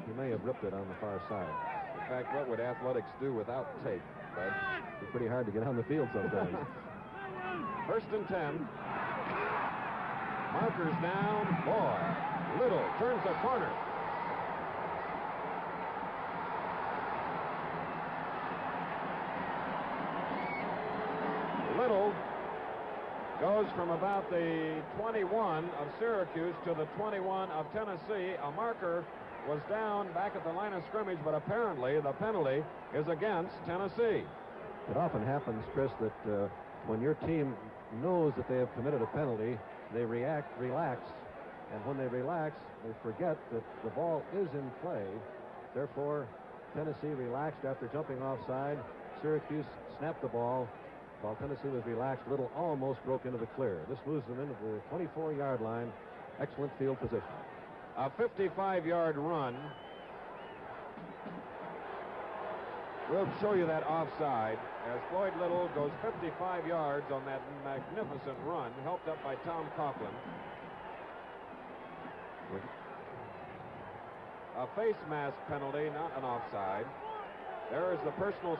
He may have ripped it on the far side. In fact, what would athletics do without tape, Bud? It's pretty hard to get on the field sometimes. 1st and 10. Markers down. Boy, Little turns the corner. Little goes from about the 21 of Syracuse to the 21 of Tennessee. A marker was down back at the line of scrimmage, but apparently the penalty is against Tennessee. It often happens, Chris, that when your team knows that they have committed a penalty, they relax, and when they relax, they forget that the ball is in play. Therefore, Tennessee relaxed after jumping offside. Syracuse snapped the ball. While Tennessee was relaxed, Little almost broke into the clear. This moves them into the 24-yard line. Excellent field position. A 55-yard run. We'll show you that offside as Floyd Little goes 55 yards on that magnificent run, helped up by Tom Coughlin. A face mask penalty, not an offside. There is the personal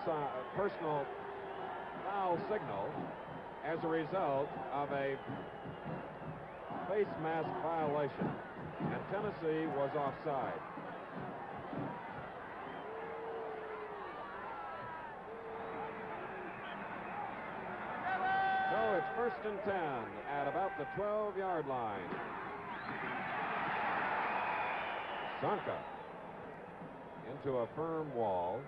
foul signal as a result of a face mask violation, and Tennessee was offside. So it's 1st and 10 at about the 12-yard line. Zonka into a firm wall,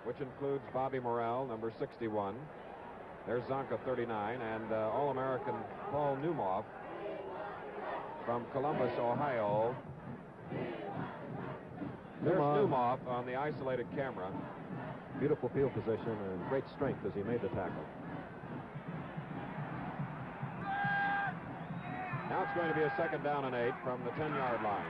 which includes Bobby Morrell, number 61. There's Zonka, 39, and All-American Paul Newmoff from Columbus, Ohio. There's Newmoff on the isolated camera. Beautiful field position and great strength as he made the tackle. Now it's going to be a 2nd down and 8 from the 10-yard line.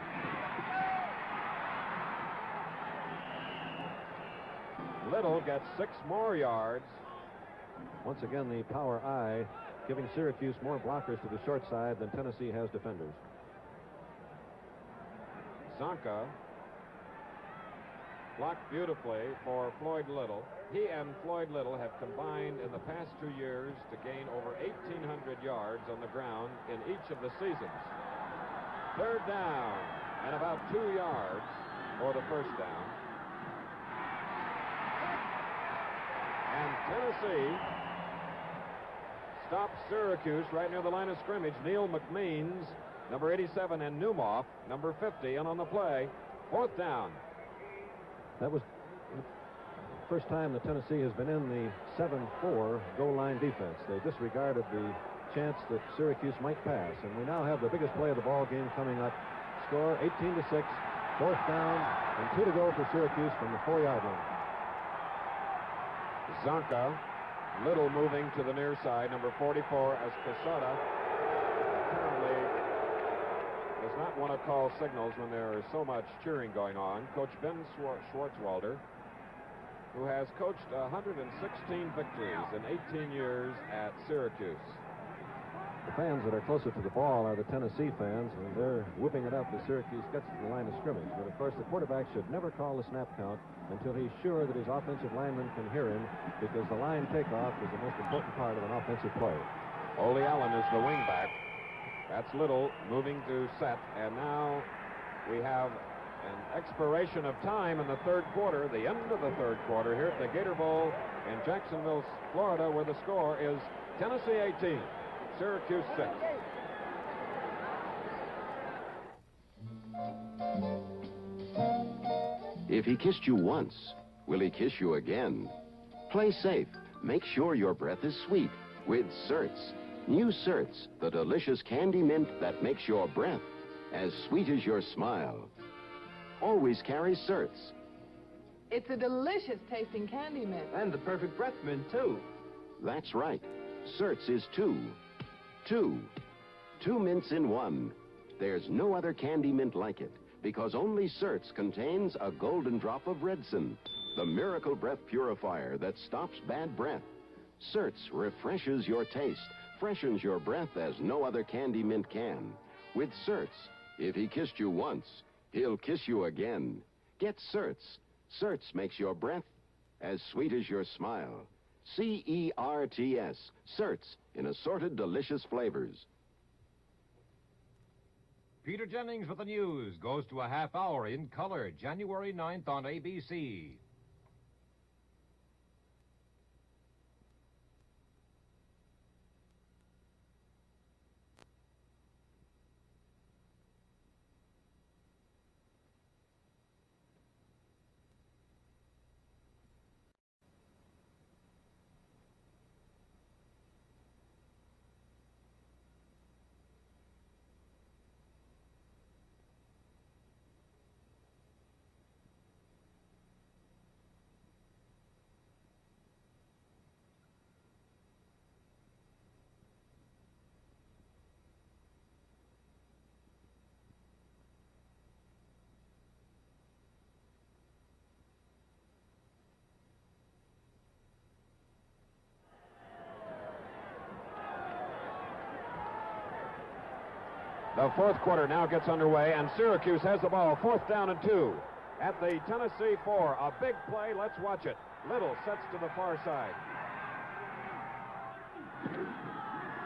Little gets 6 more yards. Once again, the power I giving Syracuse more blockers to the short side than Tennessee has defenders. Zonka blocked beautifully for Floyd Little. He and Floyd Little have combined in the past 2 years to gain over 1,800 yards on the ground in each of the seasons. 3rd down and about 2 yards for the 1st down. And Tennessee stops Syracuse right near the line of scrimmage. Neil McMeans, number 87, and Newmoff, number 50, and on the play, 4th down. That was the first time that Tennessee has been in the 7-4 goal line defense. They disregarded the chance that Syracuse might pass, and we now have the biggest play of the ball game coming up. Score 18-6, 4th down, and 2 to go for Syracuse from the 4-yard line. Zonka, Little moving to the near side, number 44, as Quesada apparently does not want to call signals when there is so much cheering going on. Coach Ben Schwartzwalder, who has coached 116 victories in 18 years at Syracuse. The fans that are closer to the ball are the Tennessee fans, and they're whooping it up as Syracuse gets to the line of scrimmage. But, of course, the quarterback should never call the snap count until he's sure that his offensive lineman can hear him, because the line takeoff is the most important part of an offensive play. Ole Allen is the wingback. That's Little moving to set, and now we have an expiration of time in the third quarter, the end of the third quarter here at the Gator Bowl in Jacksonville, Florida, where the score is Tennessee 18, Syracuse 6. If he kissed you once, will he kiss you again? Play safe. Make sure your breath is sweet with Certs. New Certs, the delicious candy mint that makes your breath as sweet as your smile. Always carry Certs. It's a delicious tasting candy mint. And the perfect breath mint, too. That's right. Certs is two. Two mints in one. There's no other candy mint like it, because only Certs contains a golden drop of Redson, the miracle breath purifier that stops bad breath. Certs refreshes your taste, freshens your breath as no other candy mint can. With Certs, if he kissed you once, he'll kiss you again. Get Certs. Certs makes your breath as sweet as your smile. C-E-R-T-S. Certs in assorted delicious flavors. Peter Jennings with the news goes to a half hour in color, January 9th on ABC. The fourth quarter now gets underway, and Syracuse has the ball, 4th down and 2. At the Tennessee 4, a big play. Let's watch it. Little sets to the far side.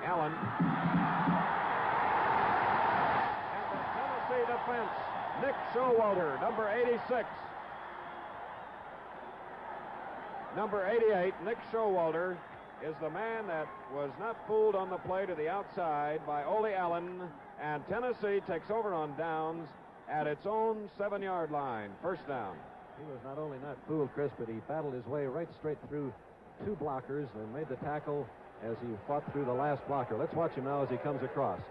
Allen. And the Tennessee defense, Nick Showalter, number 86. Number 88, Nick Showalter, is the man that was not fooled on the play to the outside by Ole Allen, and Tennessee takes over on downs at its own 7-yard line. First down. He was not only not fooled, Chris, but he battled his way right straight through 2 blockers and made the tackle as he fought through the last blocker. Let's watch him now as he comes across.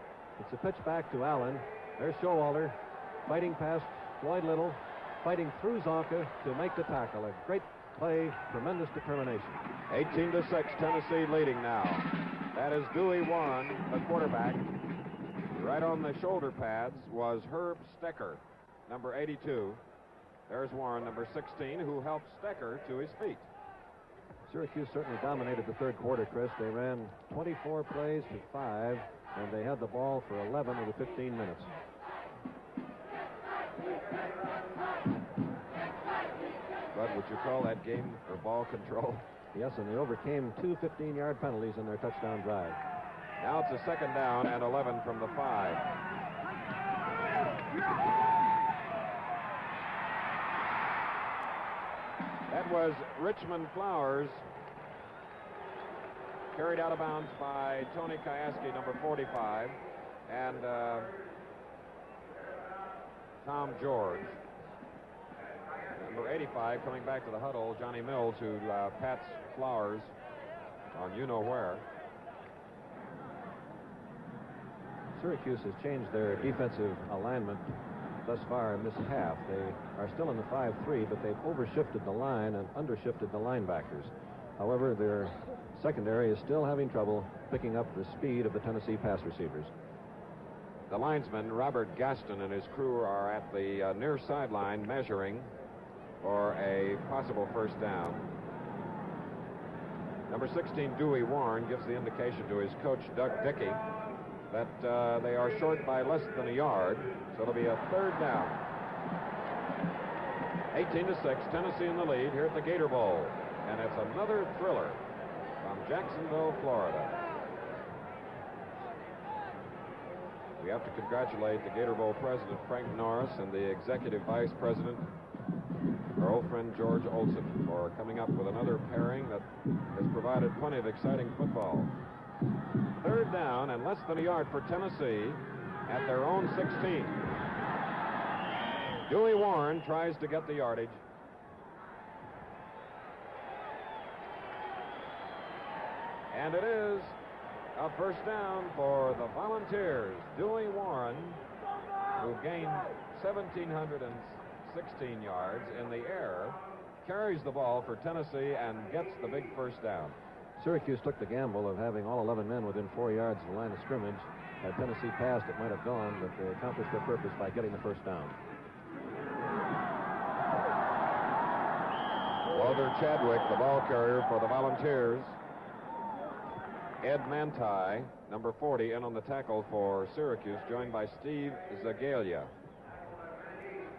It's a pitch back to Allen. There's Showalter fighting past Floyd Little, fighting through Zonka to make the tackle. A great play, tremendous determination. 18-6, Tennessee leading now. That is Dewey Warren, the quarterback. Right on the shoulder pads was Herb Stecker, number 82. There's Warren, number 16, who helped Stecker to his feet. Syracuse certainly dominated the third quarter, Chris. They ran 24 plays to 5, and they had the ball for 11 of the 15 minutes. But would you call that game or ball control? Yes, and they overcame 2 15-yard penalties in their touchdown drive. Now it's a 2nd down and 11 from the 5. That was Richmond Flowers, carried out of bounds by Tony Kayaski, number 45, and Tom George. Number 85 coming back to the huddle, Johnny Mills, who pats Flowers on you-know-where. Syracuse has changed their defensive alignment thus far in this half. They are still in the 5-3, but they've overshifted the line and undershifted the linebackers. However, their secondary is still having trouble picking up the speed of the Tennessee pass receivers. The linesman, Robert Gaston, and his crew are at the near sideline measuring for a possible first down. Number 16, Dewey Warren, gives the indication to his coach, Doug Dickey, that they are short by less than a yard, so it'll be a third down. 18-6, Tennessee in the lead here at the Gator Bowl. And it's another thriller from Jacksonville, Florida. We have to congratulate the Gator Bowl president, Frank Norris, and the executive vice president, our old friend George Olson, for coming up with another pairing that has provided plenty of exciting football. Third down and less than a yard for Tennessee at their own 16. Dewey Warren tries to get the yardage. And it is a first down for the Volunteers. Dewey Warren, who gained 1,716 yards in the air, carries the ball for Tennessee and gets the big first down. Syracuse took the gamble of having all 11 men within 4 yards of the line of scrimmage. Had Tennessee passed, it might have gone, but they accomplished their purpose by getting the first down. Walter Chadwick, the ball carrier for the Volunteers. Ed Manti, number 40, in on the tackle for Syracuse, joined by Steve Zagalia.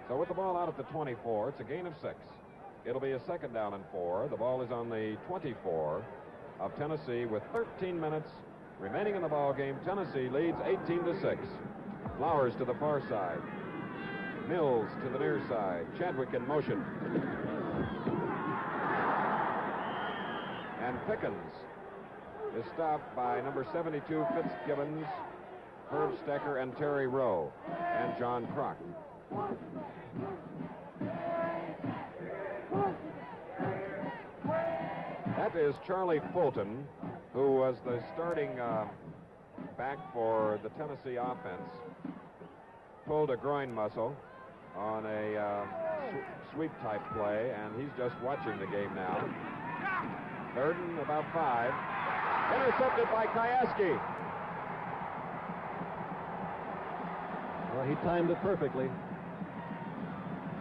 So with the ball out at the 24, it's a gain of 6. It'll be a second down and 4. The ball is on the 24 of Tennessee with 13 minutes remaining in the ball game. Tennessee leads 18-6. Flowers to the far side. Mills to the near side. Chadwick in motion. And Pickens is stopped by number 72 Fitzgibbons, Herb Stecker, and Terry Rowe, and John Kroc. That is Charlie Fulton, who was the starting back for the Tennessee offense. Pulled a groin muscle on a sweep-type play, and he's just watching the game now. Third and about 5. Intercepted by Kajewski. Well, he timed it perfectly.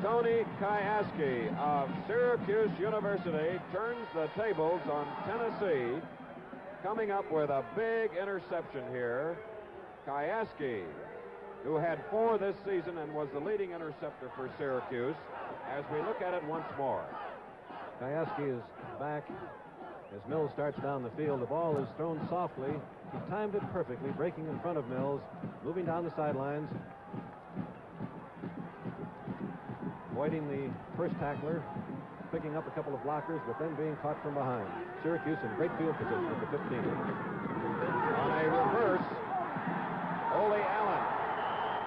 Tony Kajewski of Syracuse University turns the tables on Tennessee, coming up with a big interception here. Kajewski, who had 4 this season and was the leading interceptor for Syracuse, as we look at it once more. Kajewski is back as Mills starts down the field. The ball is thrown softly. He timed it perfectly, breaking in front of Mills, moving down the sidelines, avoiding the first tackler, picking up a couple of blockers, but then being caught from behind. Syracuse in great field position at the 15. On a reverse, Ole Allen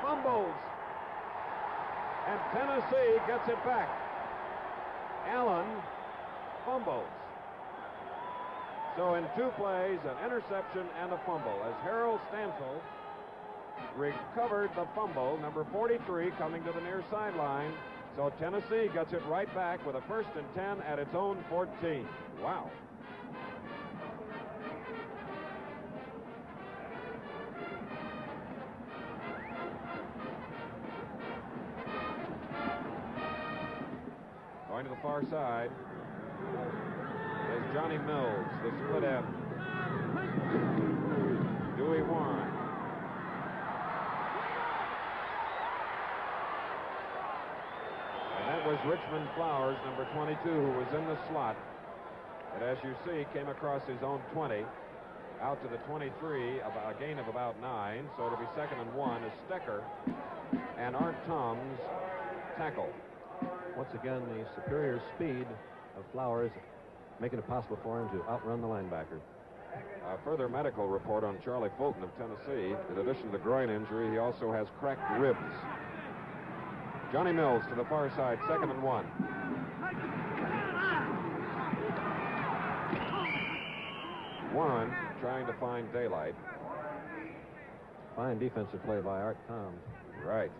fumbles, and Tennessee gets it back. Allen fumbles. So in 2 plays, an interception and a fumble, as Harold Stansel recovered the fumble, number 43 coming to the near sideline. So Tennessee gets it right back with a 1st and 10 at its own 14. Wow. Going to the far side is Johnny Mills, the split end. Dewey Warren. And that was Richmond Flowers, number 22, who was in the slot. But as you see, came across his own 20, out to the 23, a gain of about 9. So it'll be 2nd and 1 as Stecker and Art Toms tackle. Once again, the superior speed of Flowers making it possible for him to outrun the linebacker. A further medical report on Charlie Fulton of Tennessee. In addition to the groin injury, he also has cracked ribs. Johnny Mills to the far side, 2nd and 1. Warren trying to find daylight. Fine defensive play by Art Toms. Right.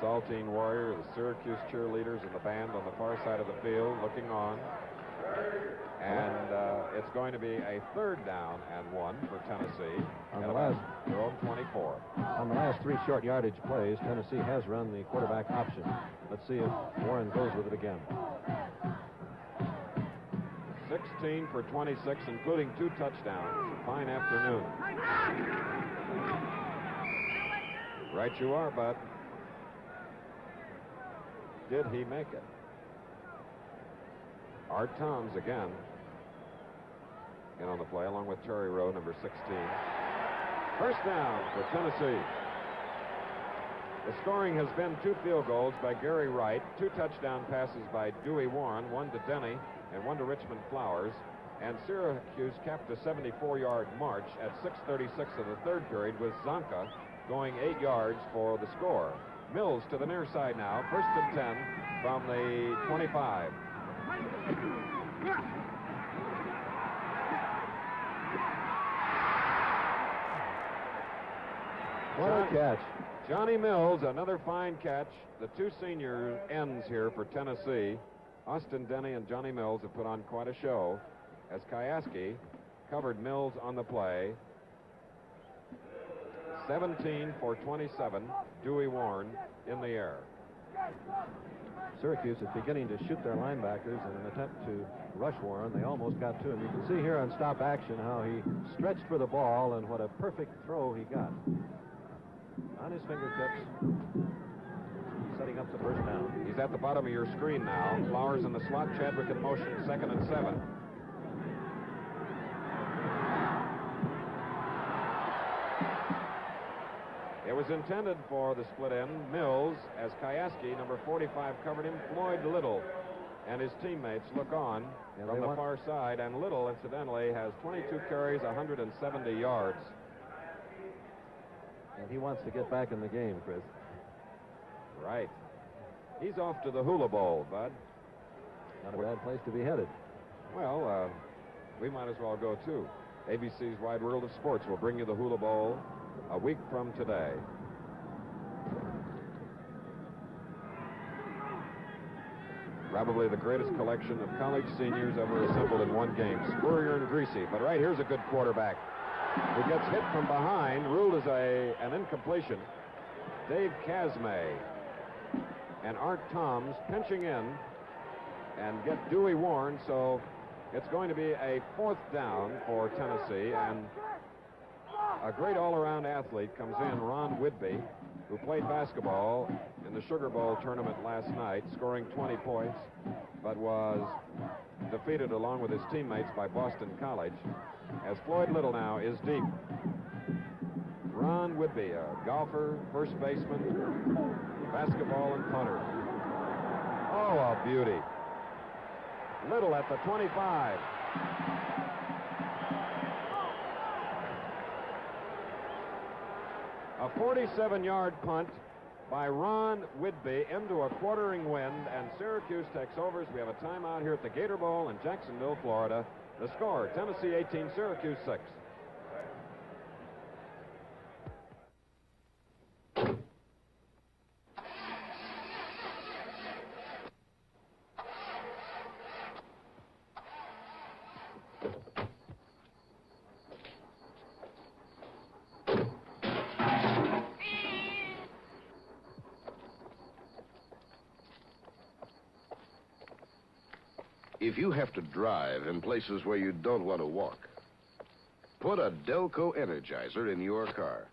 Saltine Warrior, the Syracuse cheerleaders and the band on the far side of the field looking on. And it's going to be a 3rd down and 1 for Tennessee. On the last, their own 24. On the last 3 short yardage plays, Tennessee has run the quarterback option. Let's see if Warren goes with it again. 16 for 26, including 2 touchdowns. Fine afternoon. Right you are, Bud. Did he make it? Art Toms again in on the play, along with Terry Rowe, number 16. First down for Tennessee. The scoring has been 2 field goals by Gary Wright, 2 touchdown passes by Dewey Warren, 1 to Denny and 1 to Richmond Flowers. And Syracuse capped a 74-yard march at 6:36 of the third period with Zonka going 8 yards for the score. Mills to the near side now, 1st and 10 from the 25. What a catch. Johnny Mills, another fine catch. The 2 senior ends here for Tennessee. Austin Denny and Johnny Mills have put on quite a show as Kyaski covered Mills on the play. 17 for 27, Dewey Warren in the air. Syracuse is beginning to shoot their linebackers in an attempt to rush Warren. They almost got to him. You can see here on stop action how he stretched for the ball and what a perfect throw he got. On his fingertips, setting up the first down. He's at the bottom of your screen now. Flowers in the slot, Chadwick in motion, 2nd and 7. It was intended for the split end. Mills, as Kyaski, number 45, covered him. Floyd Little and his teammates look on from the far side, and Little, incidentally, has 22 carries, 170 yards. And he wants to get back in the game, Chris. Right. He's off to the Hula Bowl, Bud. Not a bad place to be headed. Well, we might as well go, too. ABC's Wide World of Sports will bring you the Hula Bowl a week from today. Probably the greatest collection of college seniors ever assembled in one game. Spurrier and Greasy. But right here's a good quarterback who gets hit from behind. Ruled as an incompletion. Dave Casmay and Art Toms pinching in and get Dewey Warren. So it's going to be a 4th down for Tennessee. And a great all-around athlete comes in, Ron Whitby, who played basketball in the Sugar Bowl tournament last night, scoring 20 points, but was defeated along with his teammates by Boston College, as Floyd Little now is deep. Ron Whitby, a golfer, first baseman, basketball and punter. Oh, a beauty. Little at the 25. A 47-yard punt by Ron Whitby into a quartering wind, and Syracuse takes over as we have a timeout here at the Gator Bowl in Jacksonville, Florida. The score, Tennessee 18, Syracuse 6. If you have to drive in places where you don't want to walk, put a Delco Energizer in your car.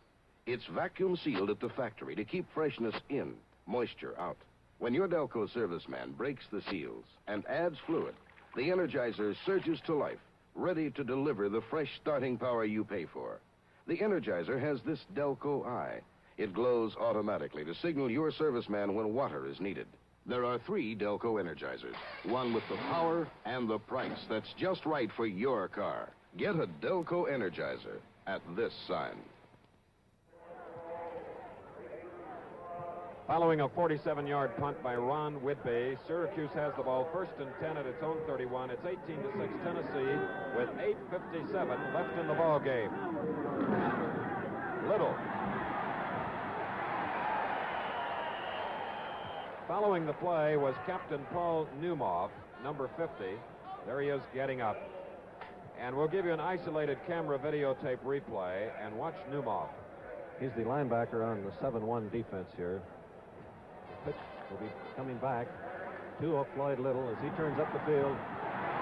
It's vacuum sealed at the factory to keep freshness in, moisture out. When your Delco serviceman breaks the seals and adds fluid, the Energizer surges to life, ready to deliver the fresh starting power you pay for. The Energizer has this Delco eye. It glows automatically to signal your serviceman when water is needed. There are 3 Delco Energizers, one with the power and the price that's just right for your car. Get a Delco Energizer at this sign. Following a 47-yard punt by Ron Whitby, Syracuse has the ball 1st and 10 at its own 31. It's 18-6 Tennessee with 8:57 left in the ball game. Little. Following the play was Captain Paul Newmoff, number 50. There he is getting up. And we'll give you an isolated camera videotape replay and watch Newmoff. He's the linebacker on the 7-1 defense here. The pitch will be coming back to Floyd Little as he turns up the field.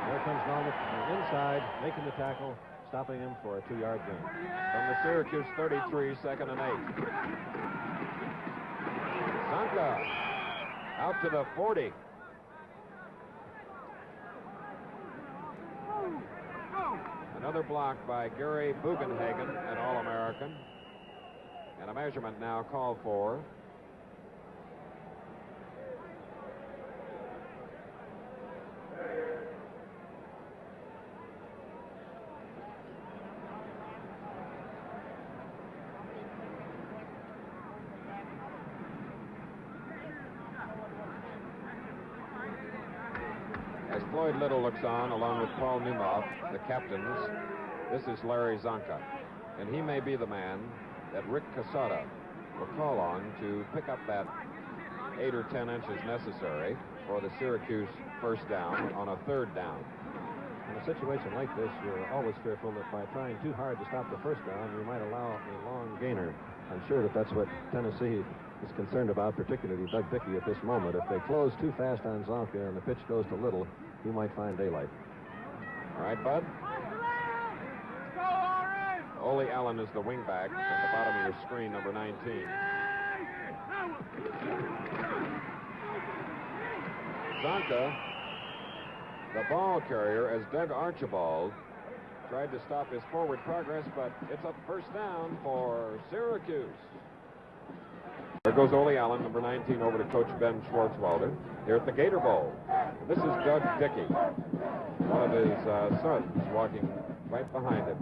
There comes Melnick inside, making the tackle, stopping him for a 2-yard gain. From the Syracuse 33, 2nd and 8. Zonka out to the 40. Another block by Gary Bugenhagen, an All-American. And a measurement now called for. As Floyd Little looks on, along with Paul Newmouth, the captains, this is Larry Zonka. And he may be the man that Rick Casada will call on to pick up that 8 or 10 inches necessary for the Syracuse first down on a 3rd down. In a situation like this, you're always fearful that by trying too hard to stop the first down, you might allow a long gainer. I'm sure that that's what Tennessee is concerned about, particularly Doug Dickey at this moment. If they close too fast on Zonka and the pitch goes to Little, he might find daylight. All right, Bud? Ole Allen is the wingback at the bottom of your screen, number 19. Zonka, the ball carrier, as Doug Archibald tried to stop his forward progress, but it's a first down for Syracuse. There goes Ole Allen, number 19, over to Coach Ben Schwartzwalder here at the Gator Bowl. This is Doug Dickey, one of his sons, walking right behind him.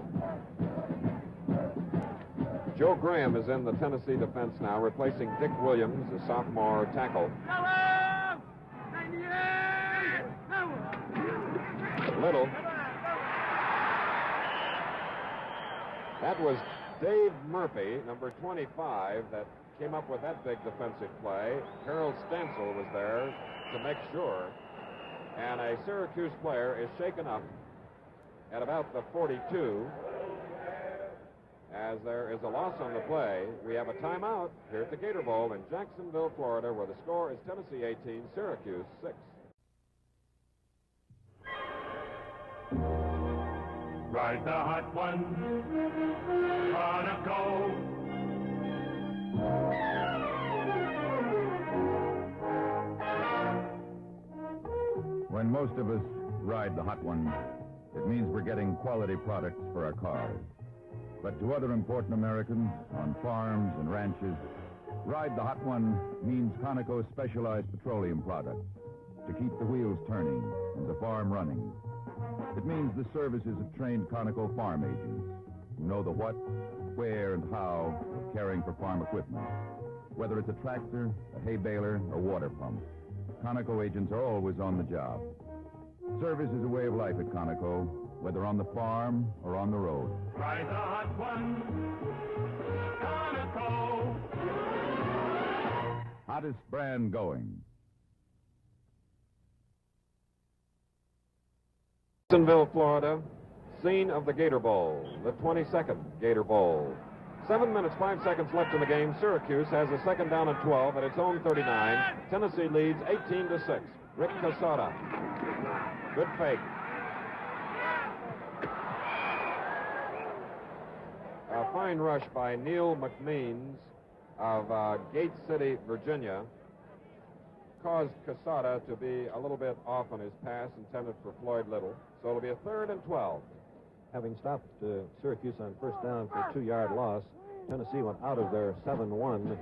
Joe Graham is in the Tennessee defense now, replacing Dick Williams, a sophomore tackle. Little. That was Dave Murphy, number 25, that came up with that big defensive play. Harold Stansel was there to make sure. And a Syracuse player is shaken up at about the 42. As there is a loss on the play, we have a timeout here at the Gator Bowl in Jacksonville, Florida, where the score is Tennessee 18, Syracuse 6. Ride the hot one, Monaco. When most of us ride the hot one, it means we're getting quality products for our cars. But to other important Americans on farms and ranches, ride the hot one means Conoco's specialized petroleum products to keep the wheels turning and the farm running. It means the services of trained Conoco farm agents who know the what, where, and how of caring for farm equipment. Whether it's a tractor, a hay baler, or water pump, Conoco agents are always on the job. Service is a way of life at Conoco, whether on the farm or on the road. Ride the hot one, Conoco. Hottest brand going. Jacksonville, Florida, scene of the Gator Bowl, the 22nd Gator Bowl. 7 minutes, 5 seconds left in the game. Syracuse has a 2nd down and 12 at its own 39. Tennessee leads 18-6. Rick Casada. Good fake. A fine rush by Neil McMeans of Gate City, Virginia, caused Casada to be a little bit off on his pass intended for Floyd Little. So it'll be a 3rd and 12. Having stopped Syracuse on first down for a 2-yard loss, Tennessee went out of their 7-1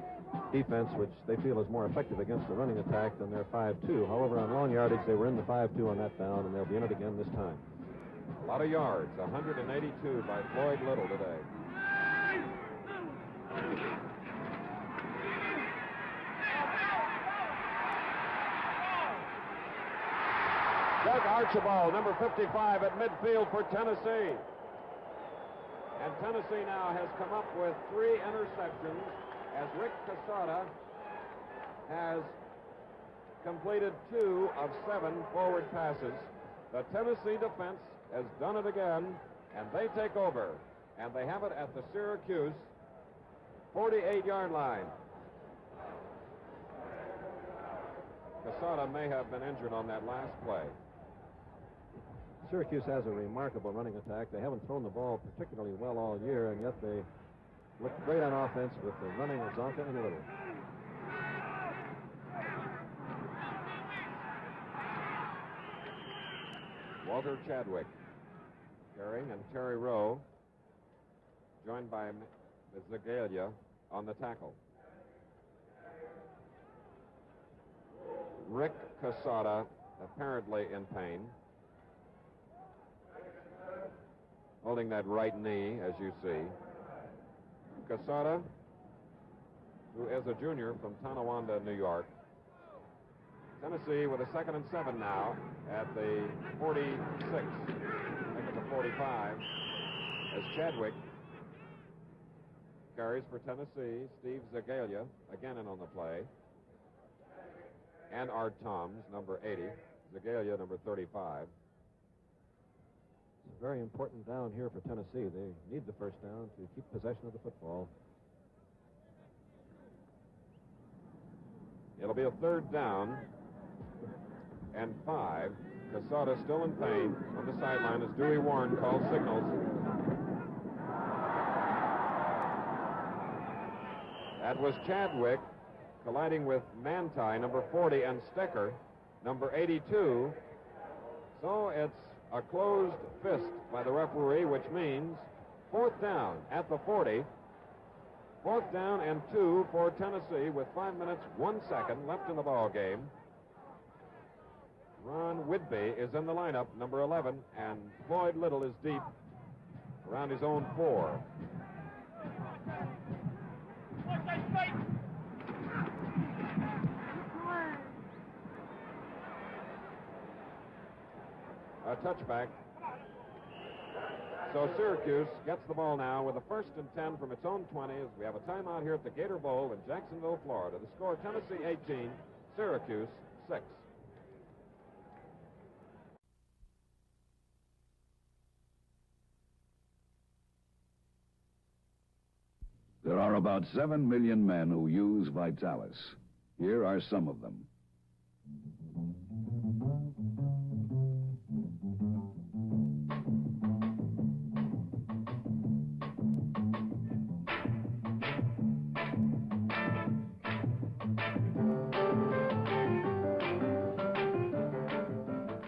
defense, which they feel is more effective against the running attack than their 5-2. However, on long yardage, they were in the 5-2 on that down, and they'll be in it again this time. A lot of yards, 182 by Floyd Little today. Doug Archibald, number 55 at midfield for Tennessee. And Tennessee now has come up with 3 interceptions as Rick Casada has completed 2 of 7 forward passes. The Tennessee defense has done it again, and they take over. And they have it at the Syracuse 48-yard line. Casada may have been injured on that last play. Syracuse has a remarkable running attack. They haven't thrown the ball particularly well all year, and yet they look great on offense with the running of Zonka and Little. Walter Chadwick, Gehring and Terry Rowe, joined by Zagalia on the tackle. Rick Casada, apparently in pain, holding that right knee, as you see. Casada, who is a junior from Tonawanda, New York. Tennessee with a 2nd and 7 now at the 46, I think at the 45, as Chadwick carries for Tennessee. Steve Zagalia again in on the play. And Art Toms, number 80. Zagalia, number 35. It's a very important down here for Tennessee. They need the first down to keep possession of the football. It'll be a 3rd down and 5. Casada still in pain on the sideline as Dewey Warren calls signals. That was Chadwick colliding with Manti, number 40, and Stecker, number 82. So it's a closed fist by the referee, which means 4th down at the 40. 4th down and 2 for Tennessee with 5 minutes, 1 second left in the ball game. Ron Whidbey is in the lineup, number 11, and Floyd Little is deep around his own 4. A touchback. So Syracuse gets the ball now with a 1st and 10 from its own 20 as we have a timeout here at the Gator Bowl in Jacksonville, Florida. The score, Tennessee 18, Syracuse 6. There are about 7 million men who use Vitalis. Here are some of them.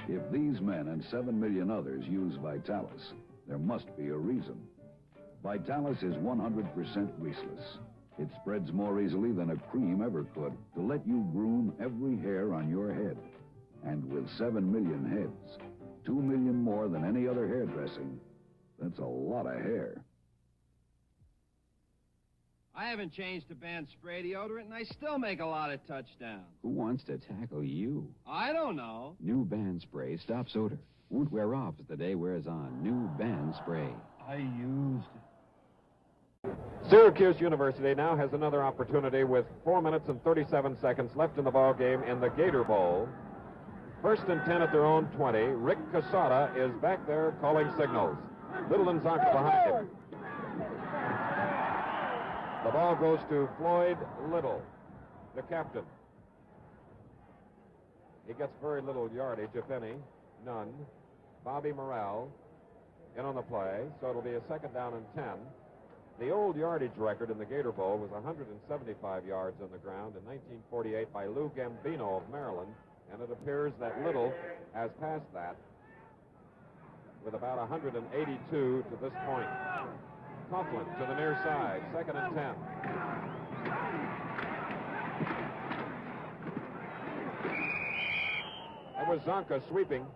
If these men and 7 million others use Vitalis, there must be a reason. Vitalis is 100% greaseless. It spreads more easily than a cream ever could to let you groom every hair on your head. And with 7 million heads, 2 million more than any other hairdressing, that's a lot of hair. I haven't changed to band spray deodorant, and I still make a lot of touchdowns. Who wants to tackle you? I don't know. New Band Spray stops odor. Won't wear off as the day wears on. New Band Spray. I used it. Syracuse University now has another opportunity with 4 minutes and 37 seconds left in the ball game in the Gator Bowl. 1st and 10 at their own 20. Rick Casada is back there calling signals. Little and Zonka behind him. The ball goes to Floyd Little, the captain. He gets very little yardage, if any, none. Bobby Morrell in on the play, so it'll be a 2nd down and 10. The old yardage record in the Gator Bowl was 175 yards on the ground in 1948 by Lou Gambino of Maryland, and it appears that Little has passed that with about 182 to this point. Coughlin to the near side, 2nd and 10. That was Zonka sweeping.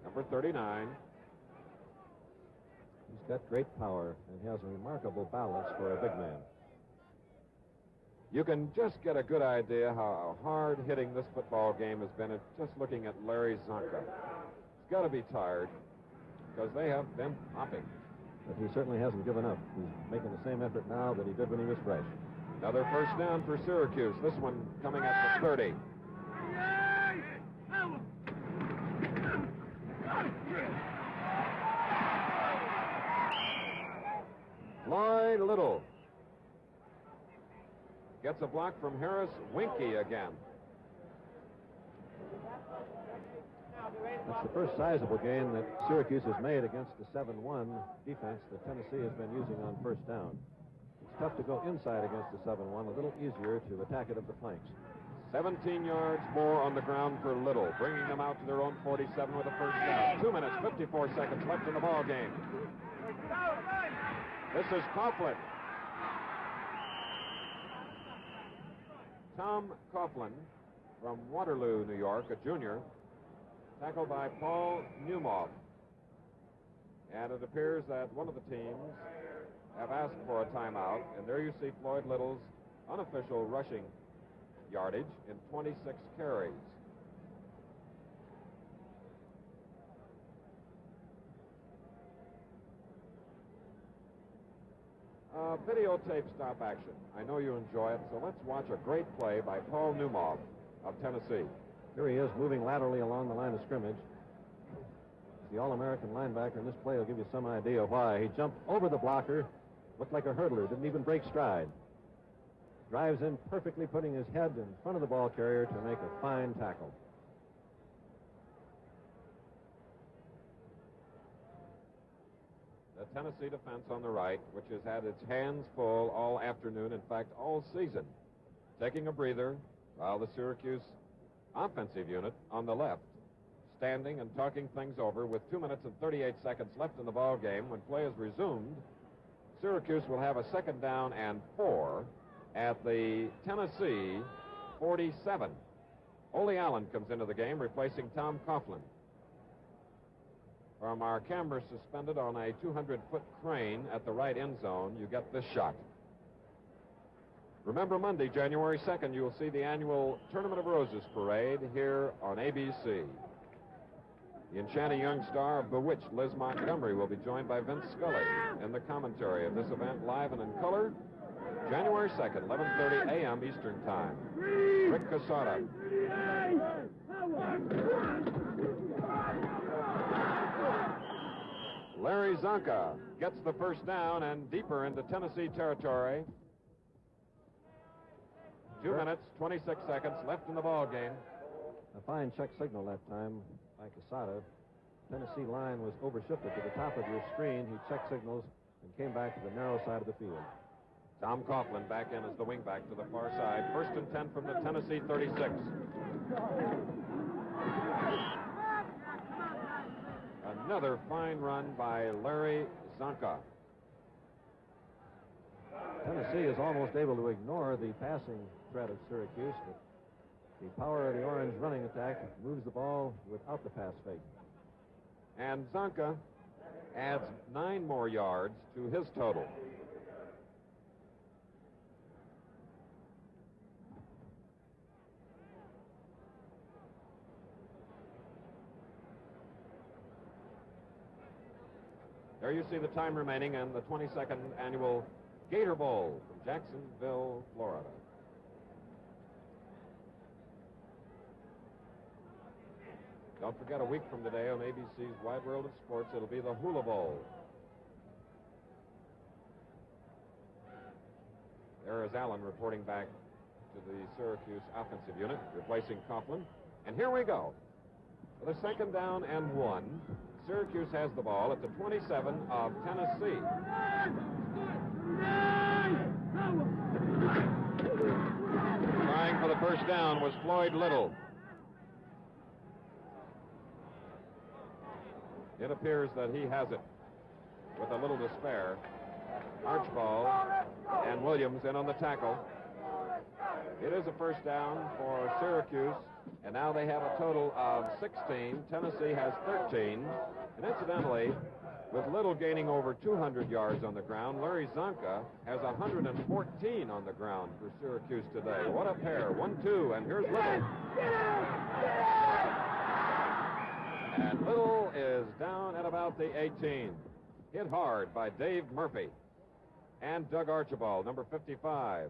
Number 39. He's got great power, and he has a remarkable balance for a big man. You can just get a good idea how hard-hitting this football game has been at just looking at Larry Zonka. He's got to be tired, because they have been hopping. But he certainly hasn't given up. He's making the same effort now that he did when he was fresh. Another 1st down for Syracuse. This one coming at the 30. Floyd Little gets a block from Harris Winkie again. That's the first sizable gain that Syracuse has made against the 7-1 defense that Tennessee has been using on first down. It's tough to go inside against the 7-1, a little easier to attack it up the flanks. 17 yards more on the ground for Little, bringing them out to their own 47 with a first down. 2 minutes, 54 seconds left in the ball game. This is Coughlin. Tom Coughlin from Waterloo, New York, a junior, tackled by Paul Newmoff. And it appears that one of the teams have asked for a timeout, and there you see Floyd Little's unofficial rushing yardage in 26 carries. Videotape stop action. I know you enjoy it, so let's watch a great play by Paul Newmoff of Tennessee. Here he is moving laterally along the line of scrimmage. The All-American linebacker, and this play will give you some idea why. He jumped over the blocker, looked like a hurdler, didn't even break stride. Drives in perfectly, putting his head in front of the ball carrier to make a fine tackle. The Tennessee defense on the right, which has had its hands full all afternoon, in fact, all season, taking a breather, while the Syracuse offensive unit on the left, standing and talking things over with 2 minutes and 38 seconds left in the ball game. When play is resumed, Syracuse will have a 2nd down and 4 at the Tennessee 47. Ole Allen comes into the game, replacing Tom Coughlin. From our camera suspended on a 200-foot crane at the right end zone, you get this shot. Remember, Monday, January 2nd, you will see the annual Tournament of Roses parade here on ABC. The enchanting young star of Bewitched, Liz Montgomery, will be joined by Vince Scully in the commentary of this event, live and in color, January 2nd, 11:30 a.m. Eastern Time. Rick Casada. Larry Zonka gets the first down and deeper into Tennessee territory. 2 minutes, 26 seconds left in the ball game. A fine check signal that time by Casada. Tennessee line was overshifted to the top of your screen. He checked signals and came back to the narrow side of the field. Tom Coughlin back in as the wingback to the far side. 1st and 10 from the Tennessee 36. Another fine run by Larry Zonka. Tennessee is almost able to ignore the passing threat of Syracuse, but the power of the Orange running attack moves the ball without the pass fake. And Zonka adds 9 more yards to his total. There you see the time remaining in the 22nd annual Gator Bowl from Jacksonville, Florida. Don't forget, a week from today on ABC's Wide World of Sports, it'll be the Hula Bowl. There is Allen reporting back to the Syracuse offensive unit, replacing Coughlin. And here we go. With a 2nd down and 1, Syracuse has the ball at the 27 of Tennessee. Trying for the first down was Floyd Little. It appears that he has it with a little despair. Archibald and Williams in on the tackle. It is a first down for Syracuse, and now they have a total of 16. Tennessee has 13. And incidentally, with Little gaining over 200 yards on the ground, Larry Zonka has 114 on the ground for Syracuse today. What a pair. 1-2, and here's Little. And Little is down at about the 18. Hit hard by Dave Murphy and Doug Archibald, number 55.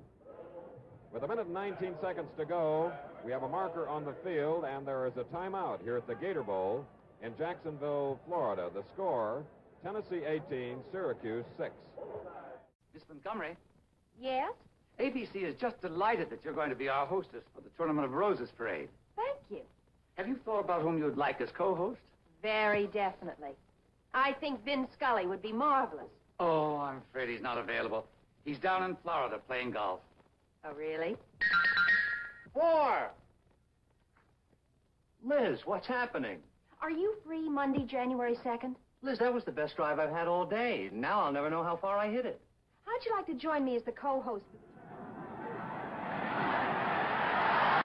With 1 minute and 19 seconds to go, we have a marker on the field, and there is a timeout here at the Gator Bowl in Jacksonville, Florida. The score, Tennessee 18, Syracuse 6. Miss Montgomery, Yes? ABC is just delighted that you're going to be our hostess of the Tournament of Roses parade. Thank you. Have you thought about whom you'd like as co-host? Very definitely. I think Vin Scully would be marvelous. Oh, I'm afraid he's not available. He's down in Florida playing golf. Oh, really? 4! Liz, what's happening? Are you free Monday, January 2nd? Liz, that was the best drive I've had all day. Now I'll never know how far I hit it. How'd you like to join me as the co-host?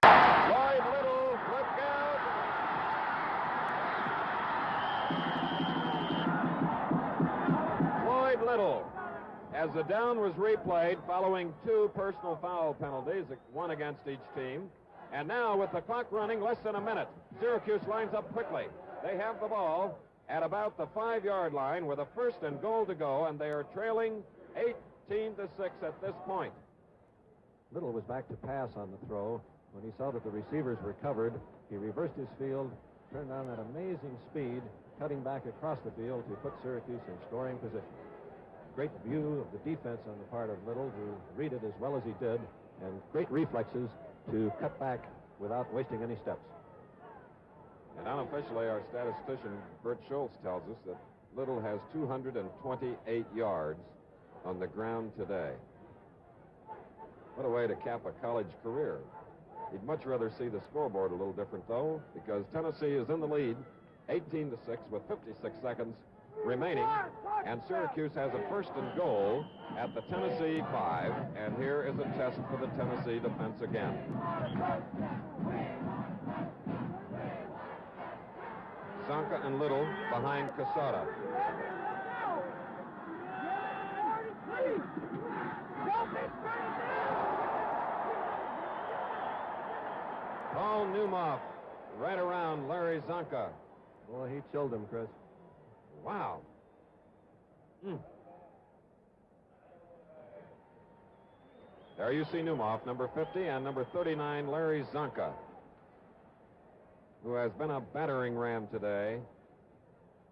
Floyd Little, look out! Floyd Little, as the down was replayed following 2 personal foul penalties, 1 against each team. And now, with the clock running less than a minute, Syracuse lines up quickly. They have the ball at about the 5-yard line with a 1st and goal to go, and they are trailing 18-6 at this point. Little was back to pass on the throw. When he saw that the receivers were covered, he reversed his field, turned on that amazing speed, cutting back across the field to put Syracuse in scoring position. Great view of the defense on the part of Little, who read it as well as he did, and great reflexes to cut back without wasting any steps. And unofficially, our statistician, Bert Schultz, tells us that Little has 228 yards on the ground today. What a way to cap a college career. He'd much rather see the scoreboard a little different, though, because Tennessee is in the lead, 18-6 with 56 seconds remaining, and Syracuse has a 1st and goal at the Tennessee 5, and here is a test for the Tennessee defense again. Zonka and Little behind Casada. Paul Newmoff right around Larry Zonka. Boy, he chilled him, Chris. Wow. There you see Newmoff, number 50, and number 39, Larry Zonka, who has been a battering ram today,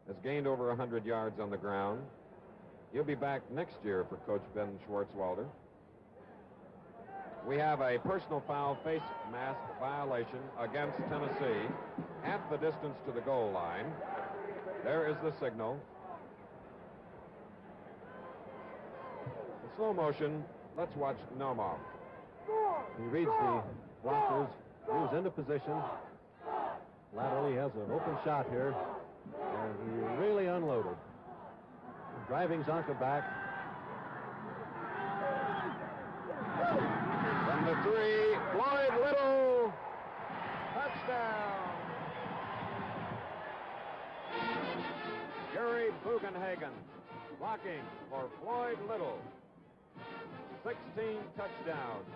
has gained over 100 yards on the ground. He'll be back next year for Coach Ben Schwartzwalder. We have a personal foul face mask violation against Tennessee, half the distance to the goal line. There is the signal. In slow motion, let's watch Newmoff. He reads the blockers, moves into position. Laterally has an open shot here, and he really unloaded. Driving Zonka back. From the 3, Floyd Little, touchdown. Gary Bugenhagen blocking for Floyd Little. 16 touchdowns,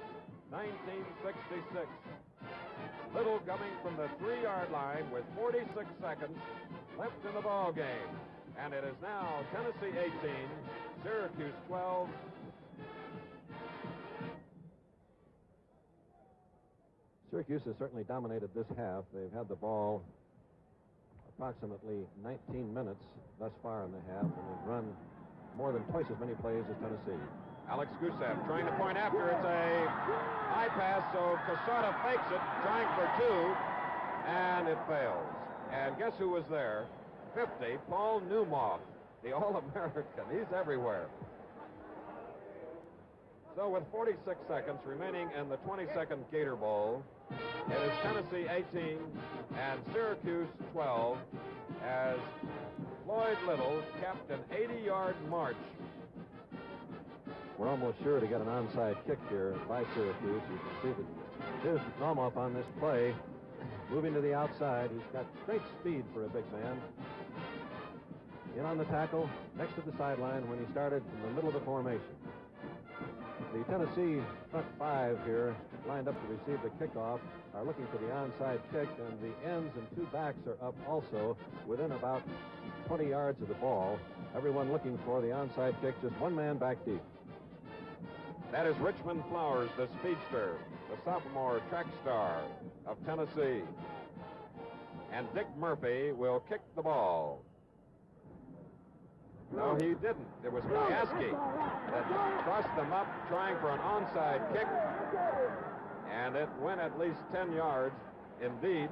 1966. Little coming from the 3-yard line with 46 seconds left in the ball game. And it is now Tennessee 18, Syracuse 12. Syracuse has certainly dominated this half. They've had the ball approximately 19 minutes thus far in the half, and they've run more than twice as many plays as Tennessee. Alex Gusev trying to point after. It's a high pass, so Casada fakes it, trying for 2, and it fails. And guess who was there? 50, Paul Newmoff, the All-American. He's everywhere. So with 46 seconds remaining in the 22nd Gator Bowl, it is Tennessee 18 and Syracuse 12 as Floyd Little capped an 80-yard march. We're almost sure to get an onside kick here by Syracuse. You can see that here's Newmoff on this play, moving to the outside. He's got great speed for a big man. In on the tackle, next to the sideline when he started in the middle of the formation. The Tennessee front 5 here, lined up to receive the kickoff, are looking for the onside kick, and the ends and 2 backs are up also within about 20 yards of the ball. Everyone looking for the onside kick, just one man back deep. That is Richmond Flowers, the speedster, the sophomore track star of Tennessee. And Dick Murphy will kick the ball. No, he didn't. It was Mayaski that crossed them up trying for an onside kick. And it went at least 10 yards. Indeed,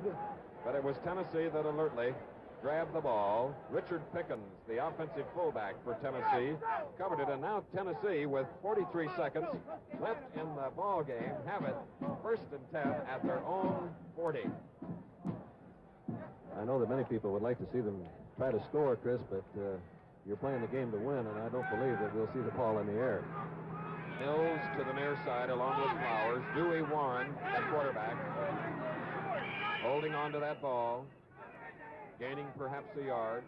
But it was Tennessee that alertly grabbed the ball. Richard Pickens, the offensive fullback for Tennessee, covered it. And now Tennessee, with 43 seconds left in the ball game, have it 1st and 10 at their own 40. I know that many people would like to see them try to score, Chris, but you're playing the game to win, and I don't believe that we'll see the ball in the air. Mills to the near side along with Flowers. Dewey Warren at quarterback, holding on to that ball, gaining perhaps a yard.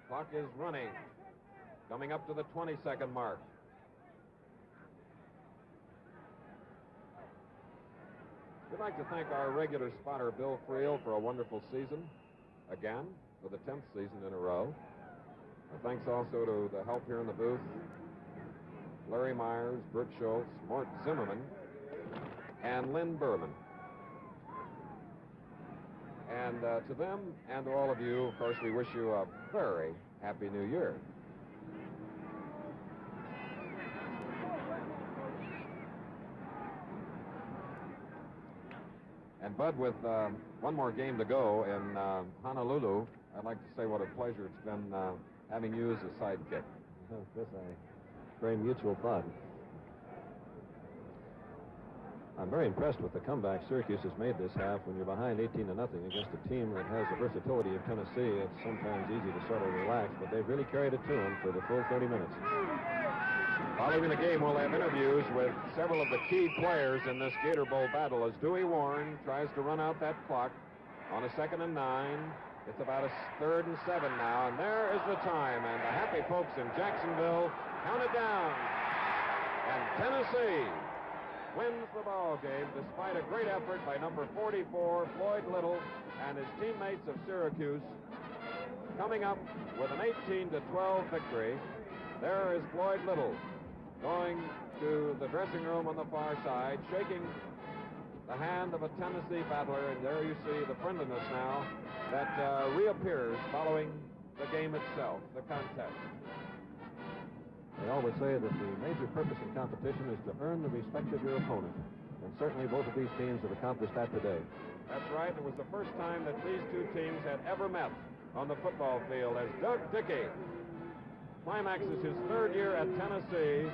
Clock is running, coming up to the 20-second mark. We'd like to thank our regular spotter, Bill Friel, for a wonderful season, again, for the 10th season in a row. Our thanks also to the help here in the booth, Larry Myers, Bert Schultz, Mort Zimmerman, and Lynn Berman. And to them and to all of you, of course, we wish you a very happy New Year. And Bud, with one more game to go in Honolulu, I'd like to say what a pleasure it's been having you as a sidekick. Chris, very mutual thought. I'm very impressed with the comeback Syracuse has made this half. When you're behind 18-0 against a team that has the versatility of Tennessee, it's sometimes easy to sort of relax, but they've really carried it to them for the full 30 minutes. Following the game, we'll have interviews with several of the key players in this Gator Bowl battle as Dewey Warren tries to run out that clock on a 2nd and 9. It's about a 3rd and 7 now, and there is the time, and the happy folks in Jacksonville count it down. And Tennessee wins the ball game despite a great effort by number 44, Floyd Little, and his teammates of Syracuse, coming up with an 18-12 victory. There is Floyd Little going to the dressing room on the far side, shaking the hand of a Tennessee battler, and there you see the friendliness now that reappears following the game itself, the contest. They always say that the major purpose in competition is to earn the respect of your opponent, and certainly both of these teams have accomplished that today. That's right. It was the first time that these two teams had ever met on the football field as Doug Dickey climaxes his 3rd year at Tennessee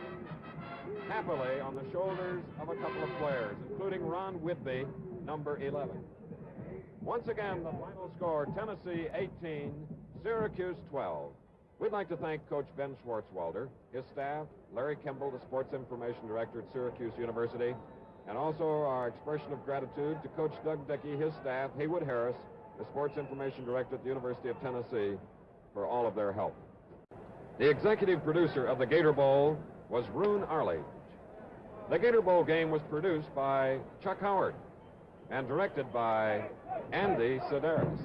happily on the shoulders of a couple of players, including Ron Whitby, number 11. Once again, the final score, Tennessee 18, Syracuse 12. We'd like to thank Coach Ben Schwartzwalder, his staff, Larry Kimball, the Sports Information Director at Syracuse University, and also our expression of gratitude to Coach Doug Dickey, his staff, Haywood Harris, the Sports Information Director at the University of Tennessee, for all of their help. The executive producer of the Gator Bowl was Roone Arledge. The Gator Bowl game was produced by Chuck Howard and directed by Andy Sedaris.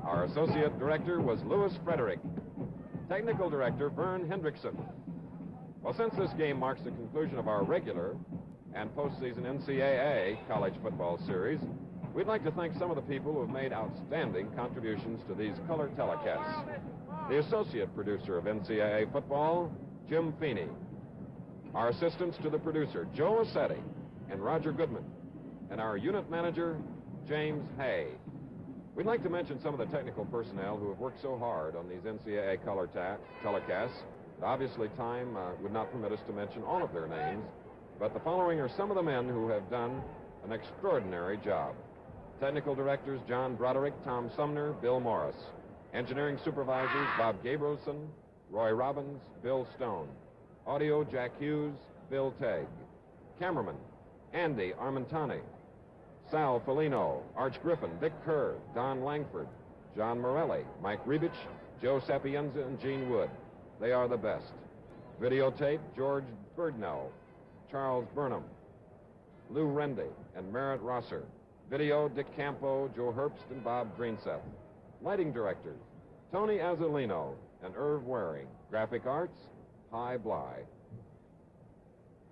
Our associate director was Louis Frederick. Technical director Vern Hendrickson. Well, since this game marks the conclusion of our regular and postseason NCAA college football series, we'd like to thank some of the people who have made outstanding contributions to these color telecasts. The associate producer of NCAA football, Jim Feeney. Our assistants to the producer, Joe Assetti and Roger Goodman. And our unit manager, James Hay. We'd like to mention some of the technical personnel who have worked so hard on these NCAA color telecasts. Obviously, time would not permit us to mention all of their names, but the following are some of the men who have done an extraordinary job. Technical directors, John Broderick, Tom Sumner, Bill Morris. Engineering supervisors, Bob Gabrielson, Roy Robbins, Bill Stone. Audio, Jack Hughes, Bill Tegg. Cameraman, Andy Armentani. Sal Felino, Arch Griffin, Dick Kerr, Don Langford, John Morelli, Mike Rebich, Joe Sapienza, and Gene Wood. They are the best. Videotape, George Birdnell, Charles Burnham, Lou Rendy, and Merritt Rosser. Video, Dick Campo, Joe Herbst, and Bob Greenseth. Lighting directors, Tony Azzolino and Irv Waring. Graphic arts, Hi Bly.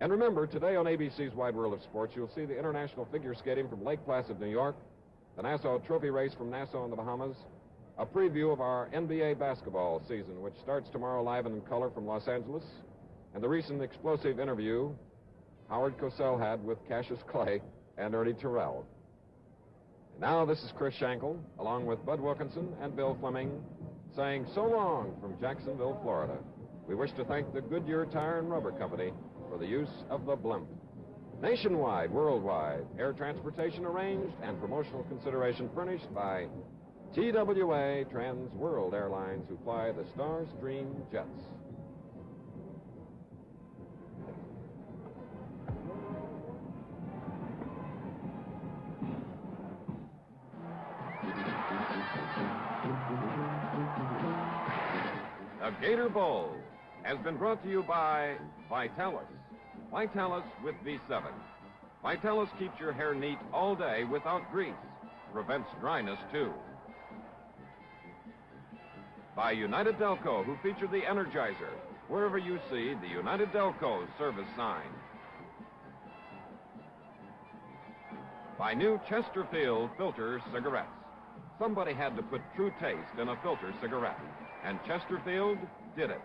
And remember, today on ABC's Wide World of Sports, you'll see the international figure skating from Lake Placid, New York, the Nassau Trophy Race from Nassau in the Bahamas, a preview of our NBA basketball season, which starts tomorrow live and in color from Los Angeles, and the recent explosive interview Howard Cosell had with Cassius Clay and Ernie Terrell. Now this is Chris Schenkel, along with Bud Wilkinson and Bill Fleming, saying so long from Jacksonville, Florida. We wish to thank the Goodyear Tire and Rubber Company for the use of the blimp. Nationwide, worldwide, air transportation arranged and promotional consideration furnished by TWA Trans World Airlines, who fly the Starstream jets. The Gator Bowl has been brought to you by Vitalis. Vitalis with V7. Vitalis keeps your hair neat all day without grease. Prevents dryness, too. By United Delco, who feature the Energizer wherever you see the United Delco service sign. By new Chesterfield filter cigarettes. Somebody had to put true taste in a filter cigarette, and Chesterfield did it.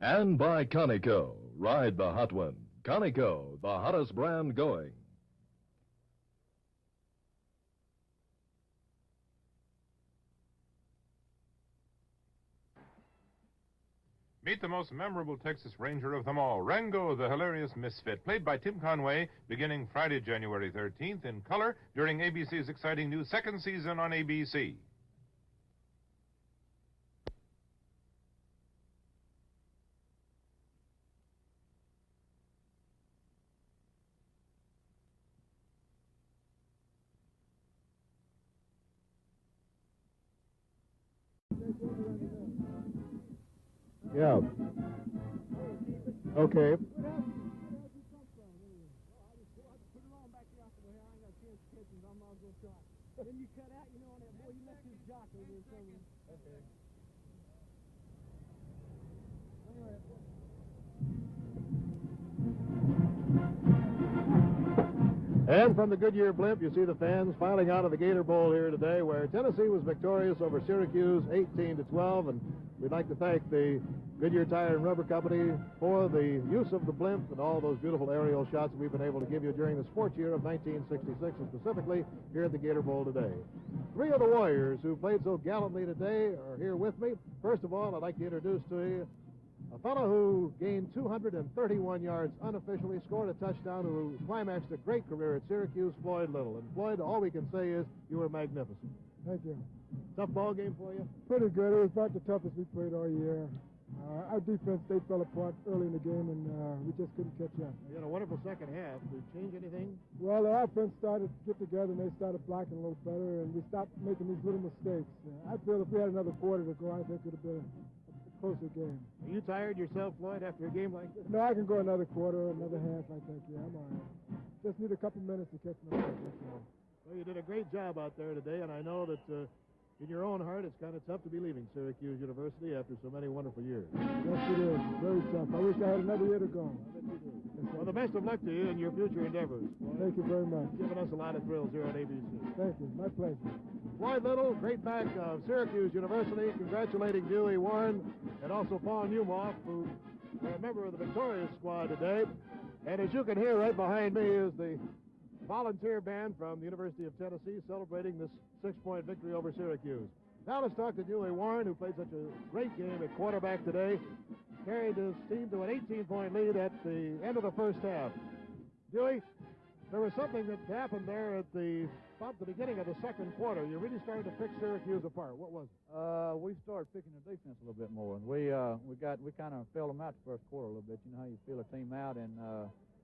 And by Conoco, ride the hot one. Conoco, the hottest brand going. Meet the most memorable Texas Ranger of them all, Rango, the hilarious misfit, played by Tim Conway, beginning Friday, January 13th, in color during ABC's exciting new second season on ABC. Yeah. Okay. Then you cut out, you know, on that boy, you left his jock over there somewhere. Okay. And from the Goodyear blimp, you see the fans filing out of the Gator Bowl here today, where Tennessee was victorious over Syracuse 18-12, and we'd like to thank the Goodyear Tire and Rubber Company for the use of the blimp and all those beautiful aerial shots that we've been able to give you during the sports year of 1966, and specifically here at the Gator Bowl today. Three of the Warriors who played so gallantly today are here with me. First of all, I'd like to introduce to you a fellow who gained 231 yards unofficially, scored a touchdown, who climaxed a great career at Syracuse, Floyd Little. And Floyd, all we can say is you were magnificent. Thank you. Tough ball game for you? Pretty good. It was about the toughest we played all year. Our defense, they fell apart early in the game, and we just couldn't catch up. You had a wonderful second half. Did it change anything? Well, the offense started to get together, and they started blocking a little better, and we stopped making these little mistakes. I feel if we had another quarter to go, I think it would have been a closer game. Are you tired yourself, Floyd, after a game like this? No, I can go another quarter, another half, I think. Yeah, I'm all right. Just need a couple minutes to catch my breath, that's all. Well, you did a great job out there today, and I know that in your own heart, it's kind of tough to be leaving Syracuse University after so many wonderful years. Yes, it is. Very tough. I wish I had another year to go. Well, the best of luck to you in your future endeavors. Thank you very much. You've given us a lot of thrills here on ABC. Thank you. My pleasure. Floyd Little, great back of Syracuse University, congratulating Dewey Warren and also Paul Newmoff, who are a member of the victorious squad today. And as you can hear right behind me is the volunteer band from the University of Tennessee celebrating this 6-point victory over Syracuse. Now let's talk to Dewey Warren, who played such a great game at quarterback today. Carried his team to an 18-point lead at the end of the first half. Dewey, there was something that happened there at about the beginning of the second quarter. You really started to pick Syracuse apart. What was it? We started picking the defense a little bit more. We kind of failed them out the first quarter a little bit. You know how you feel a team out, and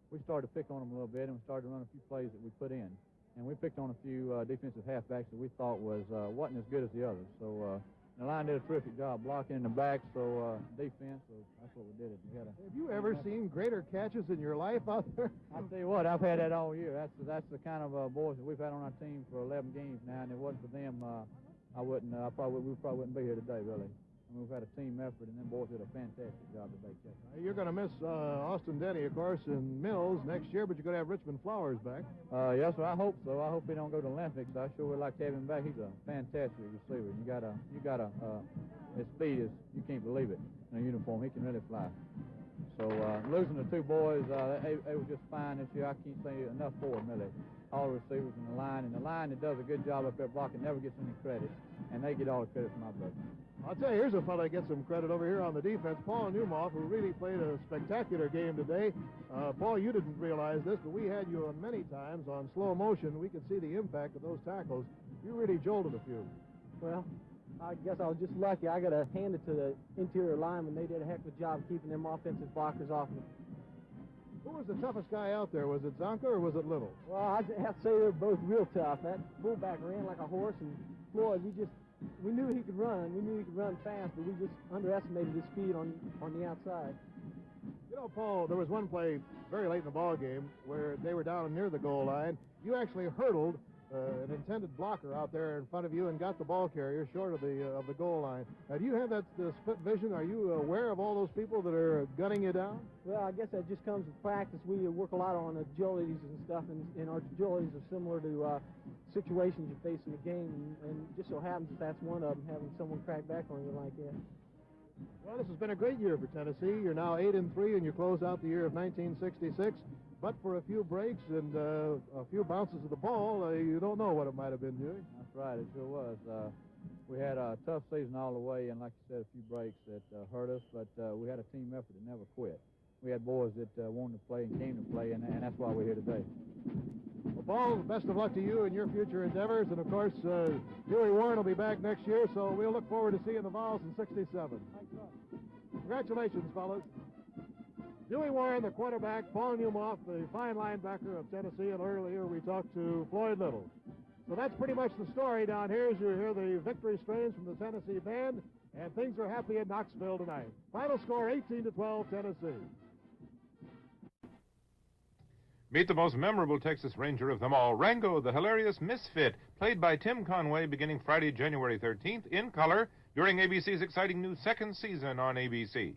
we started to pick on them a little bit, and we started to run a few plays that we put in. And we picked on a few defensive halfbacks that we thought wasn't as good as the others. So the line did a terrific job blocking in the back, so defense, so that's what we did. Have you ever seen greater catches in your life out there? I'll tell you what, I've had that all year. That's the kind of boys that we've had on our team for 11 games now, and if it wasn't for them, we probably wouldn't be here today, really. I mean, we've had a team effort, and them boys did a fantastic job today. You're going to miss Austin Denny, of course, and Mills next year, but you're going to have Richmond Flowers back. Yes, sir, I hope so. I hope he don't go to Olympics. I sure would like to have him back. He's a fantastic receiver. His speed is, you can't believe it, in a uniform. He can really fly. So losing the two boys, they were just fine this year. I can't say enough for them, really. All the receivers in the line, that does a good job up there blocking, never gets any credit, and they get all the credit from my book. I'll tell you, here's a fellow that gets some credit over here on the defense, Paul Newmoff, who really played a spectacular game today. Paul, you didn't realize this, but we had you on many times on slow motion. We could see the impact of those tackles. You really jolted a few. Well, I guess I was just lucky. I got to hand it to the interior linemen. They did a heck of a job keeping them offensive blockers off me. Who was the toughest guy out there? Was it Zonka or was it Little? Well, I'd have to say they were both real tough. That fullback ran like a horse, and Floyd, we knew he could run. We knew he could run fast, but we just underestimated his speed on the outside. You know, Paul, there was one play very late in the ball game where they were down near the goal line. You actually hurdled an intended blocker out there in front of you and got the ball carrier short of the goal line. Do you have that split vision? Are you aware of all those people that are gunning you down? Well, I guess that just comes with practice. We work a lot on agilities and stuff, and our agilities are similar to situations you face in the game, and just so happens that that's one of them, having someone crack back on you like that. Well, this has been a great year for Tennessee. You're now 8-3, and you close out the year of 1966. But for a few breaks and a few bounces of the ball, you don't know what it might have been doing. That's right, it sure was. We had a tough season all the way, and like you said, a few breaks that hurt us, but we had a team effort that never quit. We had boys that wanted to play and came to play, and that's why we're here today. Well, Paul, best of luck to you in your future endeavors, and of course, Dewey Warren will be back next year, so we'll look forward to seeing the Vols in '67. Congratulations, fellas. Dewey Warren, the quarterback, Paul Newmoff, the fine linebacker of Tennessee, and earlier we talked to Floyd Little. So that's pretty much the story down here as you hear the victory strains from the Tennessee band, and things are happy in Knoxville tonight. Final score, 18-12, Tennessee. Meet the most memorable Texas Ranger of them all, Rango, the hilarious misfit, played by Tim Conway beginning Friday, January 13th, in color, during ABC's exciting new second season on ABC.